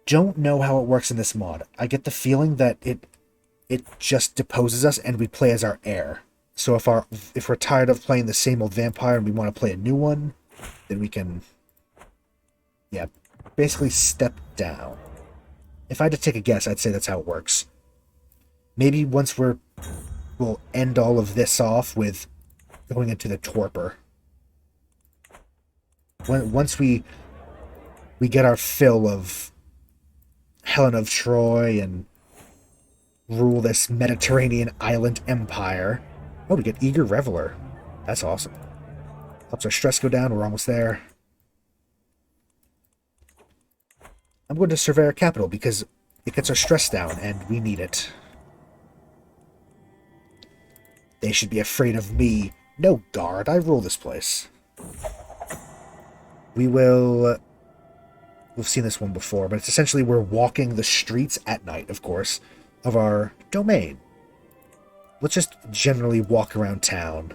don't know how it works in this mod. I get the feeling that it just deposes us and we play as our heir. So if we're tired of playing the same old vampire and we want to play a new one, then we can, yeah, basically step down. If I had to take a guess, I'd say that's how it works. Maybe we'll end all of this off with going into the torpor. Once we get our fill of Helena of Troy and rule this Mediterranean island empire. Oh, we get Eager Reveler. That's awesome. Helps our stress go down. We're almost there. I'm going to survey our capital because it gets our stress down and we need it. They should be afraid of me. No, guard. I rule this place. We've seen this one before, but it's essentially we're walking the streets at night, of course, of our domain. Let's just generally walk around town.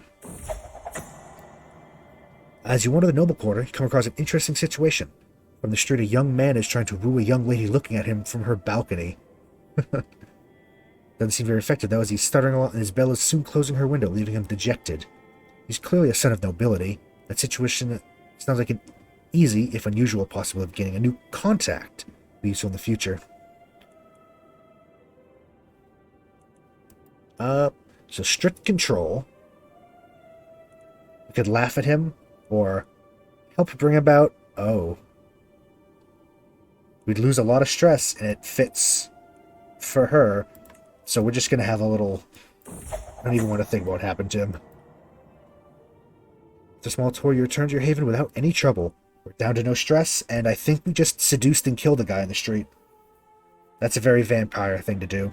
As you wander the noble quarter, you come across an interesting situation. From the street, a young man is trying to woo a young lady looking at him from her balcony. Doesn't seem very effective, though, as he's stuttering a lot, and Isabella is soon closing her window, leaving him dejected. He's clearly a son of nobility. That situation sounds like an easy, if unusual, possibility of getting a new contact. Be useful in the future. So strict control. We could laugh at him, or help bring about... Oh. We'd lose a lot of stress, and it fits for her. So we're just going to have a little... I don't even want to think about what happened to him. With a small tour, you return to your haven without any trouble. We're down to no stress, and I think we just seduced and killed a guy in the street. That's a very vampire thing to do.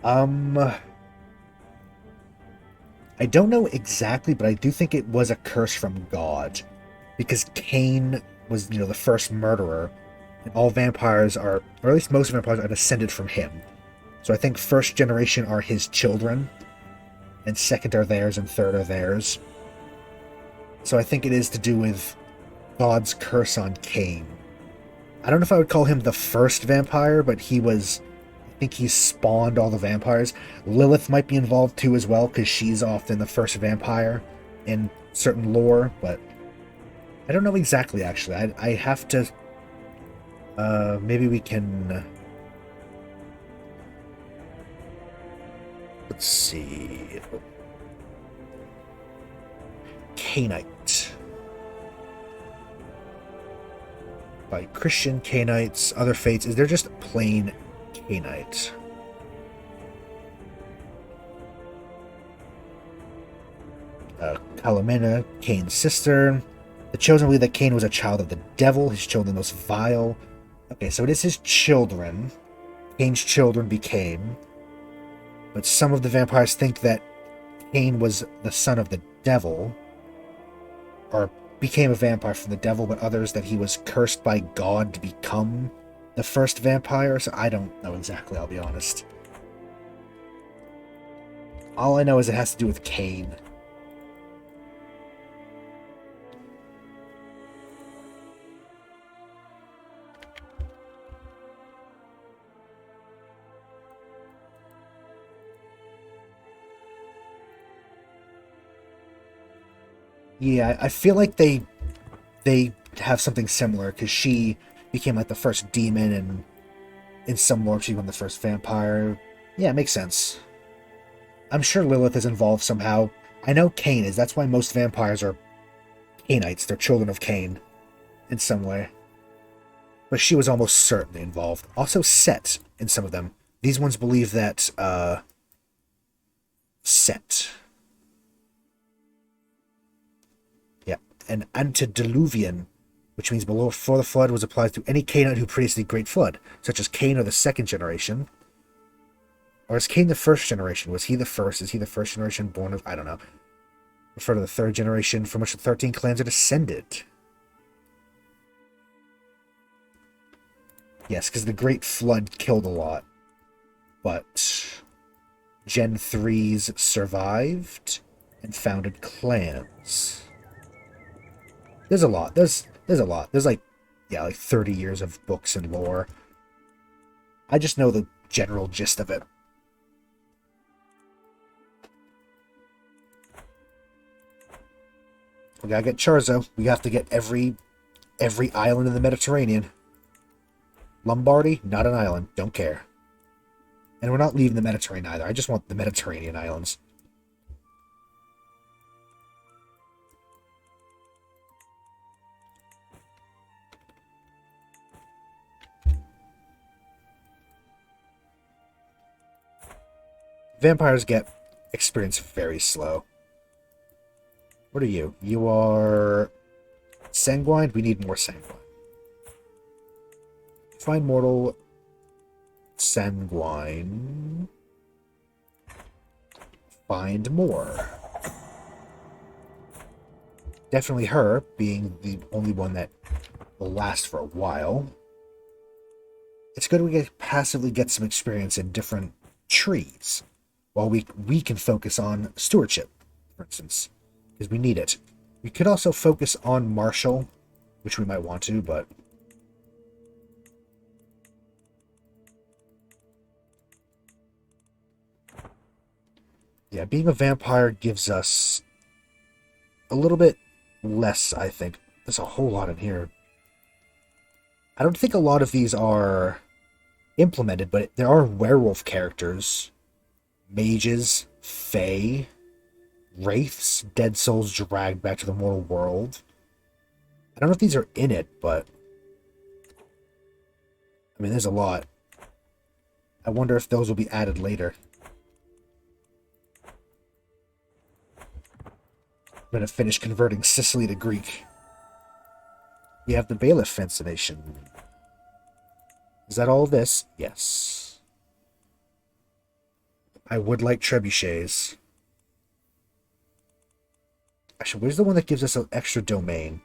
I don't know exactly, but I do think it was a curse from God. Because Cain was, the first murderer. And all vampires are, or at least most vampires are descended from him. So I think first generation are his children. And second are theirs, and third are theirs. So I think it is to do with God's curse on Cain. I don't know if I would call him the first vampire, but he was... I think he spawned all the vampires. Lilith might be involved too as well, because she's often the first vampire in certain lore, but I don't know exactly, actually. I have to... maybe we can... let's see... Cainite. By Christian Cainites, other fates. Is there just plain Cainite? Calumena, Cain's sister. The chosen believe that Cain was a child of the devil, his children most vile. Okay, so it is his children. Cain's children became. But some of the vampires think that Cain was the son of the devil, or became a vampire from the devil, but others that he was cursed by God to become the first vampire, so I don't know exactly, I'll be honest. All I know is it has to do with Cain. Yeah, I feel like they have something similar, because she became like the first demon, and in some lore she became the first vampire. Yeah, it makes sense. I'm sure Lilith is involved somehow. I know Cain is. That's why most vampires are Cainites. They're children of Cain in some way. But she was almost certainly involved. Also Set in some of them. These ones believe that Set. Yeah, an antediluvian, which means before the flood, was applied to any Cainite who predicted the Great Flood, such as Cain or the second generation. Or is Cain the first generation? Was he the first? Is he the first generation born of... I don't know. Refer to the third generation from which the 13 clans are descended. Yes, because the Great Flood killed a lot. But Gen 3s survived. and founded clans. There's a lot. There's a lot. There's like, yeah, like 30 years of books and lore. I just know the general gist of it. We gotta get Charzo. We have to get every island in the Mediterranean. Lombardy, not an island. Don't care. And we're not leaving the Mediterranean either. I just want the Mediterranean islands. Vampires get experience very slow. What are you? You are sanguine? We need more sanguine. Find mortal sanguine. Find more. Definitely her, being the only one that will last for a while. It's good we can passively get some experience in different trees, while we can focus on stewardship, for instance, because we need it. We could also focus on martial, which we might want to, but yeah, being a vampire gives us a little bit less, I think. There's a whole lot in here. I don't think a lot of these are implemented, but there are werewolf characters, mages, fae, wraiths, dead souls dragged back to the mortal world. I don't know if these are in it, but I mean, there's a lot. I wonder if those will be added later. I'm going to finish converting Sicily to Greek. We have the bailiff fascination. Is that all this? Yes. I would like trebuchets. Actually, where's the one that gives us an extra domain?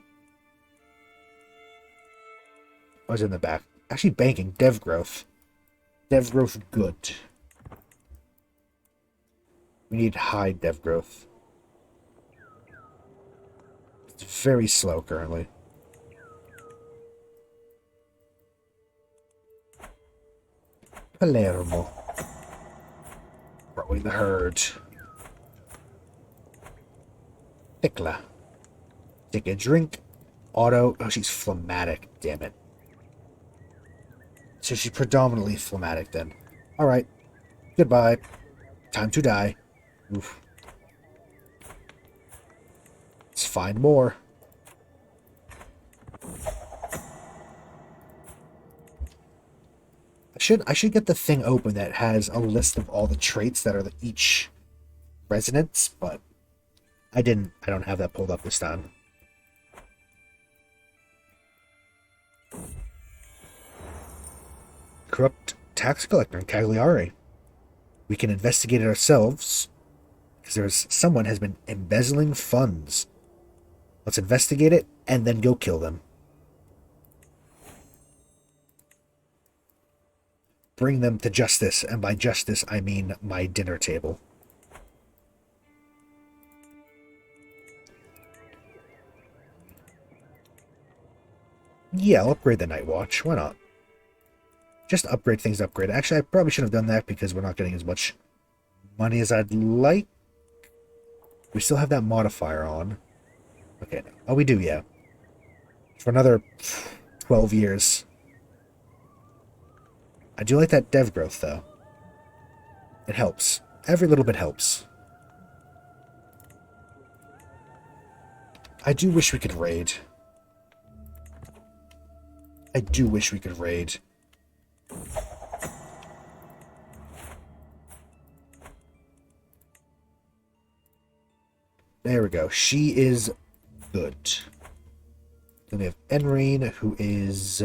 Oh, it's in the back. Actually, banking. Dev growth. Dev growth good. We need high dev growth. It's very slow currently. Palermo. Growing the herd. Thicla. Take a drink. Auto. Oh, she's phlegmatic. Damn it. So she's predominantly phlegmatic then. Alright. Goodbye. Time to die. Oof. Let's find more. I should get the thing open that has a list of all the traits that are each resonance, but I didn't. I don't have that pulled up this time. Corrupt tax collector in Cagliari. We can investigate it ourselves because someone has been embezzling funds. Let's investigate it and then go kill them. Bring them to justice, and by justice I mean my dinner table. Yeah, I'll upgrade the Night Watch. Why not? Just upgrade things upgrade. Actually, I probably shouldn't have done that because we're not getting as much money as I'd like. We still have that modifier on. Okay, oh, we do, yeah. For another 12 years. I do like that dev growth, though. It helps. Every little bit helps. I do wish we could raid. I do wish we could raid. There we go. She is good. Then we have Enrine, who is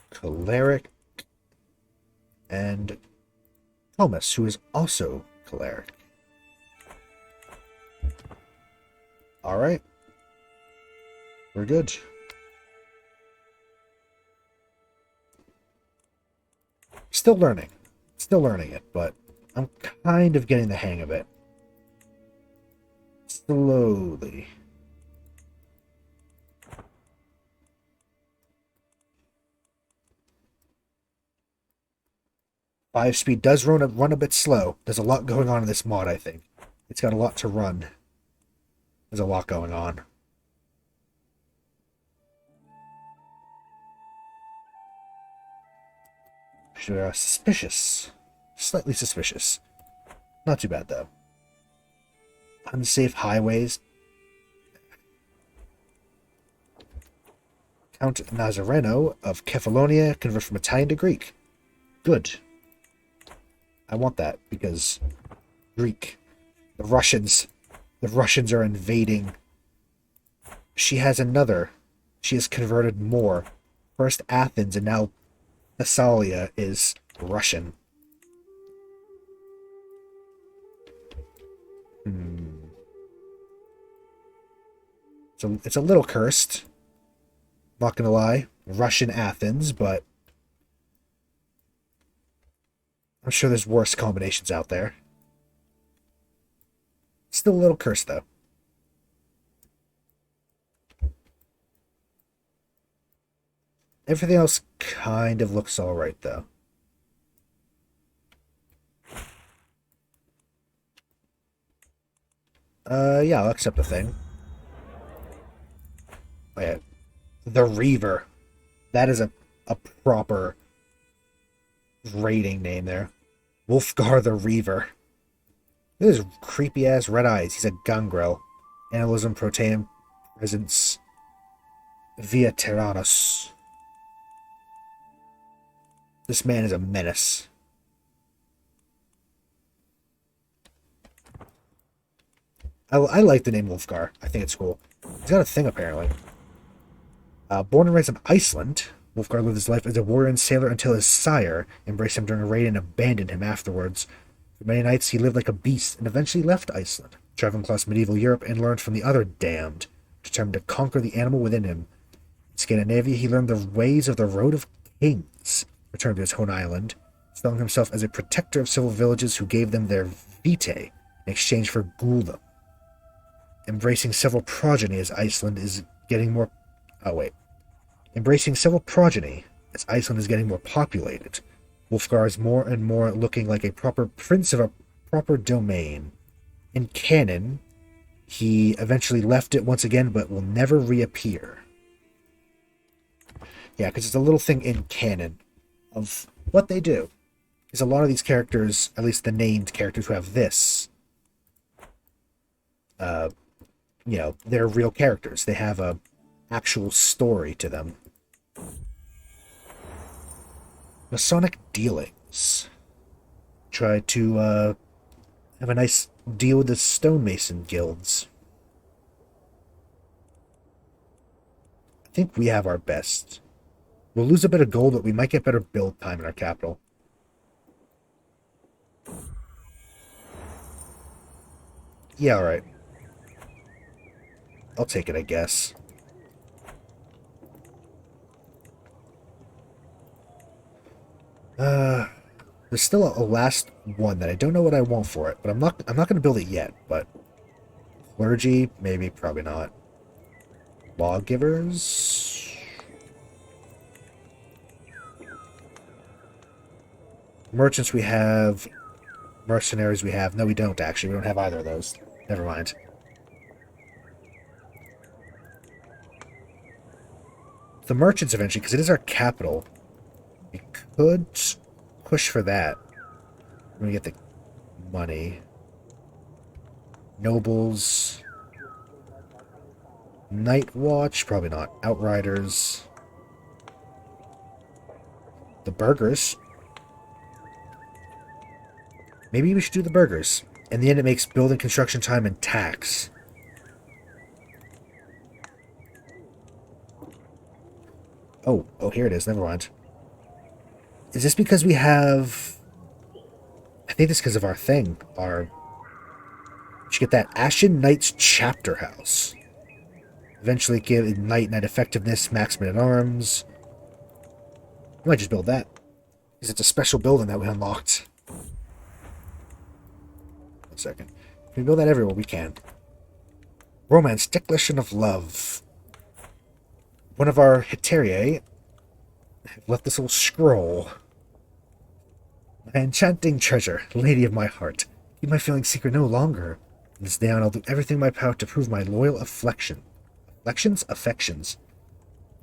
choleric. And Thomas, who is also choleric. Alright. We're good. Still learning. Still learning it, but I'm kind of getting the hang of it. slowly. Five speed does run a bit slow. There's a lot going on in this mod, I think. It's got a lot to run. There's a lot going on. Suspicious. Slightly suspicious. Not too bad, though. Unsafe highways. Count Nazareno of Kefalonia convert from Italian to Greek. Good. I want that, because Greek. The Russians are invading. She has another. She has converted more. First Athens, and now Thessalia is Russian. So it's a little cursed. Not gonna lie. Russian Athens, but I'm sure there's worse combinations out there. Still a little cursed, though. Everything else kind of looks alright, though. Yeah, I'll accept the thing. Oh, yeah. The Reaver. That is a proper rating name there. Wolfgar the Reaver. Look at his creepy-ass red eyes. He's a gangrel. Animalism, protein, presence via Tyrannus. This man is a menace. I like the name Wolfgar. I think it's cool. He's got a thing, apparently. Born and raised in Iceland, Wolfgar lived his life as a warrior and sailor until his sire embraced him during a raid and abandoned him afterwards. For many nights he lived like a beast and eventually left Iceland, traveling across medieval Europe and learned from the other damned, determined to conquer the animal within him. In Scandinavia he learned the ways of the Road of Kings, returned to his own island, styling himself as a protector of civil villages who gave them their vitae in exchange for gulda. Embracing several progeny as Iceland is getting more... Embracing several progeny as Iceland is getting more populated, Wolfgar is more and more looking like a proper prince of a proper domain. In canon, he eventually left it once again, but will never reappear. Yeah, because it's a little thing in canon of what they do. Because a lot of these characters, at least the named characters who have this, you know, they're real characters. They have a actual story to them. Masonic dealings. Try to have a nice deal with the stonemason guilds. I think we have our best. We'll lose a bit of gold, but we might get better build time in our capital. Yeah, alright. I'll take it, I guess. There's still a last one that I don't know what I want for it, but I'm not going to build it yet, but clergy, maybe, probably not. Lawgivers? Merchants we have. Mercenaries we have. No, we don't, actually. We don't have either of those. Never mind. The merchants eventually, because it is our capital. We could push for that. We're going to get the money. Nobles. Night Watch, probably not. Outriders. The burghers. Maybe we should do the burghers. In the end, it makes building construction time and tax. Oh, here it is. Never mind. Is this because we have... I think it's because of our thing. We should get that Ashen Knight's Chapter House. Eventually give Knight effectiveness, max men-at-arms. I might just build that. Because it's a special building that we unlocked. 1 second. Can we build that everywhere? We can. Romance, declaration of love. One of our Hetairai left this little scroll. My enchanting treasure, lady of my heart. Keep my feelings secret no longer. From this day on, I'll do everything in my power to prove my loyal affection. Affections.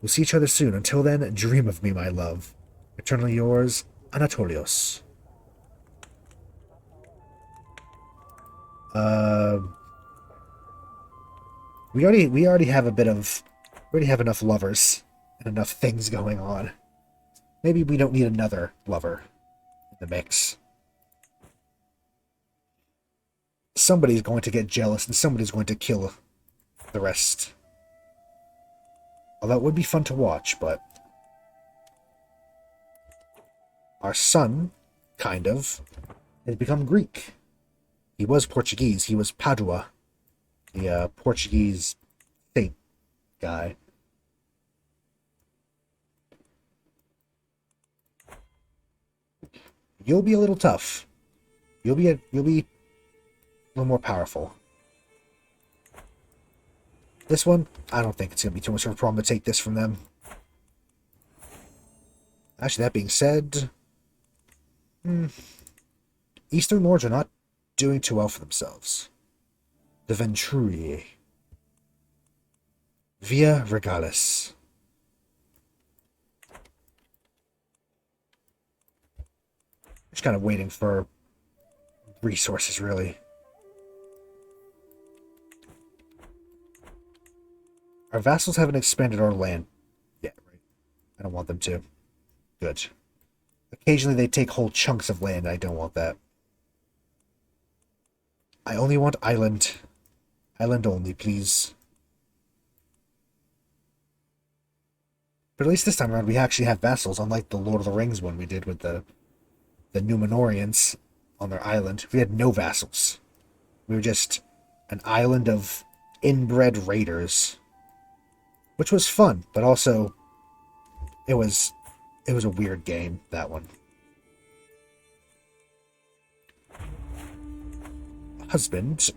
We'll see each other soon. Until then, dream of me, my love. Eternally yours, Anatolios. We already have enough lovers and enough things going on. Maybe we don't need another lover in the mix. Somebody's going to get jealous and somebody's going to kill the rest. Although it would be fun to watch, but our son, kind of, has become Greek. He was Portuguese. He was Padua, the Portuguese saint guy. You'll be a little tough. You'll be a little more powerful. This one, I don't think it's going to be too much of a problem to take this from them. Actually, that being said, Eastern Lords are not doing too well for themselves. The Venturi. Via Regalis. Just kind of waiting for resources, really. Our vassals haven't expanded our land yet, right? I don't want them to. Good. Occasionally they take whole chunks of land. I don't want that. I only want island. Island only, please. But at least this time around we actually have vassals, unlike the Lord of the Rings one we did with the Numenorians on their island. We had no vassals. We were just an island of inbred raiders. Which was fun, but also it was a weird game, that one. Husband.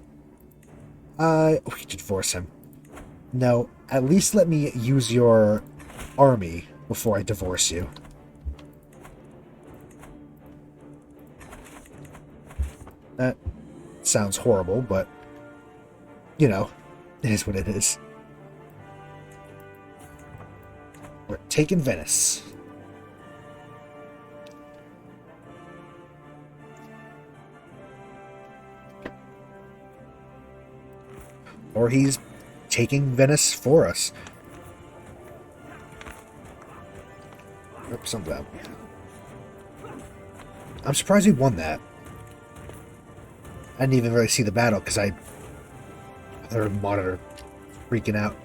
We could divorce him. No, at least let me use your army before I divorce you. That sounds horrible, but, you know, it is what it is. We're taking Venice. Or he's taking Venice for us. Oops, something out. I'm surprised we won that. I didn't even really see the battle because I heard a monitor freaking out.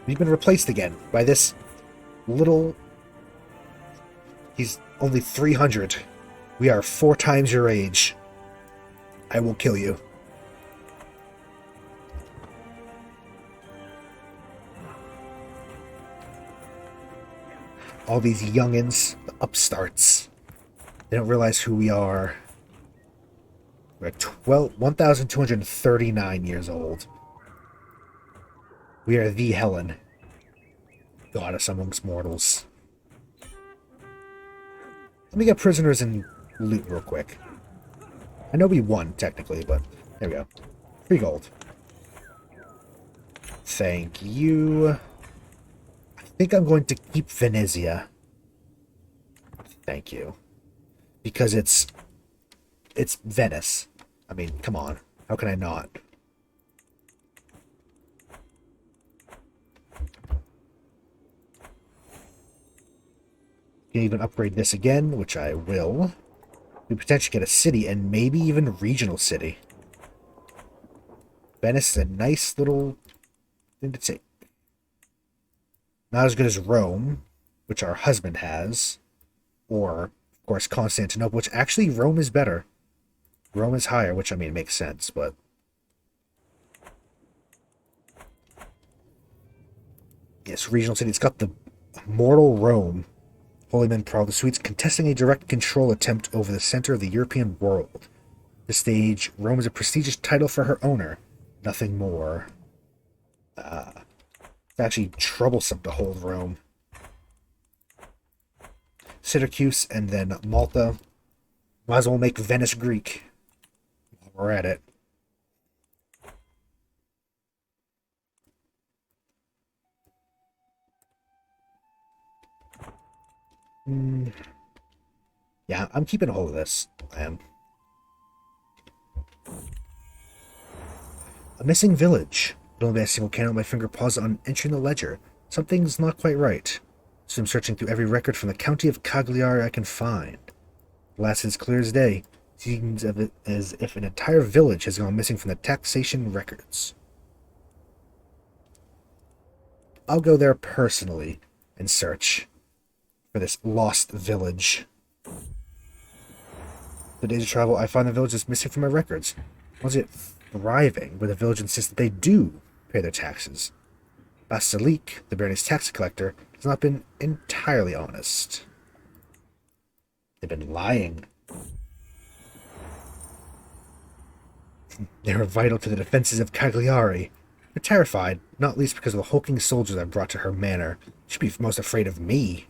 We've been replaced again by this little... He's only 300. We are 4 times your age. I will kill you. All these youngins, the upstarts, they don't realize who we are. We're at 1,239 years old. We are the Helen, goddess amongst mortals. Let me get prisoners and loot real quick. I know we won, technically, but there we go. 3 gold. Thank you. I think I'm going to keep Venezia. Thank you. Because it's Venice. I mean, come on. How can I not? You can even upgrade this again, which I will. We potentially get a city and maybe even a regional city. Venice is a nice little thing to take. Not as good as Rome, which our husband has. Or, of course, Constantinople, which actually Rome is better. Rome is higher, which, I mean, makes sense, but... Yes, regional city. It's got the mortal Rome. Holy men prowl the suites, contesting a direct control attempt over the center of the European world. This stage, Rome is a prestigious title for her owner. Nothing more. It's actually troublesome to hold Rome. Syracuse and then Malta. Might as well make Venice Greek while we're at it. Yeah, I'm keeping a hold of this. I am. A missing village. Only a single candle, my finger paused on entering the ledger. Something's not quite right. So I'm searching through every record from the county of Cagliari I can find. The last is clear as day. It seems as if an entire village has gone missing from the taxation records. I'll go there personally and search for this lost village. The days of travel, I find the village is missing from my records. Was it thriving, but the village insists that they do pay their taxes? Basilique, the baroness tax collector, has not been entirely honest. They've been lying. They were vital to the defenses of Cagliari. They're terrified, not least because of the hulking soldiers I brought to her manor. She'd be most afraid of me.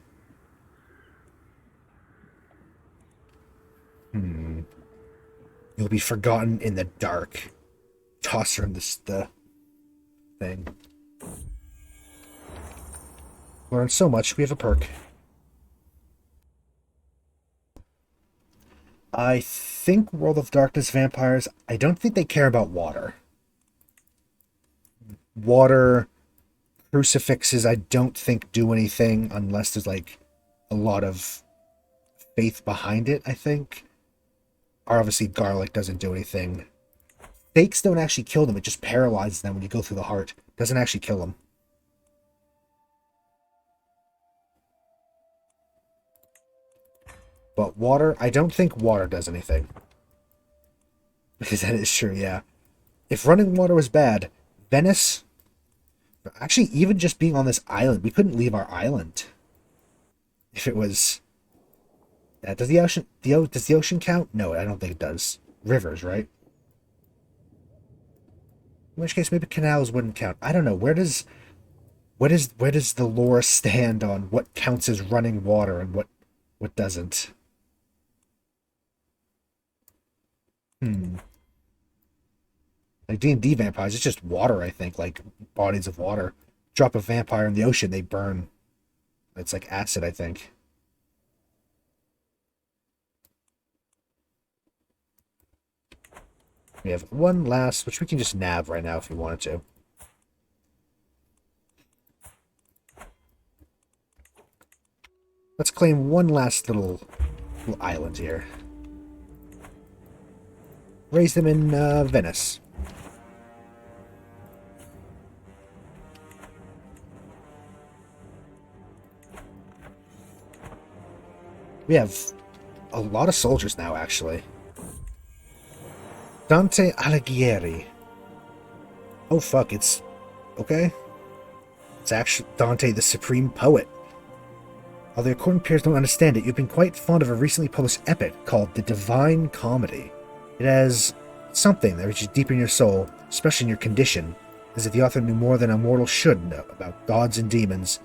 You'll be forgotten in the dark. Toss her in the thing. Learn so much, we have a perk. I think World of Darkness vampires, I don't think they care about water. Water crucifixes, I don't think do anything unless there's like a lot of faith behind it, I think. Or obviously garlic doesn't do anything. Stakes don't actually kill them, it just paralyzes them when you go through the heart. Doesn't actually kill them. But water, I don't think water does anything. Because that is true, yeah. If running water was bad, Venice... Actually, even just being on this island, we couldn't leave our island. If it was... does the ocean... does the ocean count? No, I don't think it does. Rivers, right? In which case, maybe canals wouldn't count. I don't know. Where does the lore stand on what counts as running water and what doesn't? Like D&D vampires, it's just water, I think. Like bodies of water. Drop a vampire in the ocean, they burn. It's like acid, I think. We have one last, which we can just nav right now if we wanted to. Let's claim one last little island here. Raise them in Venice. We have a lot of soldiers now, actually. Dante Alighieri. Oh, fuck, it's... okay. It's actually Dante, the supreme poet. Although your court peers don't understand it, you've been quite fond of a recently published epic called The Divine Comedy. It has something that reaches deep in your soul, especially in your condition, as if the author knew more than a mortal should know about gods and demons.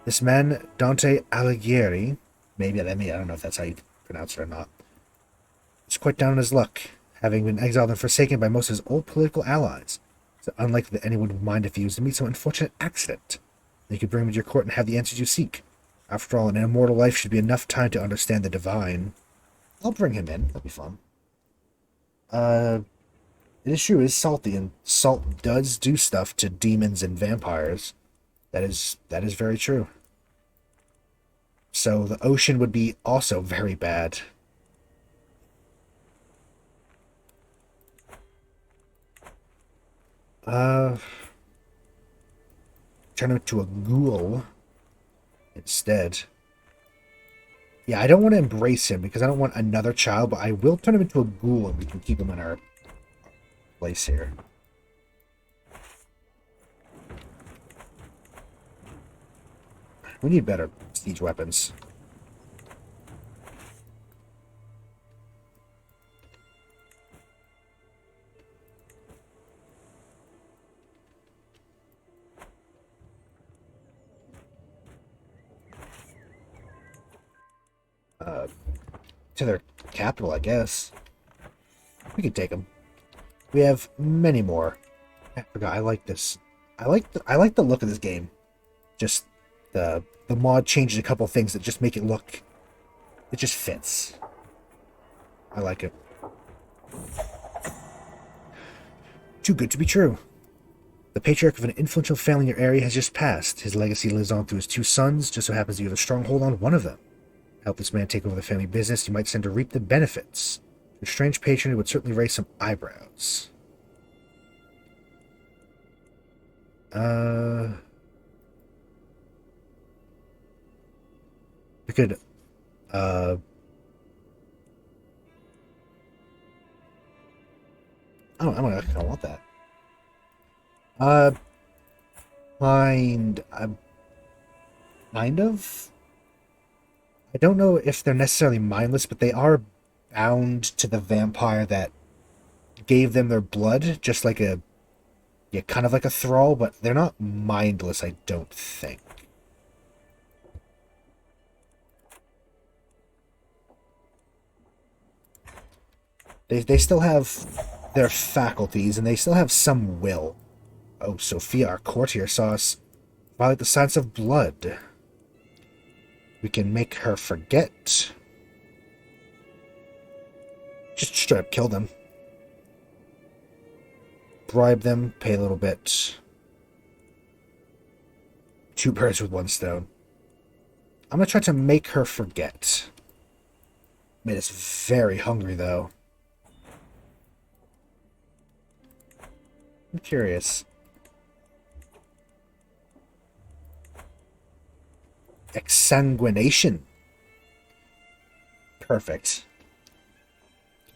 This man, Dante Alighieri, I don't know if that's how you pronounce it or not, is quite down on his luck, having been exiled and forsaken by most of his old political allies. It's unlikely that anyone would mind if he was to meet some unfortunate accident. Then you could bring him to your court and have the answers you seek. After all, an immortal life should be enough time to understand the divine. I'll bring him in. That'll be fun. It is true, it is salty, and salt does do stuff to demons and vampires. That is very true. So the ocean would be also very bad. Turn him into a ghoul instead. Yeah, I don't want to embrace him because I don't want another child, but I will turn him into a ghoul and we can keep him in our place here. We need better siege weapons. to their capital, I guess. We could take them. We have many more. I forgot. I like this. I like the look of this game. Just the mod changes a couple things that just make it look. It just fits. I like it. Too good to be true. The patriarch of an influential family in your area has just passed. His legacy lives on through his two sons. Just so happens you have a stronghold on one of them. Help this man take over the family business. You might stand to reap the benefits. Your strange patron would certainly raise some eyebrows. We could, I don't want that. Kind of? I don't know if they're necessarily mindless, but they are bound to the vampire that gave them their blood, just like a, yeah, kind of like a thrall, but they're not mindless, I don't think. They still have their faculties, and they still have some will. Oh, Sophia, our courtier, saw us violate the science of blood. We can make her forget. Just straight up kill them. Bribe them, pay a little bit. Two birds with one stone. I'm gonna try to make her forget. Made us very hungry, though. I'm curious. Exsanguination. Perfect.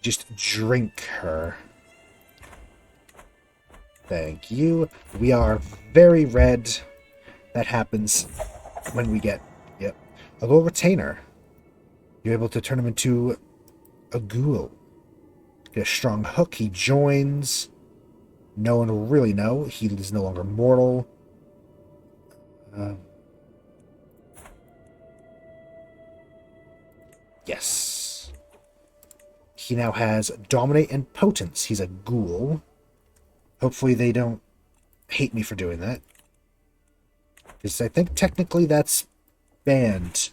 Just drink her. Thank you. We are very red. That happens when we get, yep, a little retainer. You're able to turn him into a ghoul. Get a strong hook. He joins. No one will really know. He is no longer mortal. Yes. He now has Dominate and Potence. He's a ghoul. Hopefully they don't hate me for doing that. Because I think technically that's banned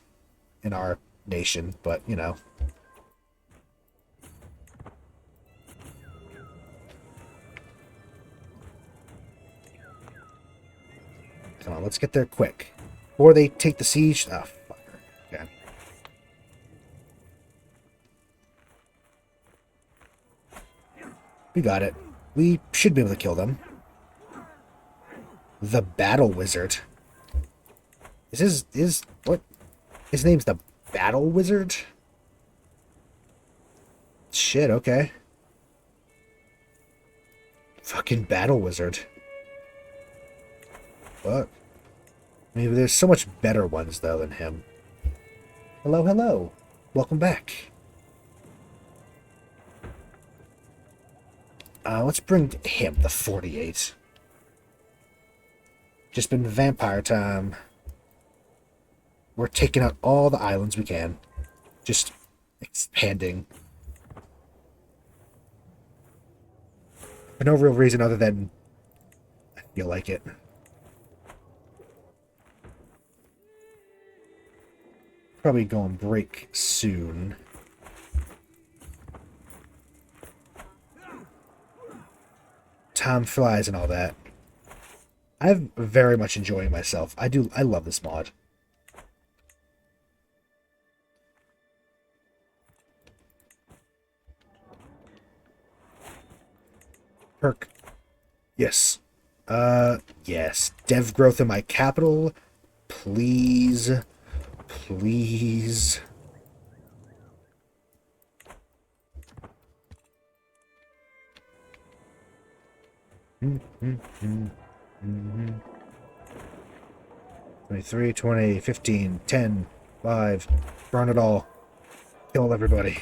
in our nation, but, you know. Come on, let's get there quick. Or they take the siege. Oh, fucker. Okay. We got it. We should be able to kill them. The Battle Wizard. What? His name's the Battle Wizard? Shit, okay. Fucking Battle Wizard. Fuck. Maybe there's so much better ones, though, than him. Hello, hello. Welcome back. Let's bring him, the 48. Just been vampire time. We're taking out all the islands we can. Just expanding. For no real reason other than I feel like it. Probably going break soon. Time flies and all that. I'm very much enjoying myself. I love this mod. Perk. Yes. Yes. Dev growth in my capital. Please. Please. Mm-hmm. 23, 20, 15, 10, 5. Burn it all. Kill everybody.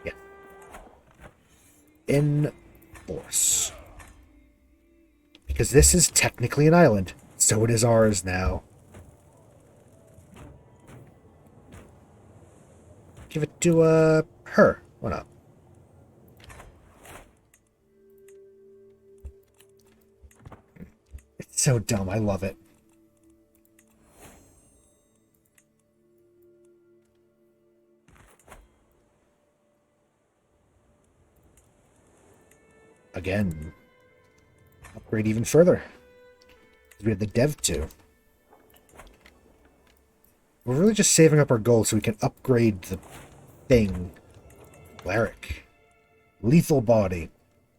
Yeah. Enforce. Because this is technically an island. So it is ours now. Give it to, her. Why not? It's so dumb. I love it. Again. Upgrade even further. We have the dev too. We're really just saving up our gold so we can upgrade the thing. Cleric. Lethal body.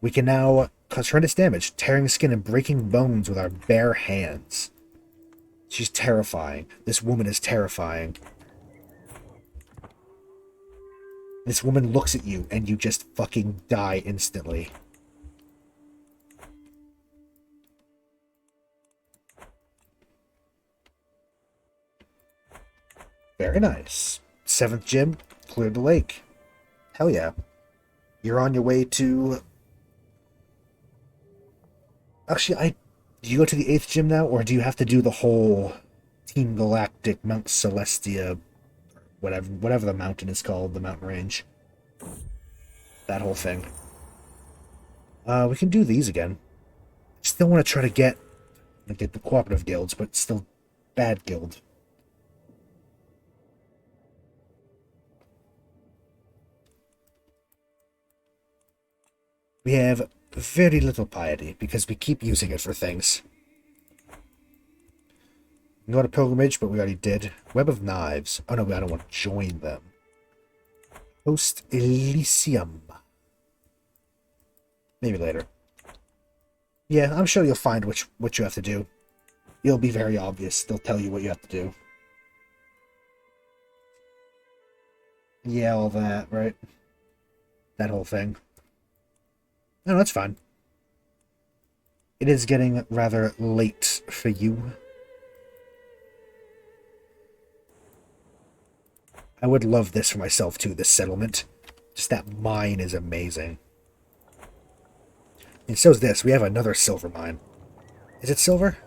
We can now cause horrendous damage, tearing skin and breaking bones with our bare hands. She's terrifying. This woman is terrifying. This woman looks at you and you just fucking die instantly. Very nice. 7th gym, cleared the lake. Hell yeah. You're on your way to... Actually, do you go to the 8th gym now, or do you have to do the whole Team Galactic, Mount Celestia, whatever the mountain is called, the mountain range? That whole thing. We can do these again. Still want to try to get the cooperative guilds, but still bad guild. We have very little piety, because we keep using it for things. Not a pilgrimage, but we already did. Web of Knives. Oh no, I don't want to join them. Post Elysium. Maybe later. Yeah, I'm sure you'll find what you have to do. It'll be very obvious. They'll tell you what you have to do. Yeah, all that, right? That whole thing. No, that's fine. It is getting rather late for you. I would love this for myself too, this settlement. Just that mine is amazing. And so's this. We have another silver mine. Is it silver?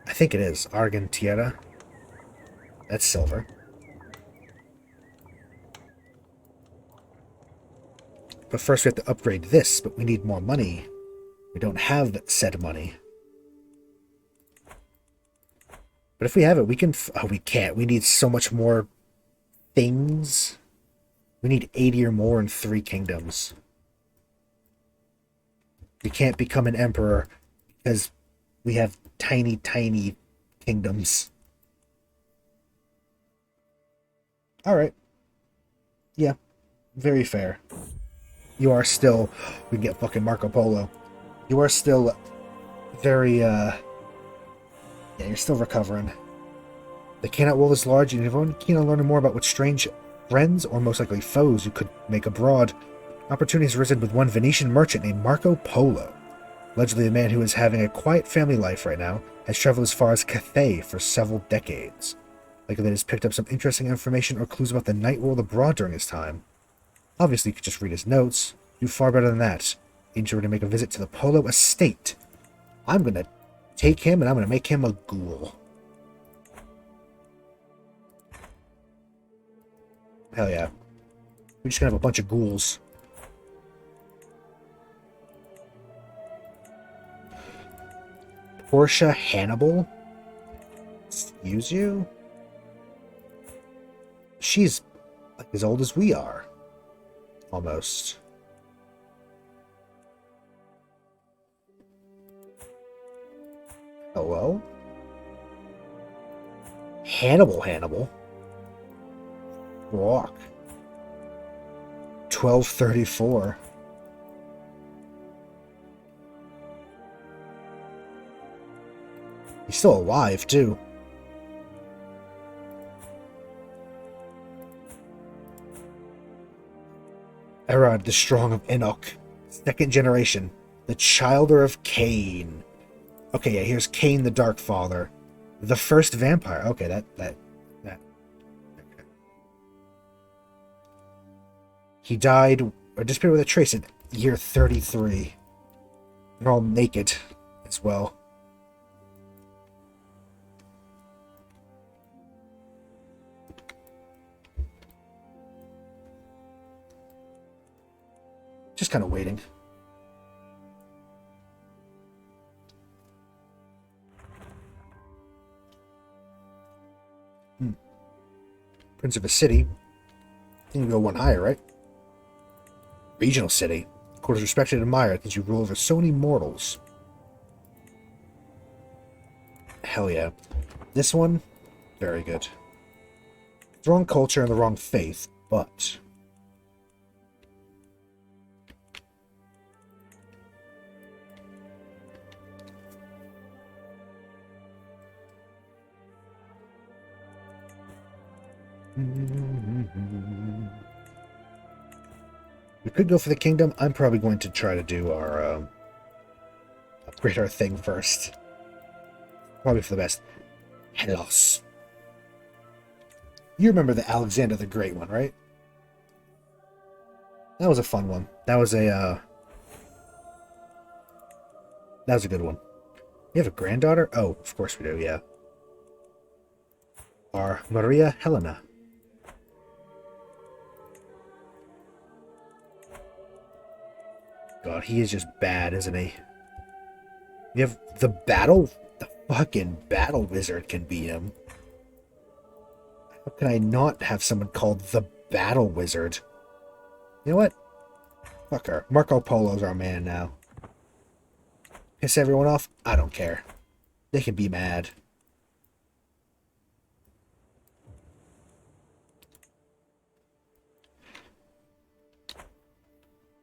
I think it is. Argentiera. That's silver. But first we have to upgrade this, but we need more money. We don't have said money. But if we have it, we can... Oh, we can't. We need so much more things. We need 80 or more in 3 kingdoms. We can't become an emperor because we have tiny, tiny kingdoms. Alright. Yeah. Very fair. You are still... We can get fucking Marco Polo. You are still very, Yeah, you're still recovering. The Canaanite world is large, and everyone keen on learning more about what strange friends, or most likely foes, you could make abroad. Opportunity has risen with one Venetian merchant named Marco Polo. Allegedly, a man who is having a quiet family life right now has traveled as far as Cathay for several decades. Likely that has picked up some interesting information or clues about the night world abroad during his time. Obviously, you could just read his notes. Do far better than that. Eager to make a visit to the Polo estate. I'm gonna take him and I'm gonna make him a ghoul. Hell yeah. We're just gonna have a bunch of ghouls. Portia Hannibal? Excuse you? She's like as old as we are. Almost. Hello? Hannibal? Walk. 1234. He's still alive, too. Erod the Strong of Enoch. 2nd generation. The Childer of Cain. Okay, yeah, here's Cain the Dark Father. The first vampire. Okay, that. Okay. He died, or disappeared with a trace in year 33. They're all naked as well. Just kind of waiting. Prince of a city. You can go one higher, right? Regional city. Court is respected and admired since you rule over so many mortals. Hell yeah. This one, very good. It's the wrong culture and the wrong faith, but... We could go for the kingdom. I'm probably going to try to do our upgrade our thing first. Probably for the best. Hellas. You remember the Alexander the Great one, right? That was a fun one. That was a good one. You have a granddaughter? Oh, of course we do, yeah. Our Maria Helena. God, he is just bad, isn't he? You have the fucking battle wizard can beat him. How can I not have someone called the battle wizard? You know what? Fuck her. Marco Polo's our man now. Piss everyone off? I don't care. They can be mad.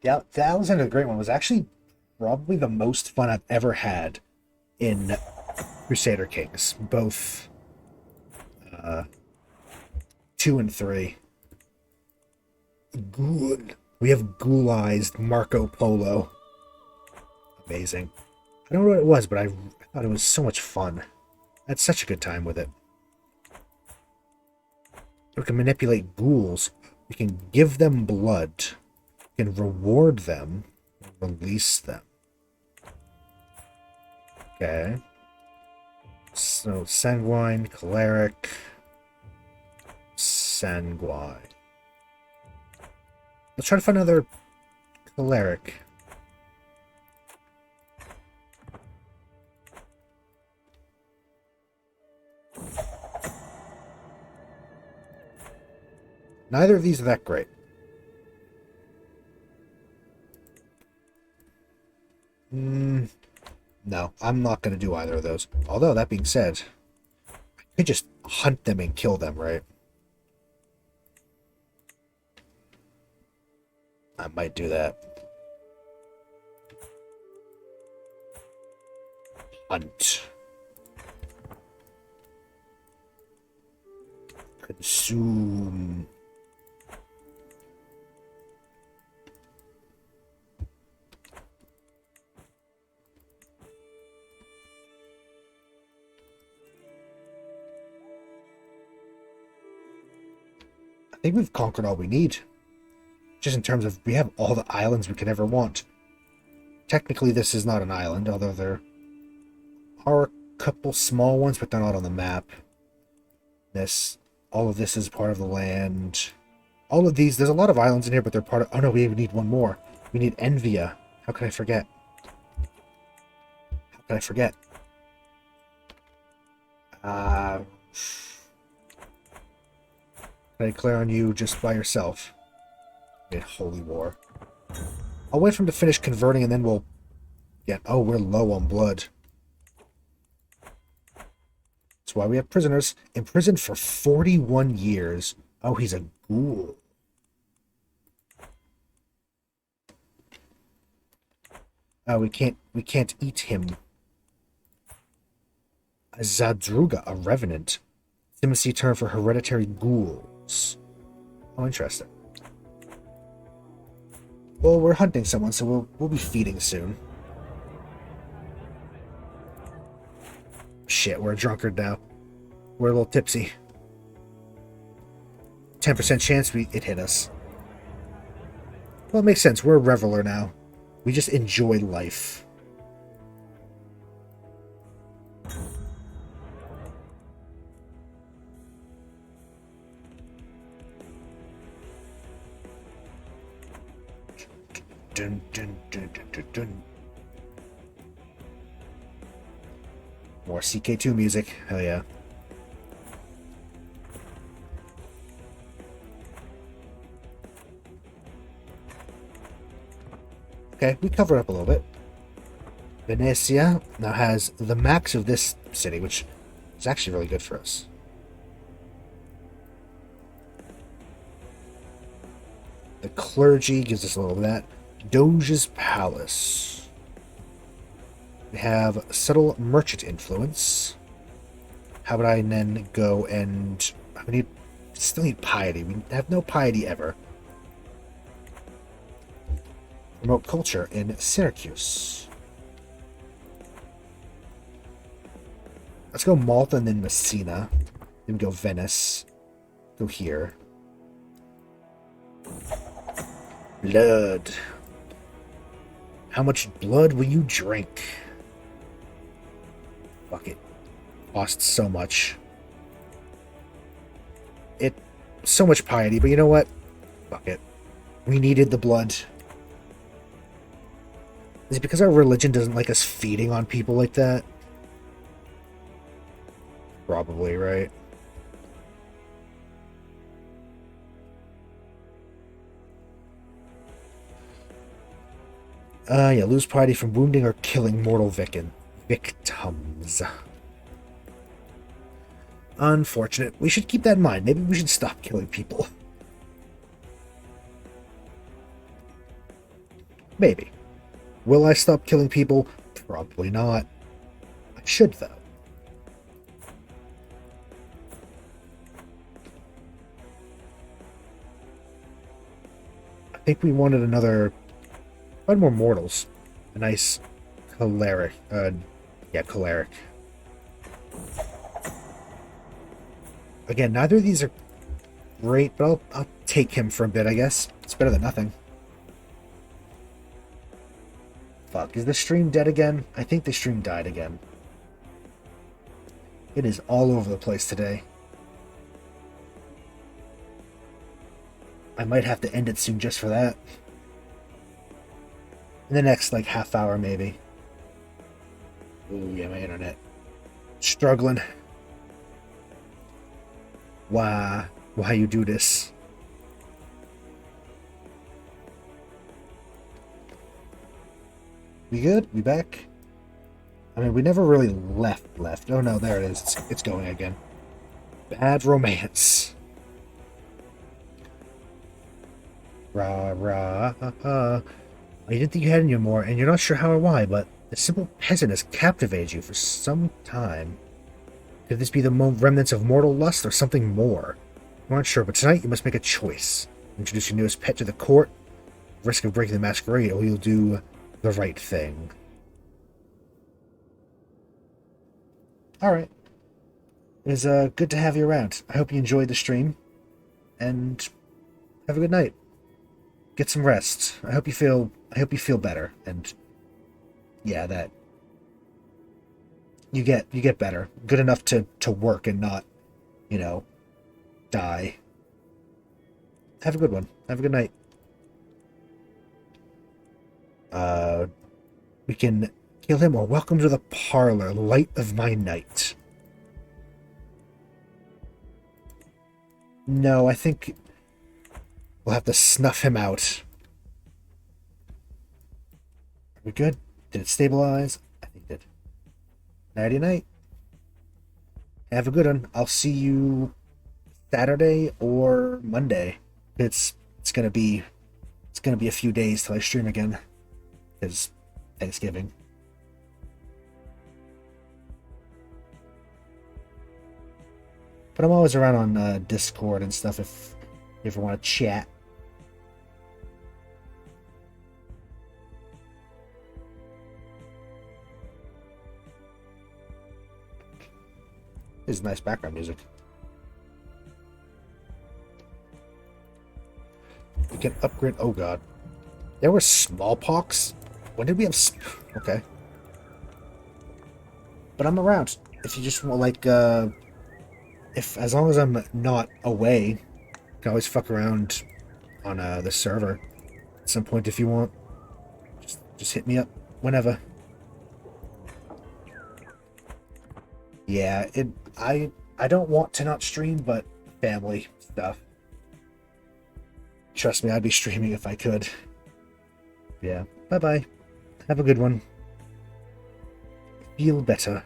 Yeah, the Alexander the Great one was actually probably the most fun I've ever had in Crusader Kings. Both 2 and 3. Good. We have ghoulized Marco Polo. Amazing. I don't know what it was, but I thought it was so much fun. I had such a good time with it. We can manipulate ghouls. We can give them blood. We can reward them. And release them. Okay. So, sanguine, choleric, sanguine. Let's try to find another choleric. Neither of these are that great. No, I'm not going to do either of those. Although, that being said, I could just hunt them and kill them, right? I might do that. Hunt. Consume. I think we've conquered all we need. Just in terms of, we have all the islands we could ever want. Technically, this is not an island, although there are a couple small ones, but they're not on the map. All of this is part of the land. All of these, there's a lot of islands in here, but they're part of... Oh no, we even need one more. We need Envia. How can I forget? How can I forget? Can I declare on you just by yourself? In Holy War. I'll wait for him to finish converting and then we'll get... Oh, we're low on blood. That's why we have prisoners. Imprisoned for 41 years. Oh, he's a ghoul. Oh, we can't eat him. A Zadruga, a revenant. Intimacy term for hereditary ghouls. Oh, interesting. Well, we're hunting someone, so we'll be feeding soon. Shit, we're a drunkard now. We're a little tipsy. 10% chance it hit us. Well, it makes sense. We're a reveler now. We just enjoy life. dun, dun, dun, dun, dun, dun. More CK2 music. Hell yeah. Okay, we covered up a little bit. Venetia now has the max of this city, which is actually really good for us. The clergy gives us a little of that. Doge's Palace. We have subtle merchant influence. How would I then go and... we still need piety. We have no piety ever. Promote culture in Syracuse. Let's go Malta and then Messina. Then we go Venice. Go here. Blood. How much blood will you drink? Fuck it. Costs so much. So much piety, but you know what? Fuck it. We needed the blood. Is it because our religion doesn't like us feeding on people like that? Probably, right? Yeah, lose piety from wounding or killing mortal victims. Unfortunate. We should keep that in mind. Maybe we should stop killing people. Maybe. Will I stop killing people? Probably not. I should, though. I think we wanted another... one more mortals. A nice choleric. Yeah, choleric. Again, neither of these are great, but I'll take him for a bit, I guess. It's better than nothing. Fuck, is the stream dead again? I think the stream died again. It is all over the place today. I might have to end it soon just for that. In the next, like, half hour, maybe. Ooh, yeah, my internet. Struggling. Why you do this? We good? We back? I mean, we never really left. Oh no, there it is. It's going again. Bad romance. Rah, rah, I didn't think you had any more, and you're not sure how or why, but the simple peasant has captivated you for some time. Could this be the remnants of mortal lust or something more? I'm not sure, but tonight you must make a choice. Introduce your newest pet to the court, risk of breaking the masquerade, or you'll do the right thing. Alright. It was good to have you around. I hope you enjoyed the stream, and have a good night. Get some rest. I hope you feel better, and yeah, that you get better. Good enough to work and not, you know, die. Have a good one. Have a good night. We can kill him or welcome to the parlor, light of my night. No, I think we'll have to snuff him out. Are we good? Did it stabilize? I think it did. Nighty night. Have a good one. I'll see you Saturday or Monday. It's gonna be a few days till I stream again. It's Thanksgiving. But I'm always around on Discord and stuff if you ever want to chat. This is nice background music. We can upgrade. Oh god. There was smallpox? When did we have... Okay. But I'm around. If you just want, like, as long as I'm not away, you can always fuck around on the server at some point if you want. Just hit me up whenever. Yeah, I don't want to not stream, but family stuff. Trust me, I'd be streaming if I could. Yeah. Bye-bye. Have a good one. Feel better.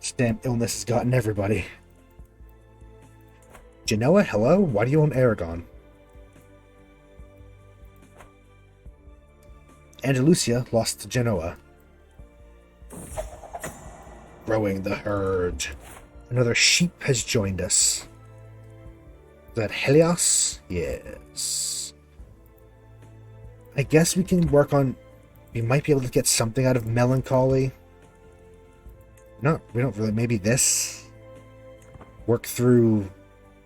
This damn illness has gotten everybody. Genoa, hello? Why do you own Aragon? Andalusia lost to Genoa. Growing the herd. Another sheep has joined us. Is that Helios? Yes. I guess we can work on... We might be able to get something out of melancholy. No, we don't really... Maybe this? Work through...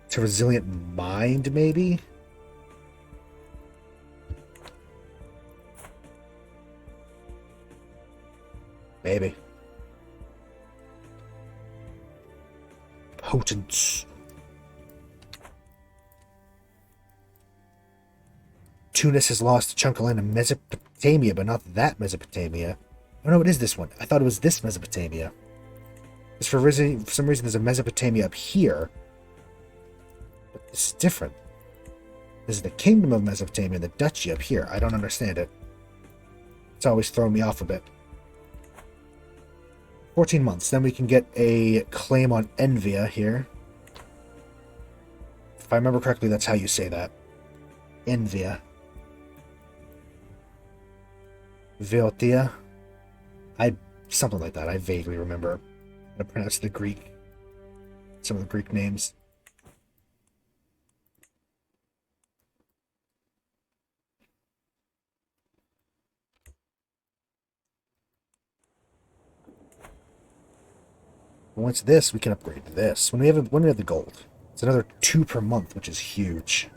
to resilient mind, maybe? Maybe. Potent. Tunis has lost a chunk of land in Mesopotamia, but not that Mesopotamia. Oh no, it is this one. I thought it was this Mesopotamia. Just for some reason, there's a Mesopotamia up here. But this is different. This is the Kingdom of Mesopotamia and the Duchy up here. I don't understand it. It's always thrown me off a bit. 14 months. Then we can get a claim on Envia here. If I remember correctly, that's how you say that. Envia. Veotia. Something like that. I vaguely remember how to pronounce the Greek. Some of the Greek names. Once this, we can upgrade to this. When we have the gold, it's another 2 per month, which is huge.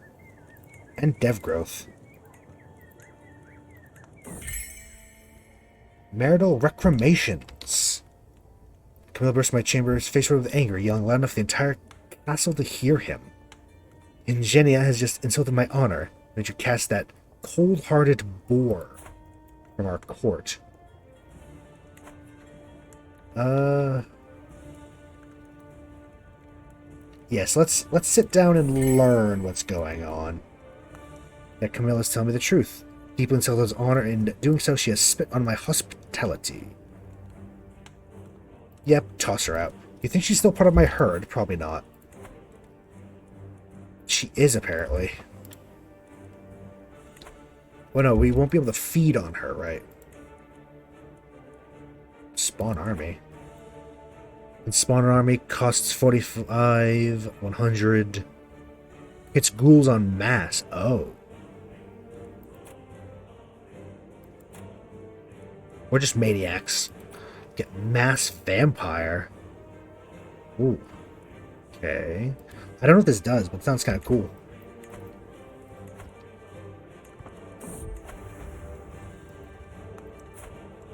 And dev growth. Marital reclamations. Camille burst my chamber, his face red with anger, yelling loud enough for the entire castle to hear him. Ingenia has just insulted my honor. Made you cast that cold-hearted boor from our court. Yes, let's sit down and learn what's going on. That Camilla's telling me the truth. Deeply insulted his honor, and doing so she has spit on my hospitality. Yep, toss her out. You think she's still part of my herd? Probably not. She is, apparently. Well, no, we won't be able to feed on her, right? Spawn army. And spawn an army costs 45, 100. It's ghouls on mass. Oh. We're just maniacs. Get mass vampire. Ooh. Okay. I don't know what this does, but it sounds kind of cool.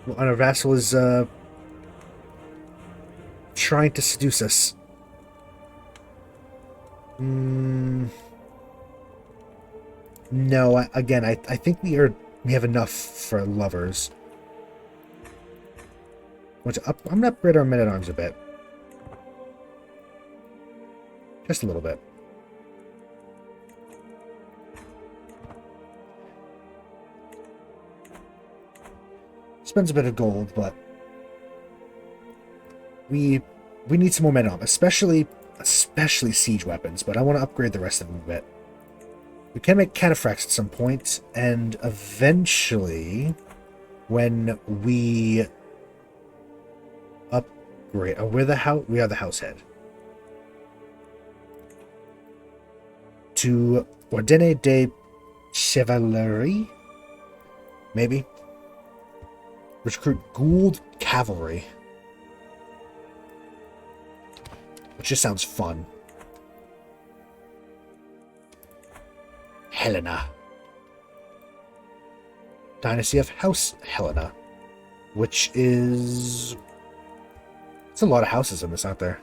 Well, our vassal is trying to seduce us. No, again, I think we have enough for lovers. I'm going to upgrade our men-at-arms a bit. Just a little bit. Spends a bit of gold, but we need some more men-at-arms, especially siege weapons, but I want to upgrade the rest of them a bit. We can make cataphracts at some point, and eventually, when we upgrade... we are the house head. To Ordine de Chevalerie? Maybe? Recruit Gould Cavalry. Which just sounds fun. Helena. Dynasty of House Helena. Which is... It's a lot of houses in this, aren't there?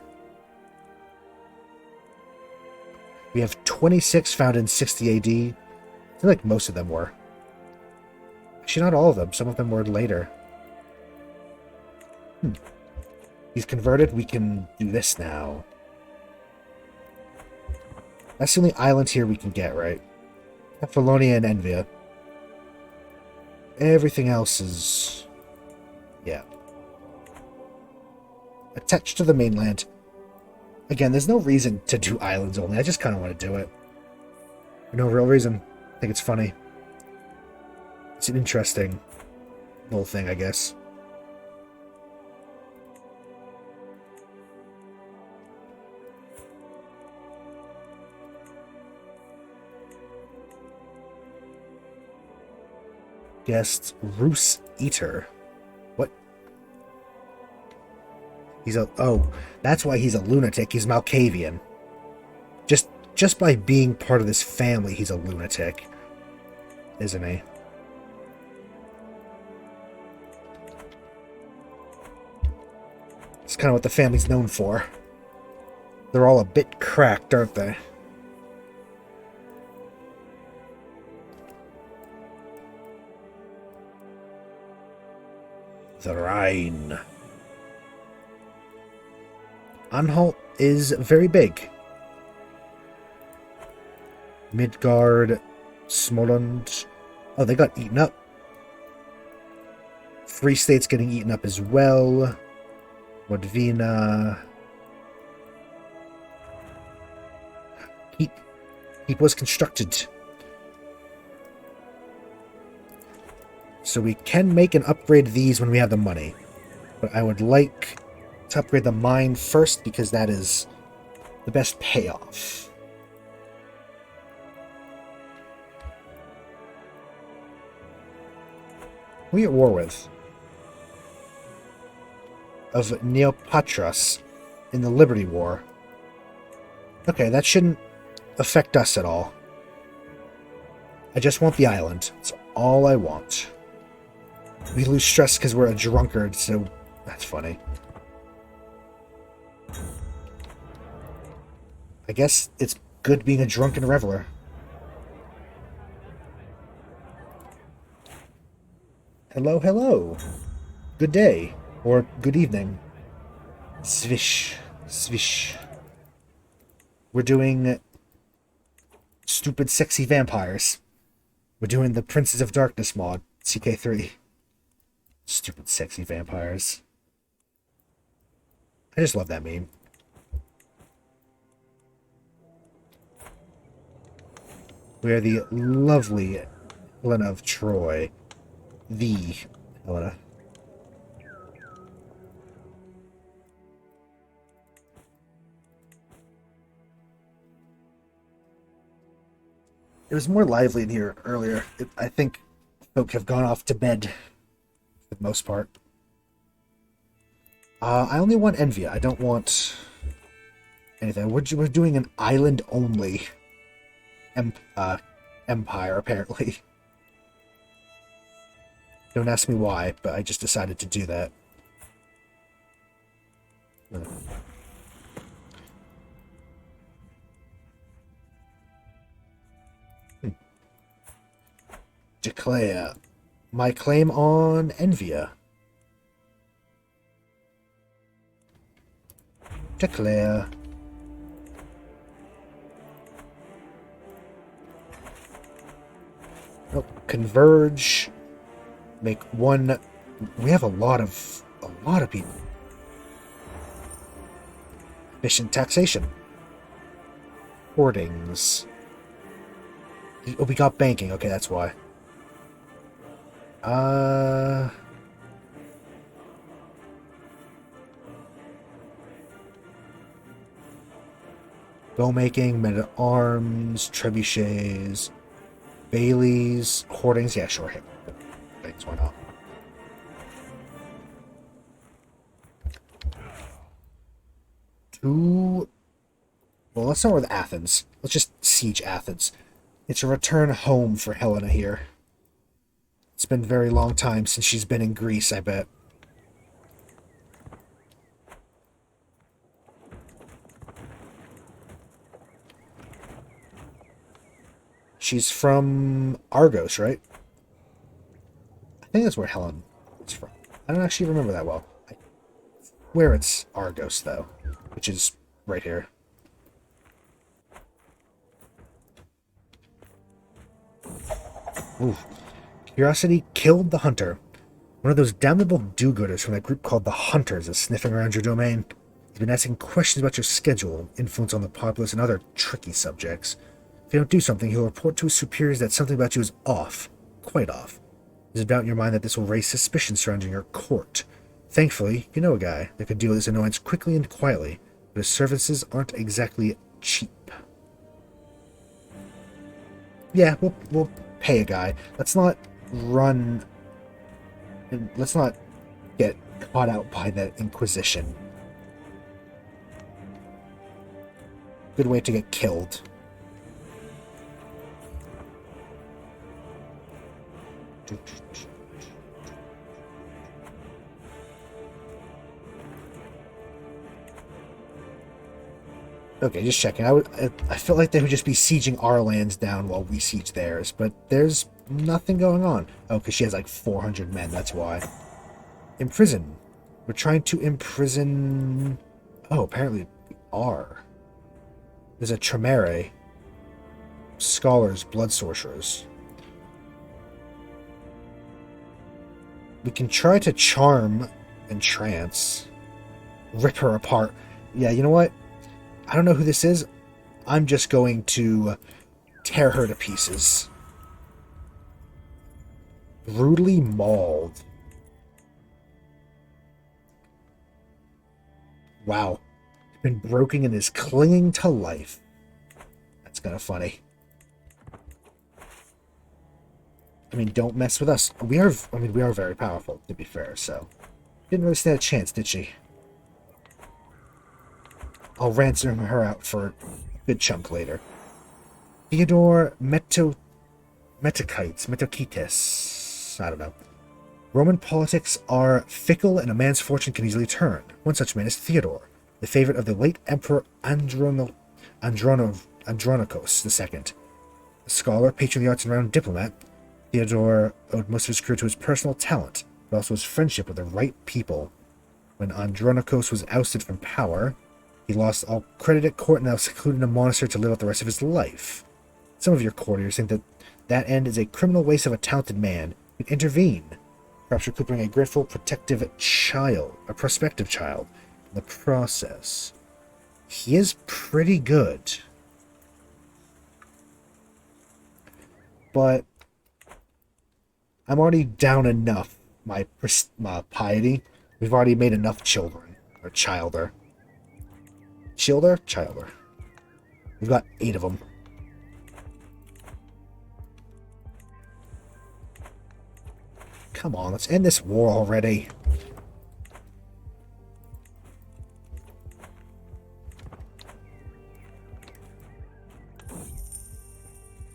We have 26 found in 60 AD. I feel like most of them were. Actually, not all of them. Some of them were later. He's converted. We can do this now. That's the only island here we can get, right? Apollonia and Envia. Everything else is... yeah. Attached to the mainland. Again, there's no reason to do islands only. I just kind of want to do it. For no real reason. I think it's funny. It's an interesting little thing, I guess. Guest Roos Eater. What? He's a... oh, that's why he's a lunatic. He's Malkavian. Just by being part of this family, he's a lunatic. Isn't he? It's kind of what the family's known for. They're all a bit cracked, aren't they? The Rhine. Anhalt is very big. Midgard, Smoland. Oh, they got eaten up. Free State's getting eaten up as well. Modvina. Keep was constructed. So we can make and upgrade these when we have the money. But I would like to upgrade the mine first because that is the best payoff. Who are we at war with? Of Neopatras in the Liberty War. Okay, that shouldn't affect us at all. I just want the island. That's all I want. We lose stress because we're a drunkard, so that's funny. I guess it's good being a drunken reveler. Hello, hello. Good day. Or good evening. Swish. Swish. We're doing stupid sexy vampires. We're doing the Princes of Darkness mod, CK3. Stupid sexy vampires. I just love that meme. We are the lovely Helena of Troy. The Helena. It was more lively in here earlier. I think folk have gone off to bed for the most part. I only want Envia. I don't want anything. We're doing an island-only empire, apparently. Don't ask me why, but I just decided to do that. Declare my claim on Envia. Declare. Oh, converge. Make one. We have a lot of people. Efficient taxation. Hoardings. Oh, we got banking. Okay, that's why. Bow making, men at arms, trebuchets, Baileys, hoardings. Yeah, sure. Things, why not? Well, let's start with Athens. Let's just siege Athens. It's a return home for Helena here. It's been a very long time since she's been in Greece, I bet. She's from Argos, right? think that's where Helen is from. I don't actually remember that well. I swear it's Argos, though, which is right here. Ooh. Curiosity killed the hunter. One of those damnable do-gooders from that group called the Hunters is sniffing around your domain. He's been asking questions about your schedule, influence on the populace, and other tricky subjects. If you don't do something, he'll report to his superiors that something about you is off. Quite off. There's a doubt in your mind that this will raise suspicion surrounding your court. Thankfully, you know a guy that could deal with this annoyance quickly and quietly, but his services aren't exactly cheap. Yeah, we'll pay a guy. Let's not run... and let's not get caught out by the Inquisition. Good way to get killed. Okay, just checking. I felt like they would just be sieging our lands down while we siege theirs, but there's nothing going on. Oh, because she has like 400 men, that's why. Imprison. We're trying to imprison... Oh, apparently we are. There's a Tremere. Scholars, blood sorcerers. We can try to charm and trance. Rip her apart. Yeah, you know what? I don't know who this is. I'm just going to tear her to pieces. Brutally mauled. Wow. Been broken and is clinging to life. That's kind of funny. I mean, don't mess with us. We are very powerful, to be fair, so... Didn't really stand a chance, did she? I'll ransom her out for a good chunk later. Theodore Metokites. I don't know. Roman politics are fickle and a man's fortune can easily turn. One such man is Theodore, the favorite of the late Emperor Andronicos II. A scholar, patron of the arts and renowned diplomat, Theodore owed most of his career to his personal talent, but also his friendship with the right people. When Andronicos was ousted from power, he lost all credit at court and now secluded in a monastery to live out the rest of his life. Some of your courtiers think that that end is a criminal waste of a talented man who can intervene, perhaps recouping a grateful, protective child, a prospective child, in the process. He is pretty good. But I'm already down enough my piety. We've already made enough children, or childer. Childer? Childer. We've got 8 of them. Come on, let's end this war already.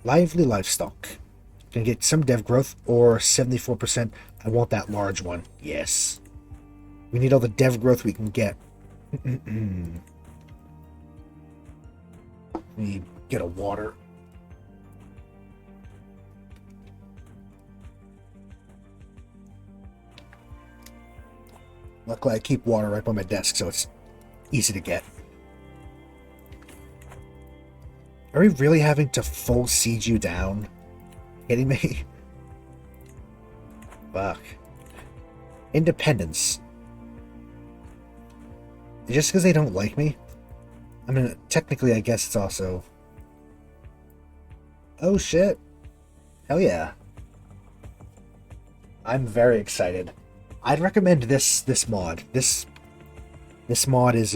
Lively livestock. Can get some dev growth or 74%. I want that large one. Yes. We need all the dev growth we can get. We get a water. Luckily, I keep water right by my desk, so it's easy to get. Are we really having to full siege you down? Kidding me? Fuck. Independence. Just because they don't like me? I mean, technically, I guess it's also... Oh, shit. Hell yeah. I'm very excited. I'd recommend this mod. This mod is,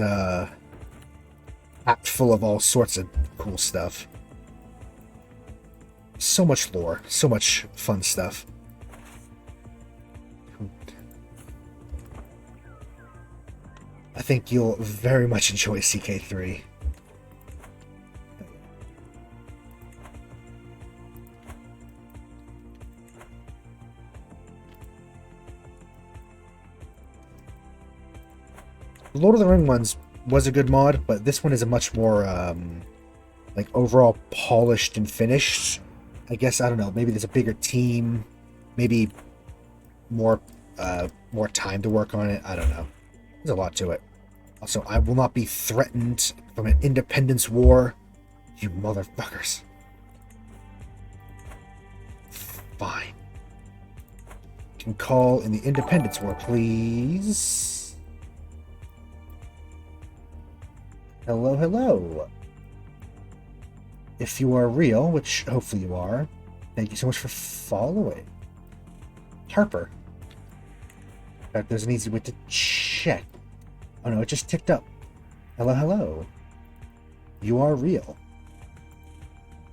packed full of all sorts of cool stuff. So much lore. So much fun stuff. I think you'll very much enjoy CK3. Lord of the Ring ones was a good mod, but this one is a much more, like, overall polished and finished. I guess, I don't know, maybe there's a bigger team. Maybe more time to work on it. I don't know. There's a lot to it. Also, I will not be threatened from an independence war. You motherfuckers. Fine. Can call in the independence war, please. Hello, hello. If you are real, which hopefully you are, thank you so much for following. Harper. In fact, there's an easy way to check. Oh no, it just ticked up. Hello, hello. You are real.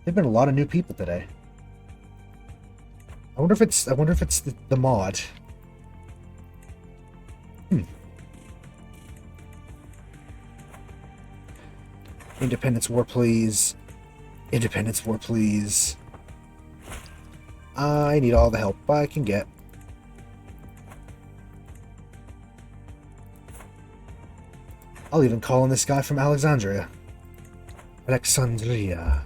There've been a lot of new people today. I wonder if it's the mod. Independence war, please. Independence war, please. I need all the help I can get. I'll even call in this guy from Alexandria. Alexandria.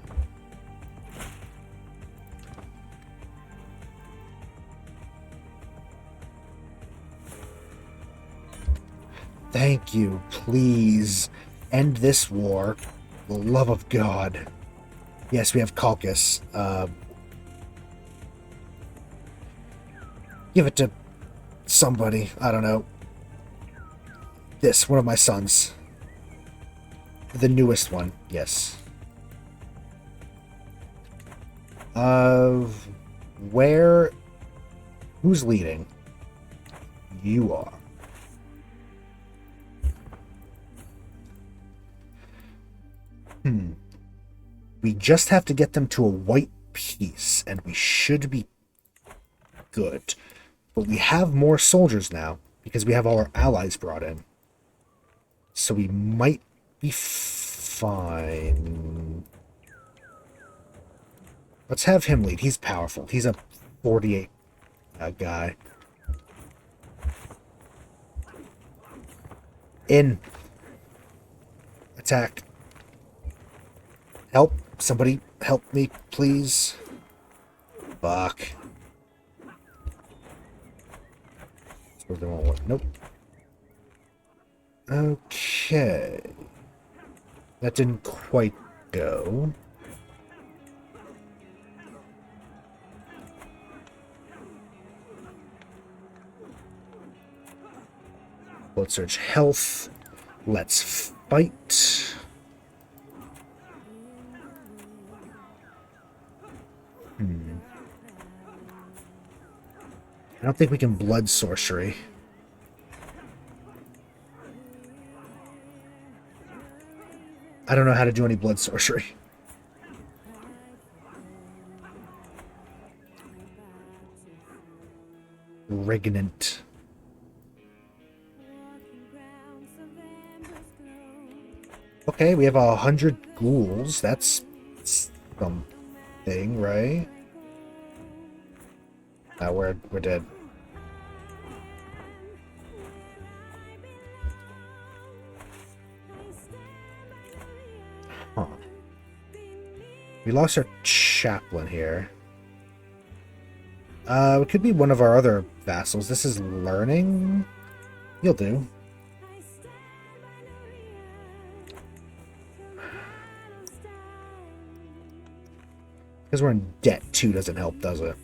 Thank you. Please end this war. For the love of God. Yes, we have caucus. Give it to somebody. I don't know. This, one of my sons. The newest one, yes. Where... Who's leading? You are. We just have to get them to a white piece, and we should be good. But we have more soldiers now, because we have all our allies brought in. So we might be fine. Let's have him lead. He's powerful. He's a 48 guy. In. Attack. Help. Somebody help me, please. Fuck. Nope. Okay. That didn't quite go. Blood Surge health. Let's fight. I don't think we can blood sorcery. I don't know how to do any blood sorcery. Regnant. Okay, we have 100 ghouls. That's something, right? We're dead. Huh. We lost our chaplain here. It could be one of our other vassals. This is learning. You'll do. Because we're in debt too doesn't help, does it?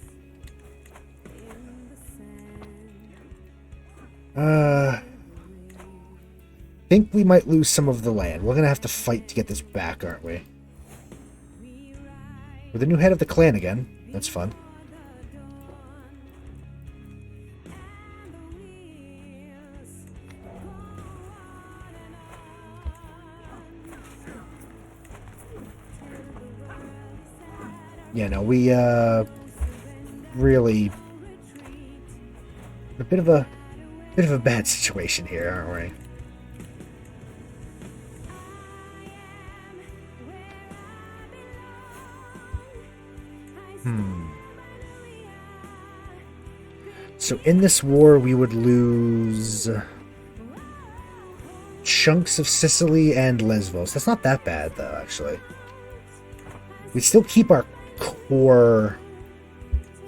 Think we might lose some of the land. We're gonna have to fight to get this back, aren't we? We're the new head of the clan again. That's fun. Yeah, no, we really a bit of a bad situation here, aren't we? So in this war, we would lose chunks of Sicily and Lesbos. That's not that bad, though, actually. We'd still keep our core...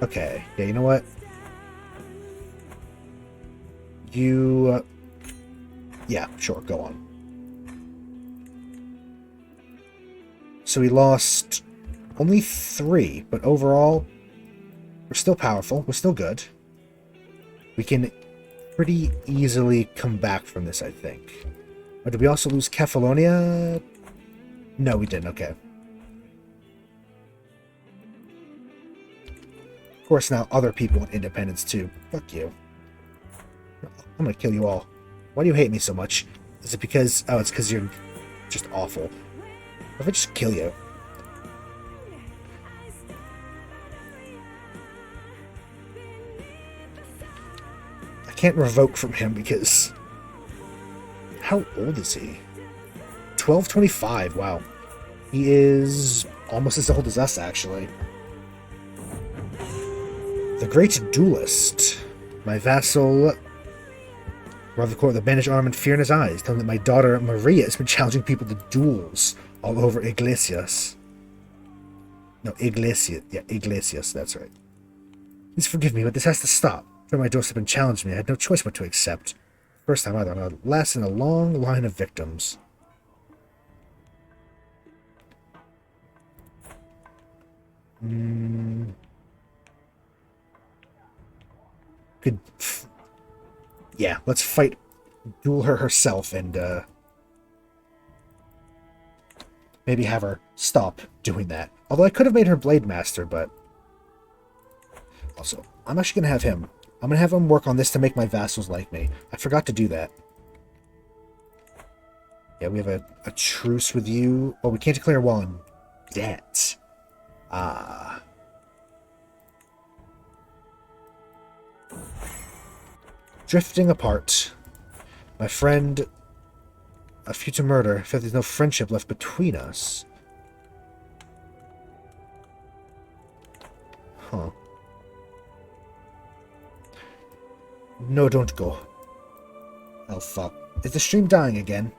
Okay, yeah, you know what? You... yeah, sure, go on. So we lost only 3, but overall, we're still powerful. We're still good. We can pretty easily come back from this, I think. Or did we also lose Kefalonia? No, we didn't. Okay. Of course, now other people want independence too. Fuck you. I'm gonna kill you all. Why do you hate me so much? Is it because... oh, it's because you're just awful. What if I just kill you? I can't revoke from him because... how old is he? 1225, wow. He is almost as old as us, actually. The Great Duelist. My vassal... Rather the bandaged arm and fear in his eyes, telling that my daughter Maria has been challenging people to duels all over Iglesias. No, Iglesias. Yeah, Iglesias, that's right. Please forgive me, but this has to stop. After my doorstep and challenged me, I had no choice but to accept. First time either, I'm last in a long line of victims. Good. Yeah, let's fight, duel her herself, and maybe have her stop doing that. Although I could have made her Blade Master, but also, I'm actually going to have him. I'm going to have him work on this to make my vassals like me. I forgot to do that. Yeah, we have a truce with you. Oh, we can't declare war on debt. Ah. Drifting apart. My friend, a future murder. I feel there's no friendship left between us. Huh. No, don't go. Oh, fuck. Is the stream dying again?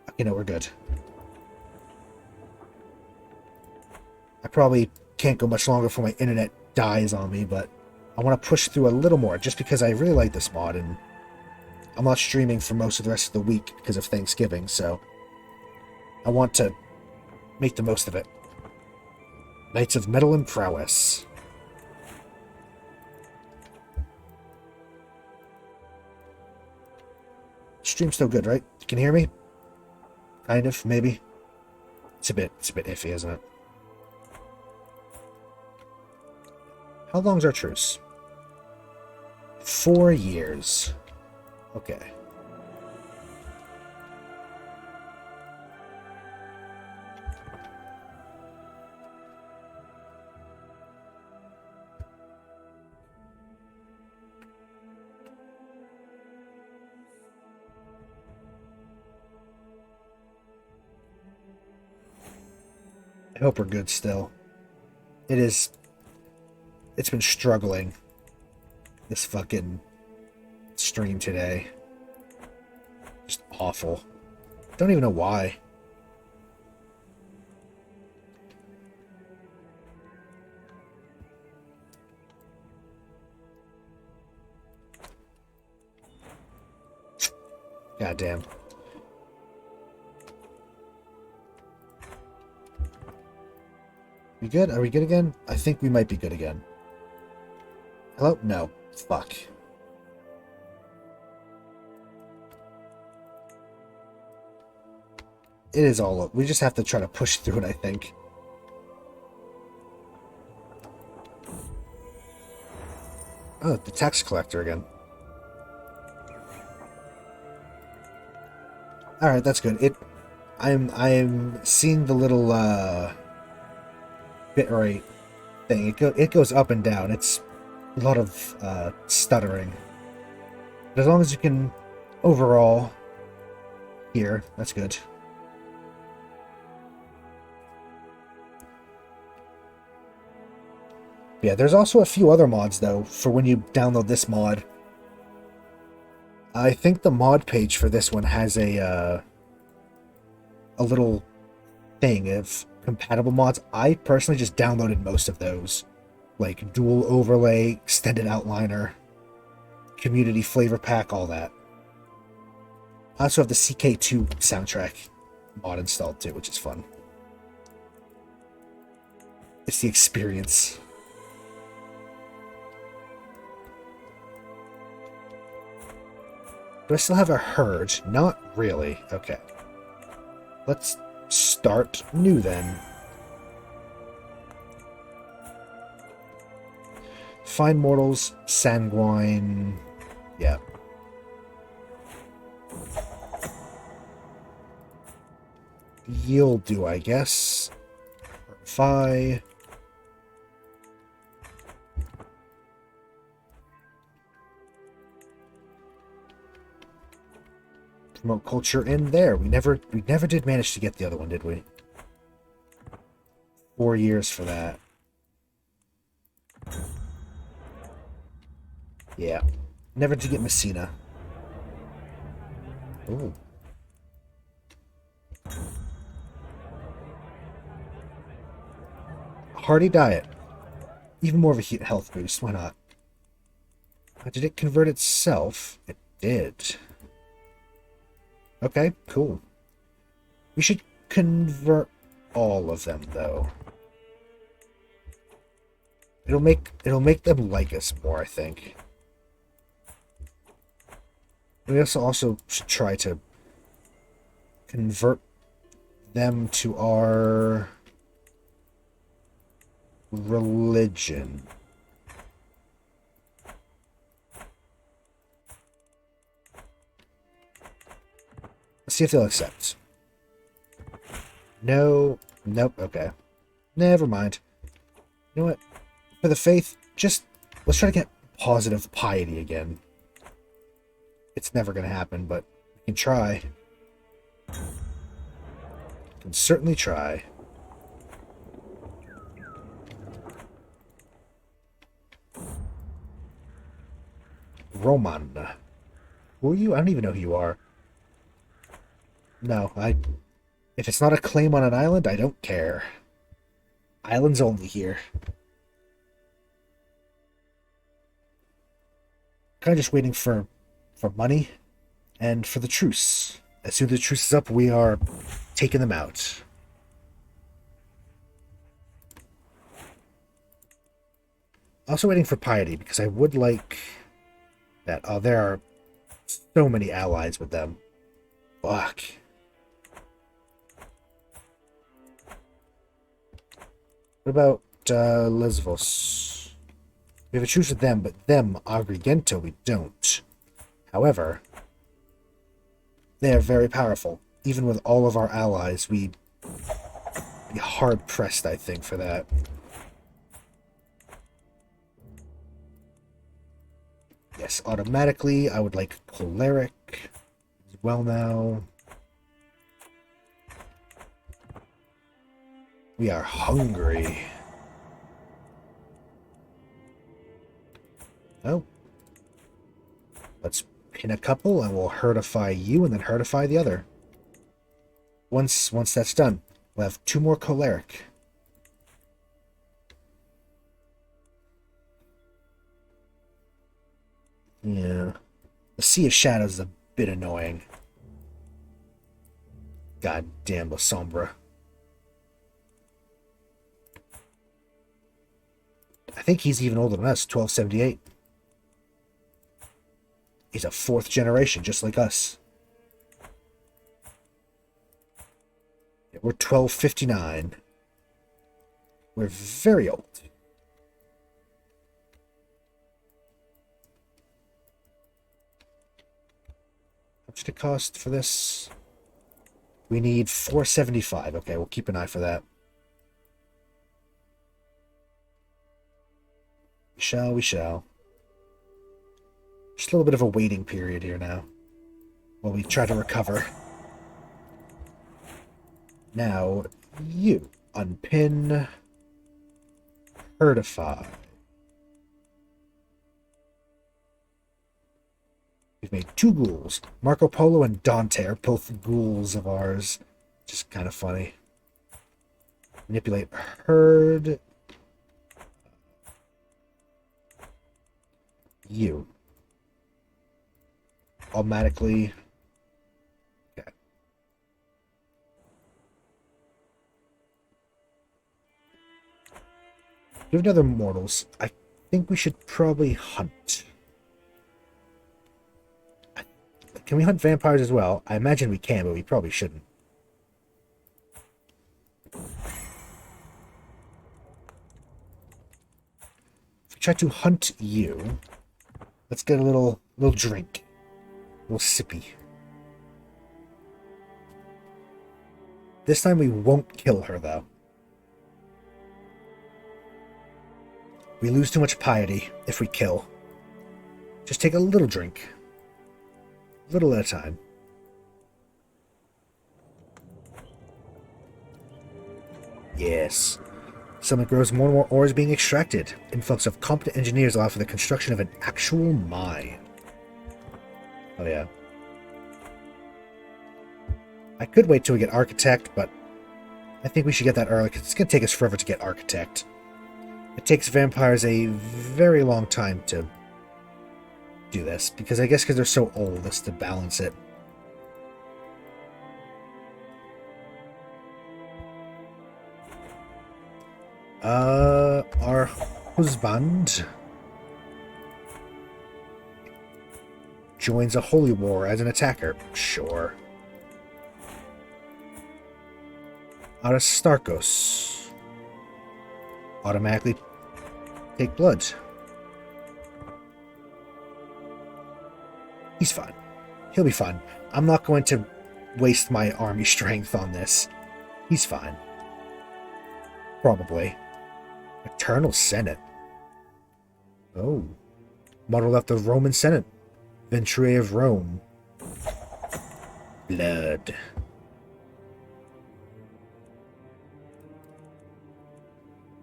Okay, no, we're good. I probably can't go much longer before my internet dies on me, but I want to push through a little more just because I really like this mod, and I'm not streaming for most of the rest of the week because of Thanksgiving, so I want to make the most of it. Knights of Metal and Prowess. Stream's still good, right? You can hear me? Kind of, maybe. It's a bit iffy, isn't it? How long's our truce? 4 years. Okay. I hope we're good still. It's been struggling, this fucking stream today. Just awful. Don't even know why. God damn. We good? Are we good again? I think we might be good again. Hello? No. Fuck. It is all up. We just have to try to push through it, I think. Oh, the tax collector again. Alright, that's good. I'm seeing the little bitrate thing. It goes up and down. It's a lot of stuttering. But as long as you can overall hear, that's good. Yeah, there's also a few other mods though for when you download this mod. I think the mod page for this one has a little thing of compatible mods. I personally just downloaded most of those, like Dual Overlay, Extended Outliner, community flavor pack, all that. I also have the CK2 soundtrack mod installed too, which is fun. It's the experience. Do I still have a herd? Not really. Okay. Let's start new then. Fine mortals, sanguine. Yeah. You'll do, I guess. Verify. Promote culture in there. We never did manage to get the other one, did we? 4 years for that. Yeah. Never did get Messina. Ooh. Hearty diet. Even more of a health boost. Why not? Did it convert itself? It did. Okay, cool. We should convert all of them, though. It'll make them like us more, I think. We also should try to convert them to our religion. Let's see if they'll accept. No. Nope. Okay. Never mind. You know what? For the faith, just let's try to get positive piety again. It's never going to happen, but we can try. We can certainly try. Roman. Who are you? I don't even know who you are. No, if it's not a claim on an island, I don't care. Islands only here. Kind of just waiting for money and for the truce. As soon as the truce is up, we are taking them out. Also waiting for piety, because I would like that. Oh, there are so many allies with them. Fuck. What about Lesvos? We have a truce with them, but them, Agrigento, we don't. However, they are very powerful. Even with all of our allies, we'd be hard-pressed, I think, for that. Yes, automatically, I would like Choleric as well now. We are hungry. Oh. Let's pin a couple and we'll herdify you and then herdify the other. Once that's done, we'll have 2 more Choleric. Yeah. The Sea of Shadows is a bit annoying. God damn La Sombra. I think he's even older than us, 1278. He's a 4th generation, just like us. Yeah, we're 1259. We're very old. How much did it cost for this? We need 475. Okay, we'll keep an eye for that. We shall. Just a little bit of a waiting period here now, while we try to recover. Now, you unpin, herdify. We've made 2 ghouls. Marco Polo and Dante are both ghouls of ours. Just kind of funny. Manipulate herd. You. automatically... Okay. We have another mortals. I think we should probably hunt. Can we hunt vampires as well? I imagine we can, but we probably shouldn't. If we try to hunt you, let's get a little drink. A little sippy. This time we won't kill her, though. We lose too much piety if we kill. Just take a little drink. Little at a time. Yes. Summit grows more and more ores being extracted. Influx of competent engineers allow for the construction of an actual mine. Oh yeah. I could wait till we get Architect, but I think we should get that early, because it's going to take us forever to get Architect. It takes vampires a very long time to do this, because I guess because they're so old, it's to balance it. Our husband joins a holy war as an attacker. Sure. Aristarchos. Automatically take blood. He's fine. He'll be fine. I'm not going to waste my army strength on this. He's fine. Probably. Eternal Senate. Oh. Modeled after the Roman Senate. Venturi of Rome. Blood.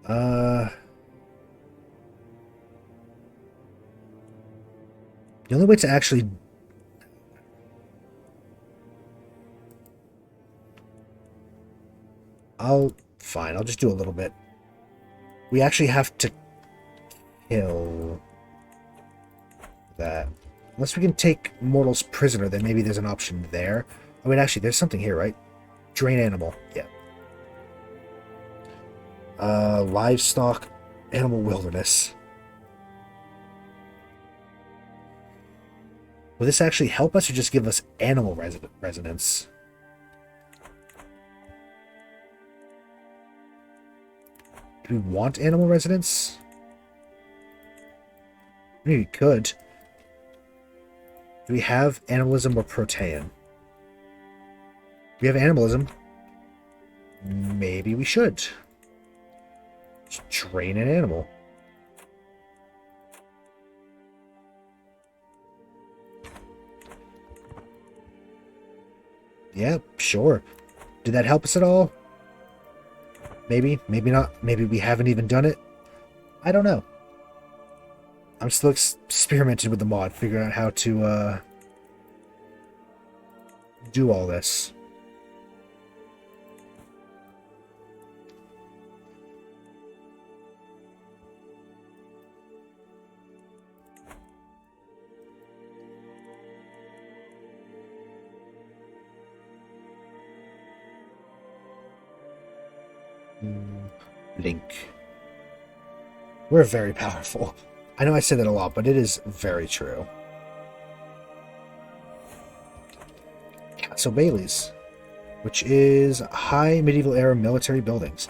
The only way to actually... Fine, I'll just do a little bit. We actually have to kill that. Unless we can take mortals prisoner, then maybe there's an option there. Oh wait, actually, there's something here, right? Drain animal, yeah. Livestock, animal wilderness. Will this actually help us or just give us animal resonance? Do we want animal resonance? Maybe we could. Do we have animalism or protean? We have animalism. Maybe we should. Just train an animal. Yeah, sure. Did that help us at all? Maybe, maybe not. Maybe we haven't even done it. I don't know. I'm still experimenting with the mod, figuring out how to do all this. Link. We're very powerful. I know I say that a lot, but it is very true. Castle Bailey's, which is high medieval era military buildings.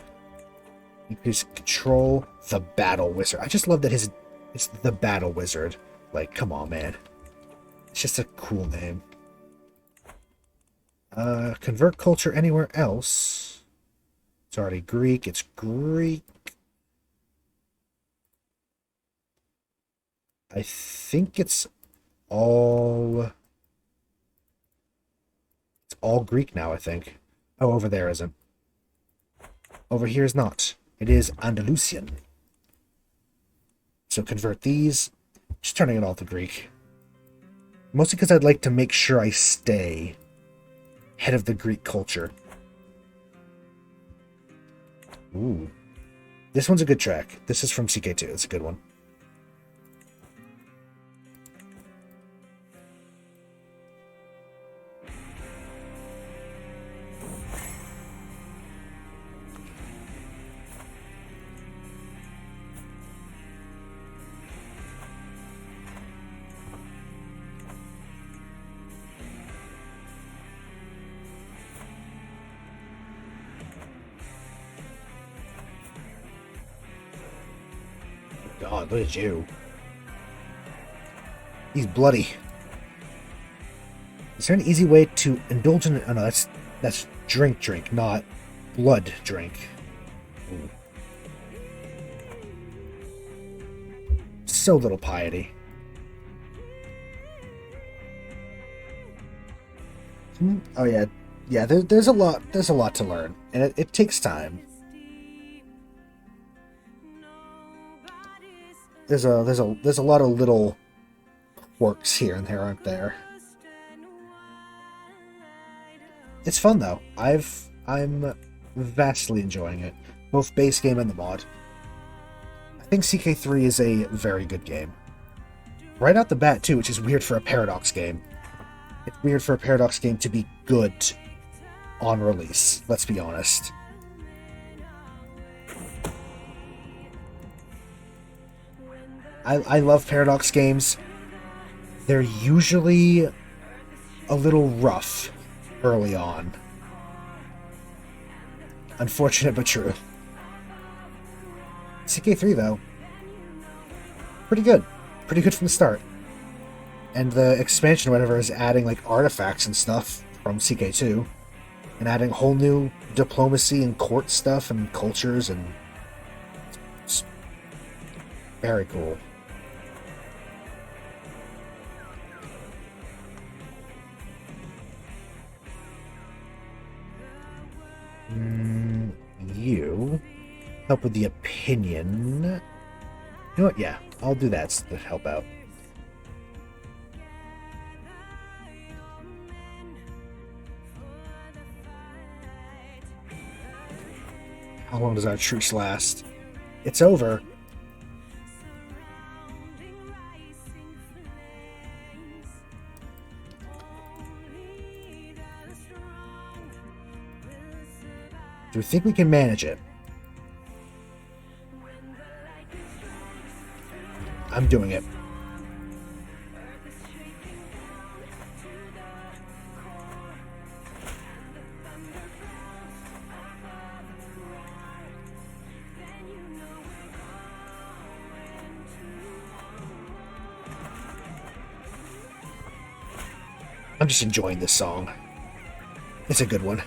Increase control. The Battle Wizard. I just love that it's the Battle Wizard. Like, come on, man. It's just a cool name. Convert culture anywhere else. It's already Greek. It's Greek. I think it's all Greek now, I think. Oh, over there isn't. Over here is not. It is Andalusian. So convert these. Just turning it all to Greek. Mostly because I'd like to make sure I stay head of the Greek culture. Ooh. This one's a good track. This is from CK2. It's a good one. God, look at you. He's bloody. Is there an easy way to indulge in... Oh, no, that's drink, not blood drink. Ooh. So little piety. Oh yeah, yeah. There's a lot to learn, and it takes time. There's a lot of little quirks here and there, aren't there? It's fun though. I'm vastly enjoying it, both base game and the mod. I think CK3 is a very good game, right out the bat too, which is weird for a Paradox game. It's weird for a Paradox game to be good on release, let's be honest. I love Paradox games. They're usually a little rough early on. Unfortunate but true. CK3 though, pretty good. Pretty good from the start. And the expansion or whatever is adding like artifacts and stuff from CK2 and adding whole new diplomacy and court stuff and cultures, and it's very cool. You help with the opinion. You know what? Yeah, I'll do that to help out. How long does our truce last? It's over. Do we think we can manage it? I'm doing it. I'm just enjoying this song. It's a good one.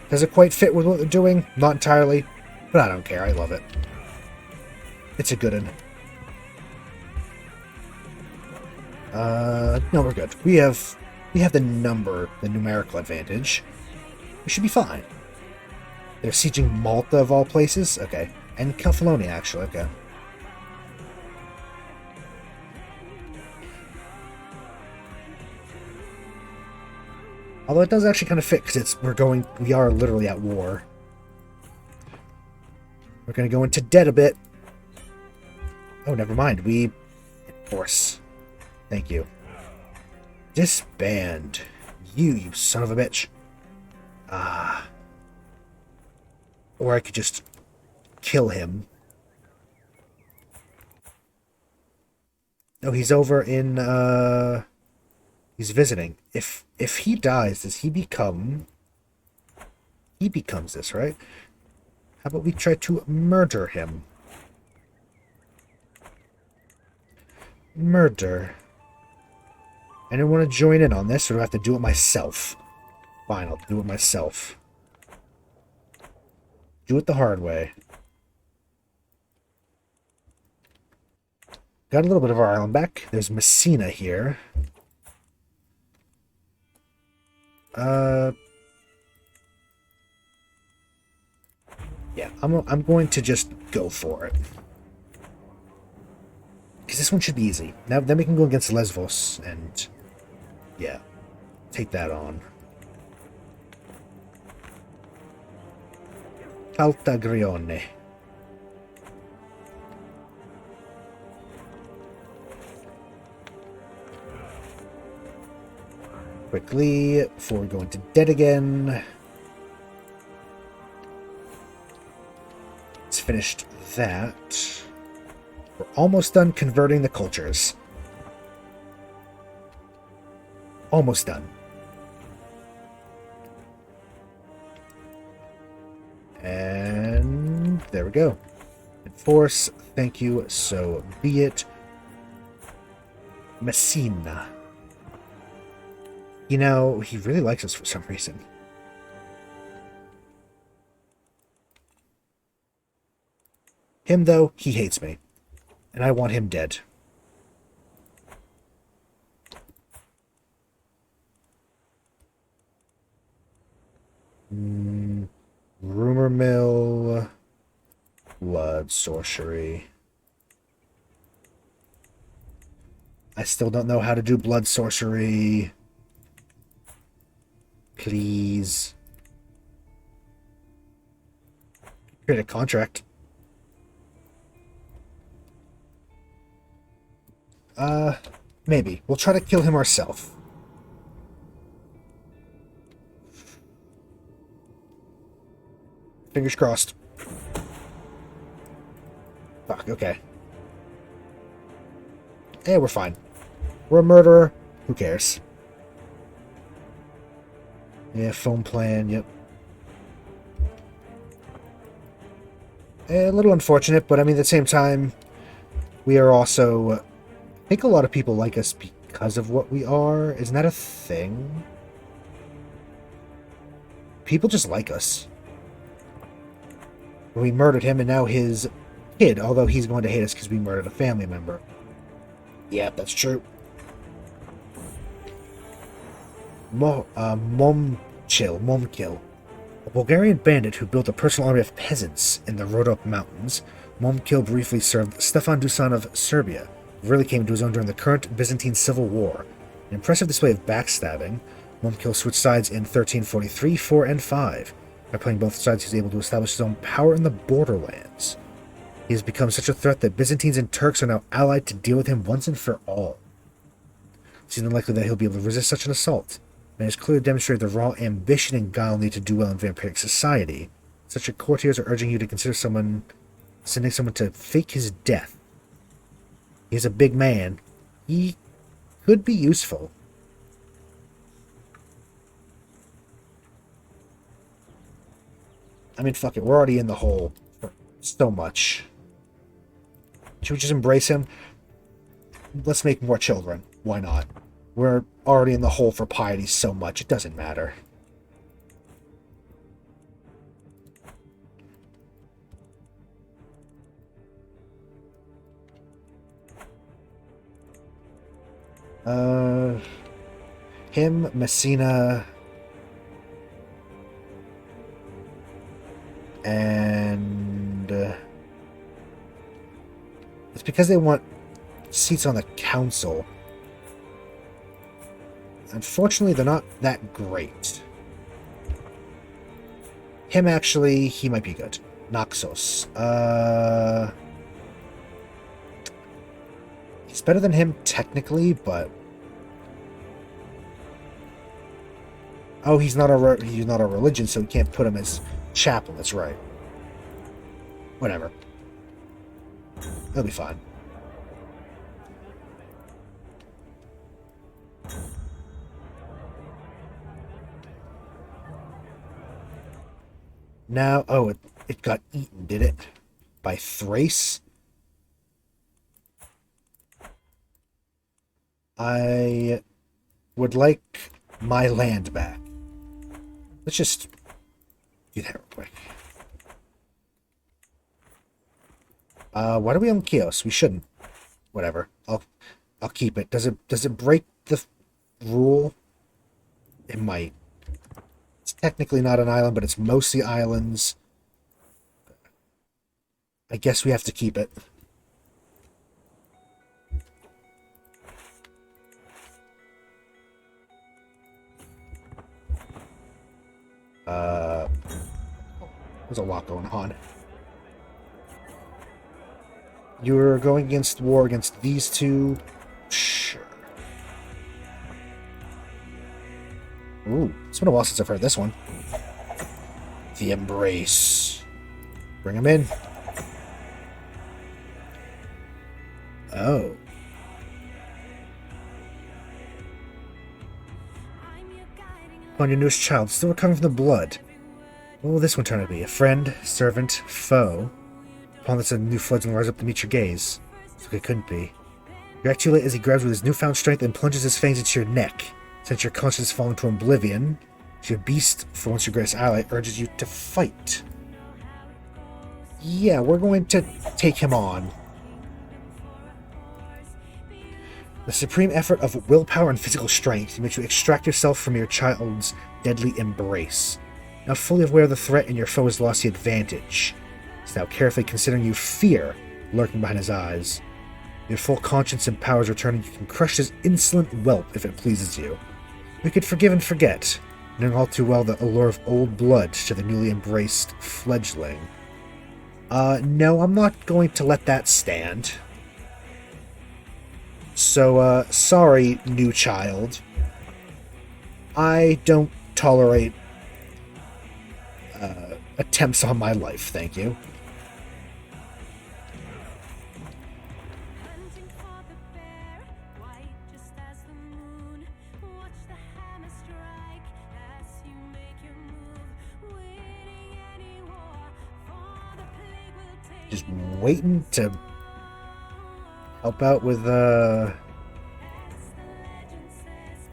Does it quite fit with what they're doing? Not entirely, but I don't care. I love it. It's a good one. No, we're good. We have the numerical advantage. We should be fine. They're sieging Malta of all places? Okay. And Kefalonia, actually. Okay. Although it does actually kind of fit, because we are literally at war. We're going to go into debt a bit. Oh, never mind. We enforce. Thank you. Disband. You son of a bitch. Ah. Or I could just kill him. Oh, he's over in, he's visiting. If he dies, does he become... He becomes this, right? How about we try to murder him? Murder. Anyone want to join in on this, or do I have to do it myself? Fine, I'll do it myself. Do it the hard way. Got a little bit of our island back. There's Messina here. Yeah, I'm going to just go for it. Because this one should be easy. Now, then we can go against Lesvos and... yeah, take that on. Caltagrione. Quickly, before we go into debt again. Let's finish that. We're almost done converting the cultures. Almost done. And There we go. Enforce. Thank you. So be it. Messina. You know, he really likes us for some reason. Him, though, he hates me. And I want him dead. Rumor mill. Blood sorcery. I still don't know how to do blood sorcery. Please. Create a contract. Maybe. We'll try to kill him ourselves. Fingers crossed. Fuck, okay. Eh, we're fine. We're a murderer. Who cares? Yeah, phone plan, yep. A little unfortunate, but I mean, at the same time, we are also... I think a lot of people like us because of what we are. Isn't that a thing? People just like us. We murdered him, and now his kid, although he's going to hate us because we murdered a family member. Yep, that's true. Momkil. A Bulgarian bandit who built a personal army of peasants in the Rhodope Mountains, Momkil briefly served Stefan Dusan of Serbia, who really came to his own during the current Byzantine Civil War. An impressive display of backstabbing, Momkil switched sides in 1343, 4, and 5. By playing both sides, he was able to establish his own power in the borderlands. He has become such a threat that Byzantines and Turks are now allied to deal with him once and for all. It seems unlikely that he'll be able to resist such an assault. Man has clearly demonstrated the raw ambition and guile needed to do well in vampiric society. Such a courtiers are urging you to consider sending someone to fake his death. He's a big man. He could be useful. I mean, fuck it. We're already in the hole for so much. Should we just embrace him? Let's make more children. Why not? We're already in the hole for piety so much. It doesn't matter. Him, Messina, and it's because they want seats on the council. Unfortunately, they're not that great. Him, actually, he might be good. Naxos. He's better than him, technically, but... Oh, he's not a religion, so we can't put him as chaplain, that's right. Whatever. He'll be fine. Now, oh, it got eaten, did it? By Thrace? I would like my land back. Let's just do that real quick. Why do we own Chios? We shouldn't. Whatever. I'll keep it. Does it break the rule? It might. It's technically not an island, but it's mostly islands. I guess we have to keep it. There's a lot going on. You're going against war against these two? Sure. Ooh, it's been a while since I've heard this one. The Embrace. Bring him in. Oh. On your newest child, still recovering from the blood. What will this one turn out to be? A friend, servant, foe? Upon this, a new floods will rise up to meet your gaze. It's like it couldn't be. You act too late as he grabs with his newfound strength and plunges his fangs into your neck. Since your conscience has fallen to oblivion, your beast, for once your greatest ally, urges you to fight. Yeah, we're going to take him on. The supreme effort of willpower and physical strength makes you extract yourself from your child's deadly embrace. Now fully aware of the threat and your foe has lost the advantage. He's now carefully considering you fear lurking behind his eyes. Your full conscience and powers returning, you can crush his insolent whelp if it pleases you. You could forgive and forget, knowing all too well the allure of old blood to the newly embraced fledgling. No, I'm not going to let that stand. So, sorry, new child. I don't tolerate attempts on my life, thank you. Just waiting to help out with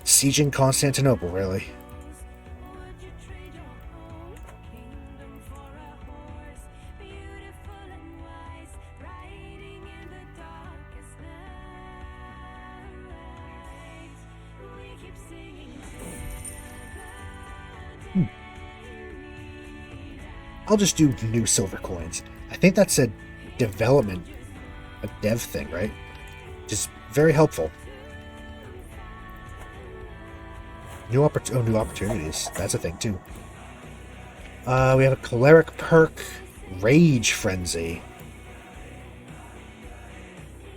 sieging Constantinople, really. I'll just do new silver coins. I think that's a development, a dev thing, right? Just very helpful. New opportunities. That's a thing, too. We have a cleric perk, Rage Frenzy.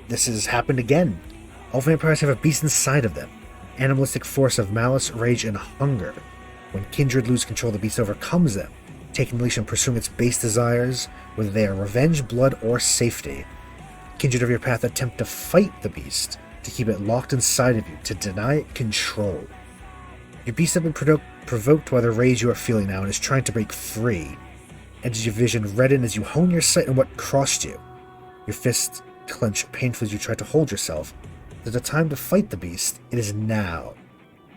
This has happened again. All vampires have a beast inside of them. Animalistic force of malice, rage, and hunger. When kindred lose control, the beast overcomes them, taking the leash and pursuing its base desires, whether they are revenge, blood, or safety. Kindred of your path attempt to fight the beast, to keep it locked inside of you, to deny it control. Your beast has been provoked by the rage you are feeling now and is trying to break free. Edges your vision redden as you hone your sight on what crossed you. Your fists clench painfully as you try to hold yourself. There's a time to fight the beast. It is now.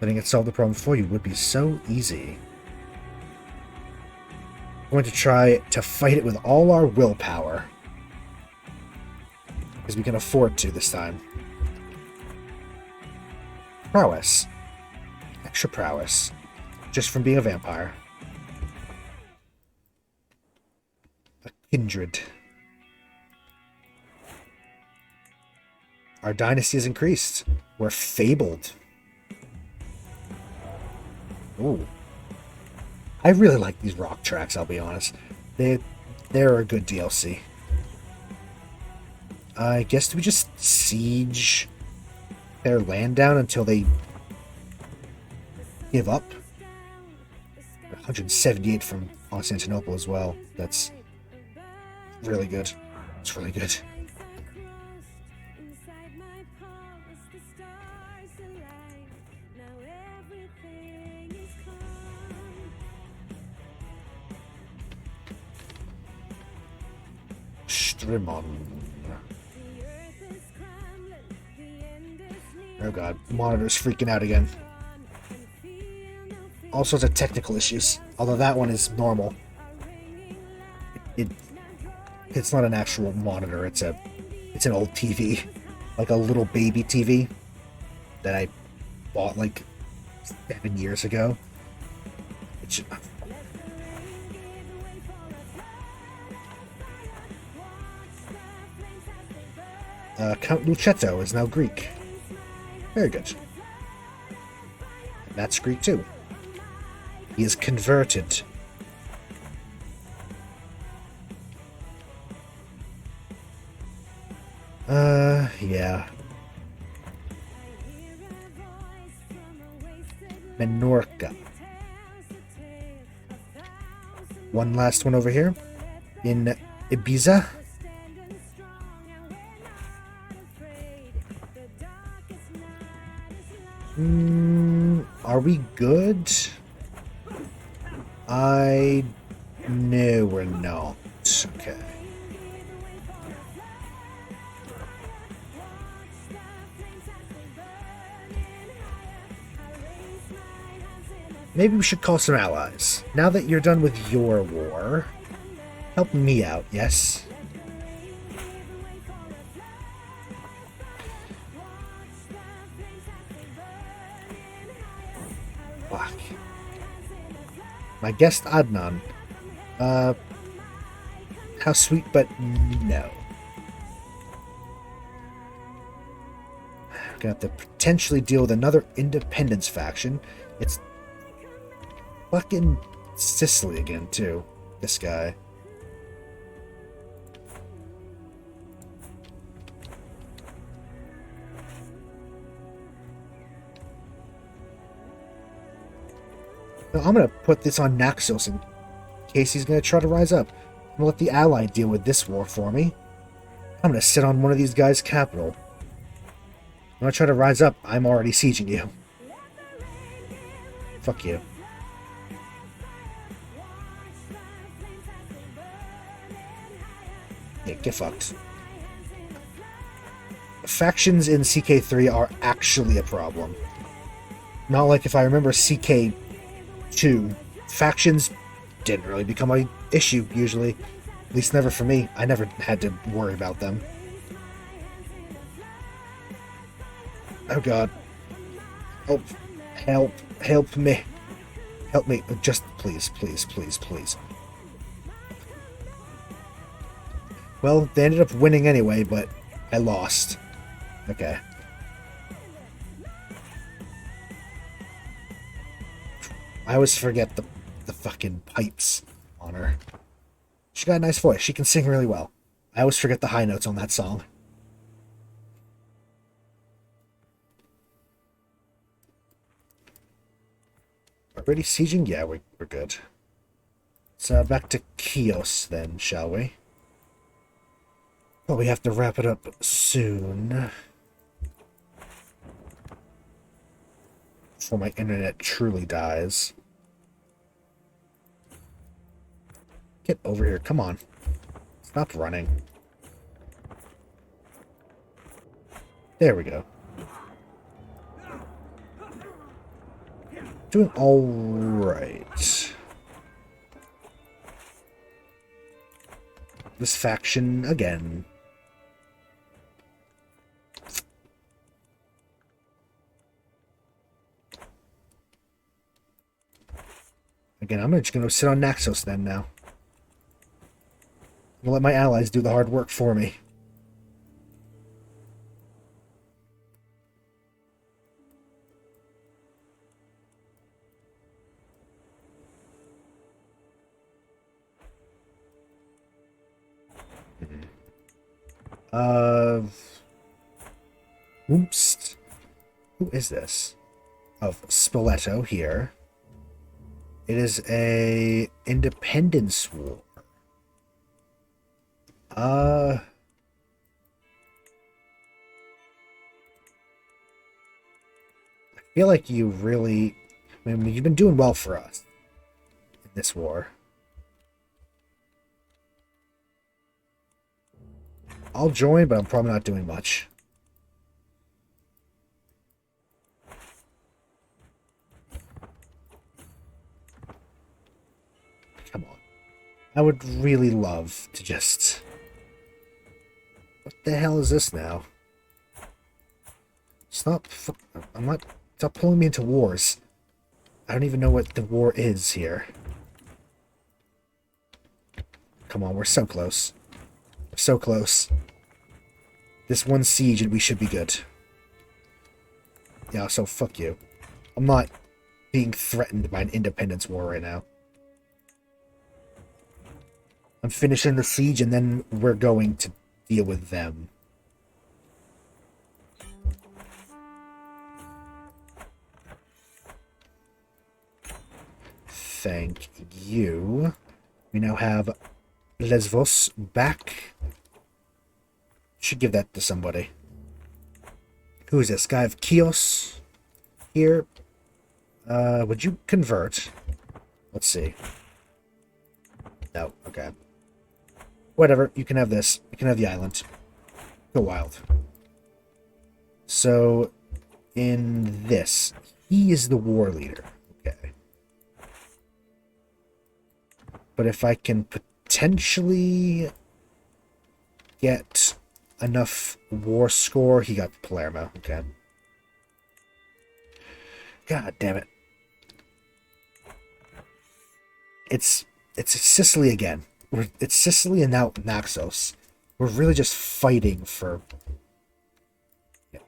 Letting it solve the problem for you would be so easy. We're going to try to fight it with all our willpower. Because we can afford to this time. Prowess. Extra prowess. Just from being a vampire. A kindred. Our dynasty has increased. We're fabled. Ooh. I really like these rock tracks, I'll be honest. They're a good DLC. I guess we just siege their land down until they give up. 178 from Constantinople as well. That's really good. It's really good. Strimon. Oh god, monitor's freaking out again. All sorts of technical issues, although that one is normal. It's not an actual monitor, it's an old TV, like a little baby TV that I bought like 7 years ago. Count Lucetto is now Greek. Very good. And that's Greek too. He is converted. Yeah. Menorca. One last one over here. In Ibiza. Are we good? No, we're not. Okay. maybe we should call some allies. Now that you're done with your war, help me out, yes? Fuck. My guest Adnan. How sweet, but no. Gonna have to potentially deal with another independence faction. It's fucking Sicily again, too. This guy. Now, I'm gonna put this on Naxos in case he's gonna try to rise up. I'm gonna let the ally deal with this war for me. I'm gonna sit on one of these guys' capital. When I try to rise up, I'm already sieging you. Fuck you. Yeah, get fucked. Factions in CK3 are actually a problem. Not like if I remember CK2, factions didn't really become an issue, usually. At least never for me. I never had to worry about them. Oh god. Help. Help. Help me. Help me. Just please, please, please, please. Well, they ended up winning anyway, but I lost. Okay. I always forget the fucking pipes on her. She got a nice voice. She can sing really well. I always forget the high notes on that song. Already sieging? Yeah, we're good. So back to Chios then, shall we? Well, we have to wrap it up soon. Before my internet truly dies. Get over here, come on. Stop running. There we go. Doing alright. This faction again. Again, I'm just going to sit on Naxos then now. I'm going to let my allies do the hard work for me. Oops. Who is this? Of Spoleto here. It is a independence war. I feel like you really... I mean, you've been doing well for us in this war. I'll join, but I'm probably not doing much. Come on. I would really love to just... What the hell is this now? Stop... I'm not... Stop pulling me into wars. I don't even know what the war is here. Come on, we're so close. We're so close. This one siege and we should be good. Yeah, so fuck you. I'm not being threatened by an independence war right now. I'm finishing the siege and then we're going to deal with them. Thank you. We now have Lesvos back. Should give that to somebody. Who is this? Guy of Chios here. Would you convert? Let's see. No, okay. Whatever, you can have this. You can have the island. Go wild. So, in this, he is the war leader. Okay. But if I can potentially get enough war score... He got Palermo. Okay. God damn it. It's Sicily again. It's Sicily and now Naxos. We're really just fighting for... Yeah.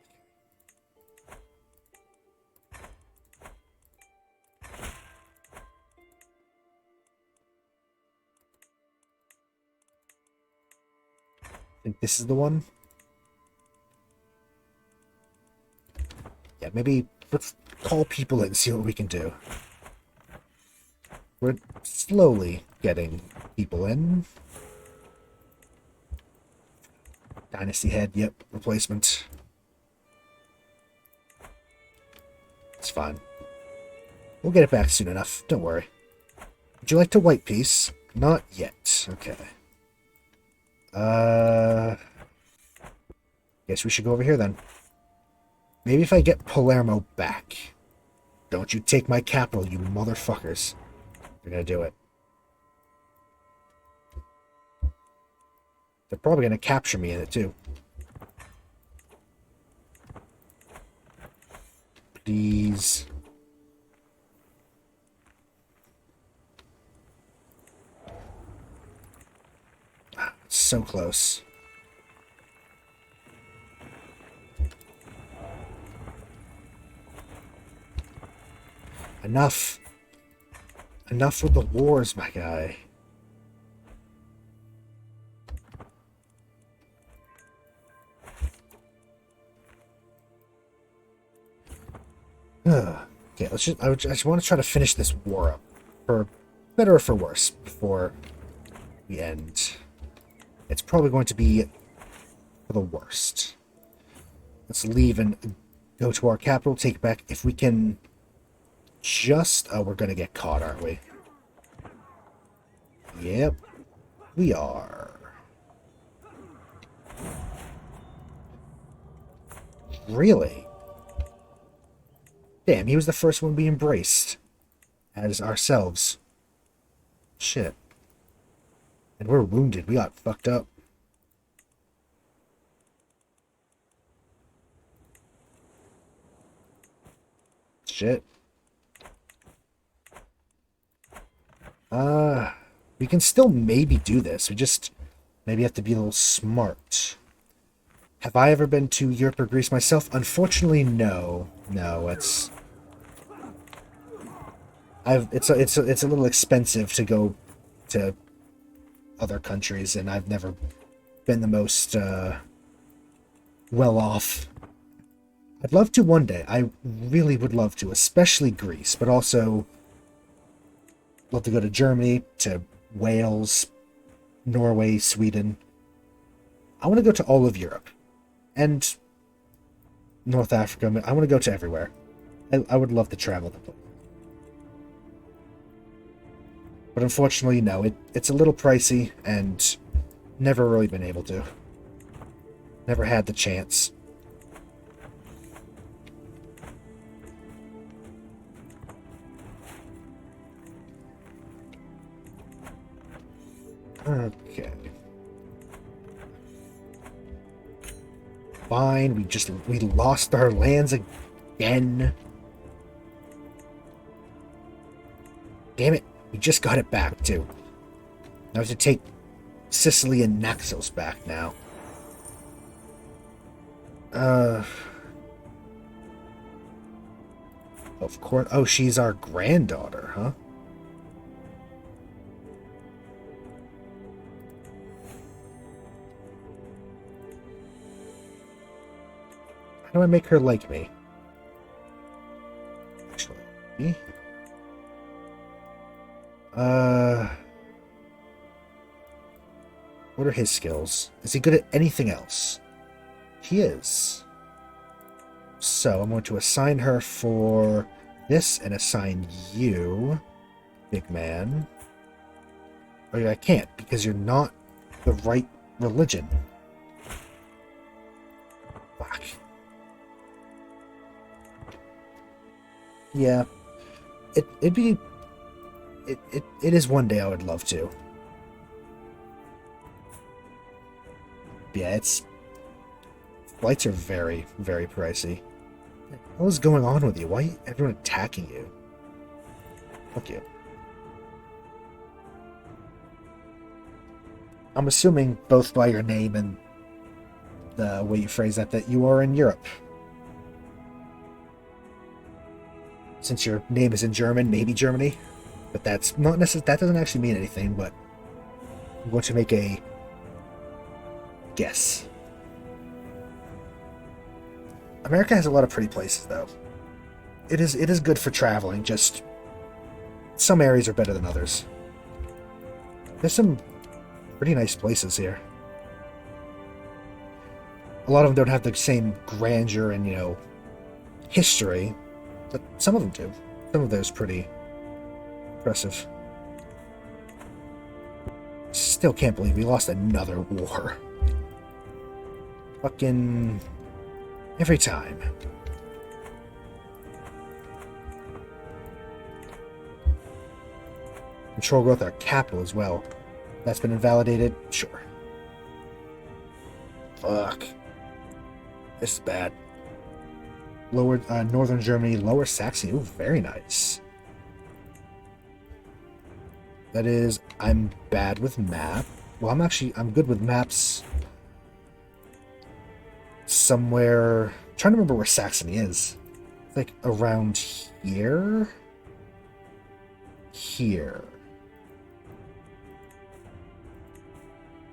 I think this is the one. Yeah, maybe let's call people in and see what we can do. We're slowly getting people in. Dynasty head, yep, replacement. It's fine. We'll get it back soon enough, don't worry. Would you like to white piece? Not yet, okay. Guess we should go over here then. Maybe if I get Palermo back. Don't you take my capital, you motherfuckers. You're gonna do it. They're probably gonna capture me in it too. Please. So close. Enough. Enough with the wars, my guy. Okay, I just want to try to finish this war up. For better or for worse, before we end. It's probably going to be for the worst. Let's leave and go to our capital, take it back. If we can just... Oh, we're going to get caught, aren't we? Yep, we are. Really? Damn, he was the first one we embraced. As ourselves. Shit. And we're wounded. We got fucked up. Shit. We can still maybe do this. We just maybe have to be a little smart. Have I ever been to Europe or Greece myself? Unfortunately, no. No, it's a little expensive to go to other countries, and I've never been the most well off. I'd love to one day. I really would love to, especially Greece, but also love to go to Germany, to Wales, Norway, Sweden. I want to go to all of Europe and North Africa. I want to go to everywhere. I would love to travel the place. But unfortunately, no, it's a little pricey and never really been able to. Never had the chance. Okay. Fine, we lost our lands again. Damn it, we just got it back too. Now I have to take Sicily and Naxos back now. Of course. Oh, she's our granddaughter, huh? How do I make her like me? Actually, what are his skills? Is he good at anything else? He is. So I'm going to assign her for this and assign you, big man. Oh yeah, I can't because you're not the right religion. Fuck. Yeah, it'd be it is one day I would love to. Yeah, flights are very, very pricey. What is going on with you? Why is everyone attacking you? Fuck you. I'm assuming both by your name and the way you phrase that you are in Europe. Since your name is in German, maybe Germany. But that's not necessarily, that doesn't actually mean anything, but I'm going to make a guess. America has a lot of pretty places, though. It is good for traveling, just some areas are better than others. There's some pretty nice places here. A lot of them don't have the same grandeur and, history, but some of them do. Some of those pretty impressive. Still can't believe we lost another war. Fucking every time. Control growth, our capital as well. That's been invalidated? Sure. Fuck. This is bad. Lower, northern Germany, lower Saxony. Ooh, very nice. That is, I'm bad with map. Well, I'm good with maps. Somewhere, I'm trying to remember where Saxony is. Like around here? Here.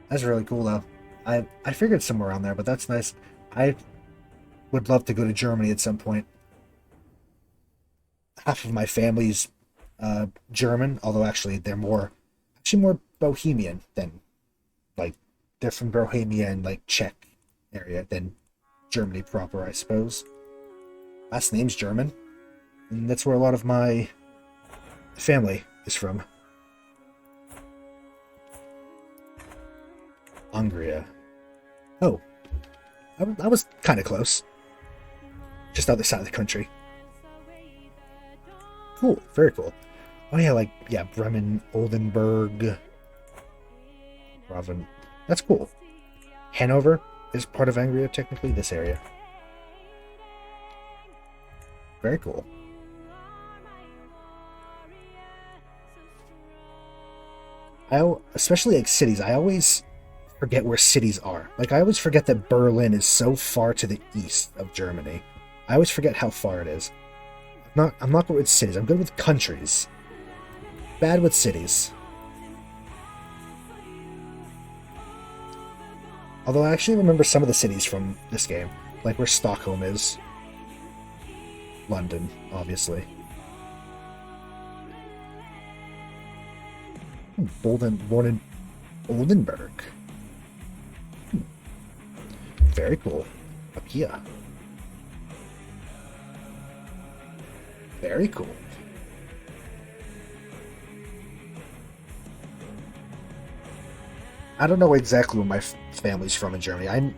That's really cool, though. I figured somewhere around there, but that's nice. I would love to go to Germany at some point. Half of my family's German, although actually they're more Bohemian than, like, they're from Bohemia and, like, Czech area than Germany proper, I suppose. Last name's German, and that's where a lot of my family is from. Hungary. Oh. I was kind of close. Just other side of the country. Cool. Very cool. Oh yeah, Bremen, Oldenburg. Raven. That's cool. Hanover is part of Angria, technically, this area. Very cool. Especially like cities, I always forget where cities are. Like, I always forget that Berlin is so far to the east of Germany. I always forget how far it is. I'm not good with cities. I'm good with countries. Bad with cities. Although I actually remember some of the cities from this game. Like where Stockholm is. London, obviously. Born in Oldenburg. Very cool. Up here. Very cool. I don't know exactly where my family's from in Germany.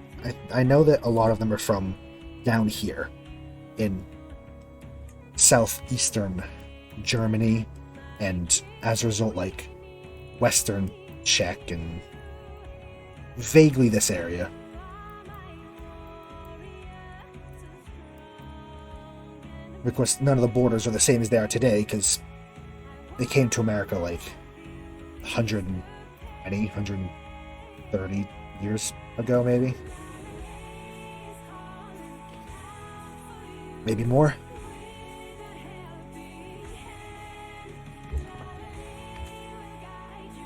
I know that a lot of them are from down here in southeastern Germany, and as a result, like Western Czech and vaguely this area. Of course, none of the borders are the same as they are today, because they came to America like 120, 130 years ago, maybe. Maybe more.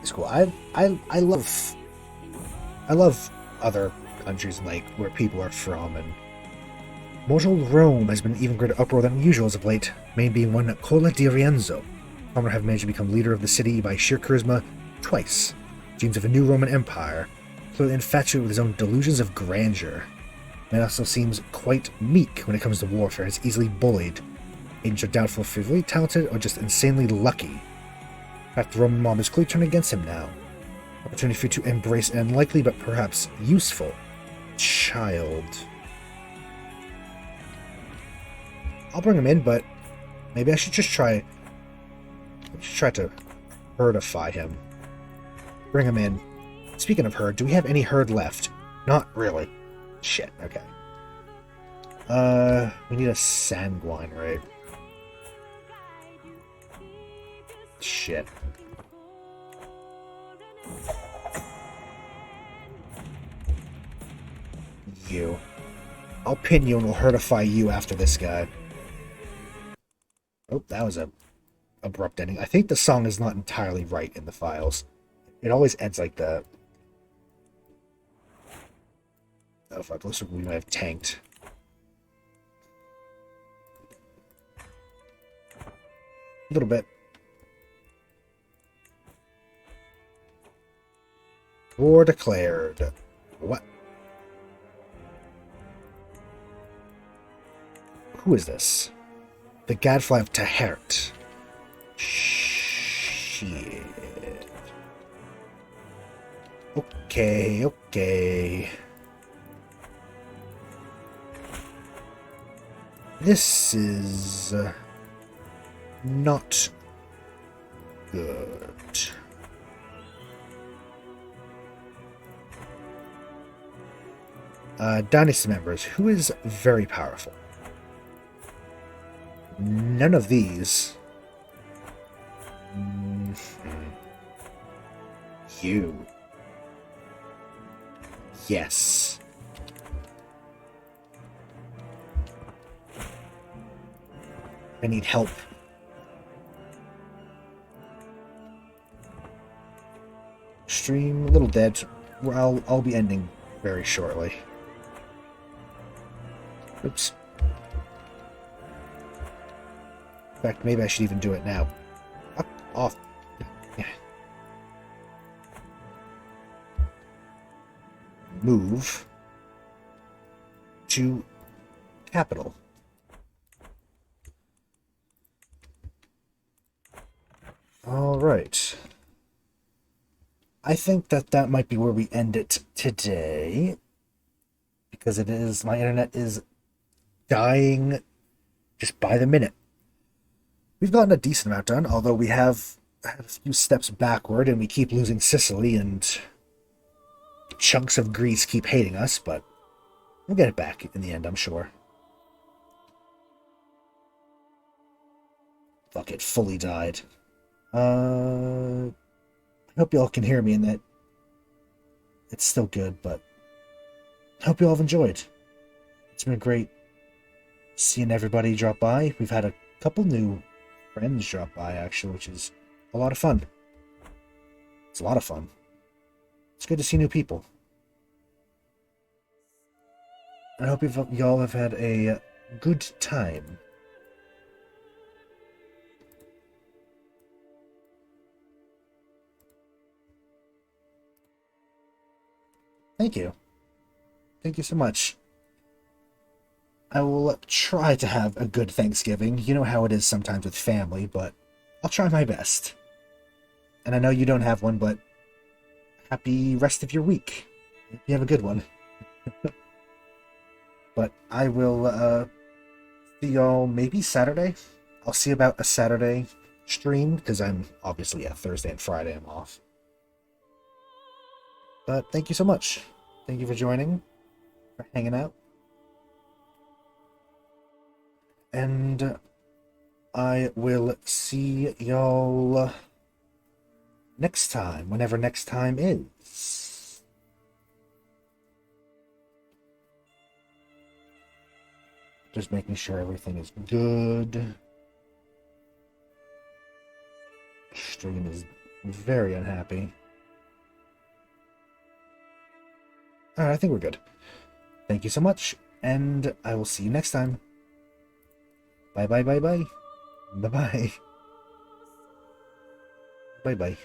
It's cool. I love other countries, like where people are from, and mortal Rome has been even greater uproar than usual as of late, main being one Cola di Rienzo. Palmer have managed to become leader of the city by sheer charisma twice. Dreams of a new Roman Empire, clearly infatuated with his own delusions of grandeur. Man also seems quite meek when it comes to warfare, is easily bullied. Agents are doubtful if he's really talented or just insanely lucky. In fact, the Roman mob is clearly turned against him now. Opportunity for you to embrace an unlikely but perhaps useful child. I'll bring him in, but maybe I should just try to herdify him. Bring him in. Speaking of herd, do we have any herd left? Not really. Shit, okay. We need a sanguine, right? Shit. You. I'll pin you and we'll herdify you after this guy. Oh, that was a abrupt ending. I think the song is not entirely right in the files. It always ends like that. Oh fuck, looks like we might have tanked. A little bit. War declared. What? Who is this? The Gadfly of Tahert. Shit. Okay, okay. This is not good. Dynasty members, who is very powerful? None of these. You. Yes. I need help. Stream a little dead. Well, I'll be ending very shortly. Oops. In fact, maybe I should even do it now. Up, off. Yeah. Move to capital. All right. I think that might be where we end it today, because it is, my internet is dying just by the minute. We've gotten a decent amount done, although we have had a few steps backward and we keep losing Sicily and chunks of Greece keep hating us, but we'll get it back in the end, I'm sure. Fuck, it fully died. I hope y'all can hear me and that it's still good, but I hope you all have enjoyed. It's been great seeing everybody drop by. We've had a couple new friends drop by, actually, which is a lot of fun. It's a lot of fun. It's good to see new people. I hope y'all have had a good time. Thank you. Thank you so much. I will try to have a good Thanksgiving. You know how it is sometimes with family, but I'll try my best. And I know you don't have one, but happy rest of your week. You have a good one. But I will see y'all maybe Saturday. I'll see about a Saturday stream, because I'm obviously, yeah, Thursday and Friday I'm off. But thank you so much. Thank you for joining, for hanging out. And I will see y'all next time, whenever next time is. Just making sure everything is good. Stream is very unhappy. Alright, I think we're good. Thank you so much, and I will see you next time. Bye bye bye bye. Bye bye. Bye bye.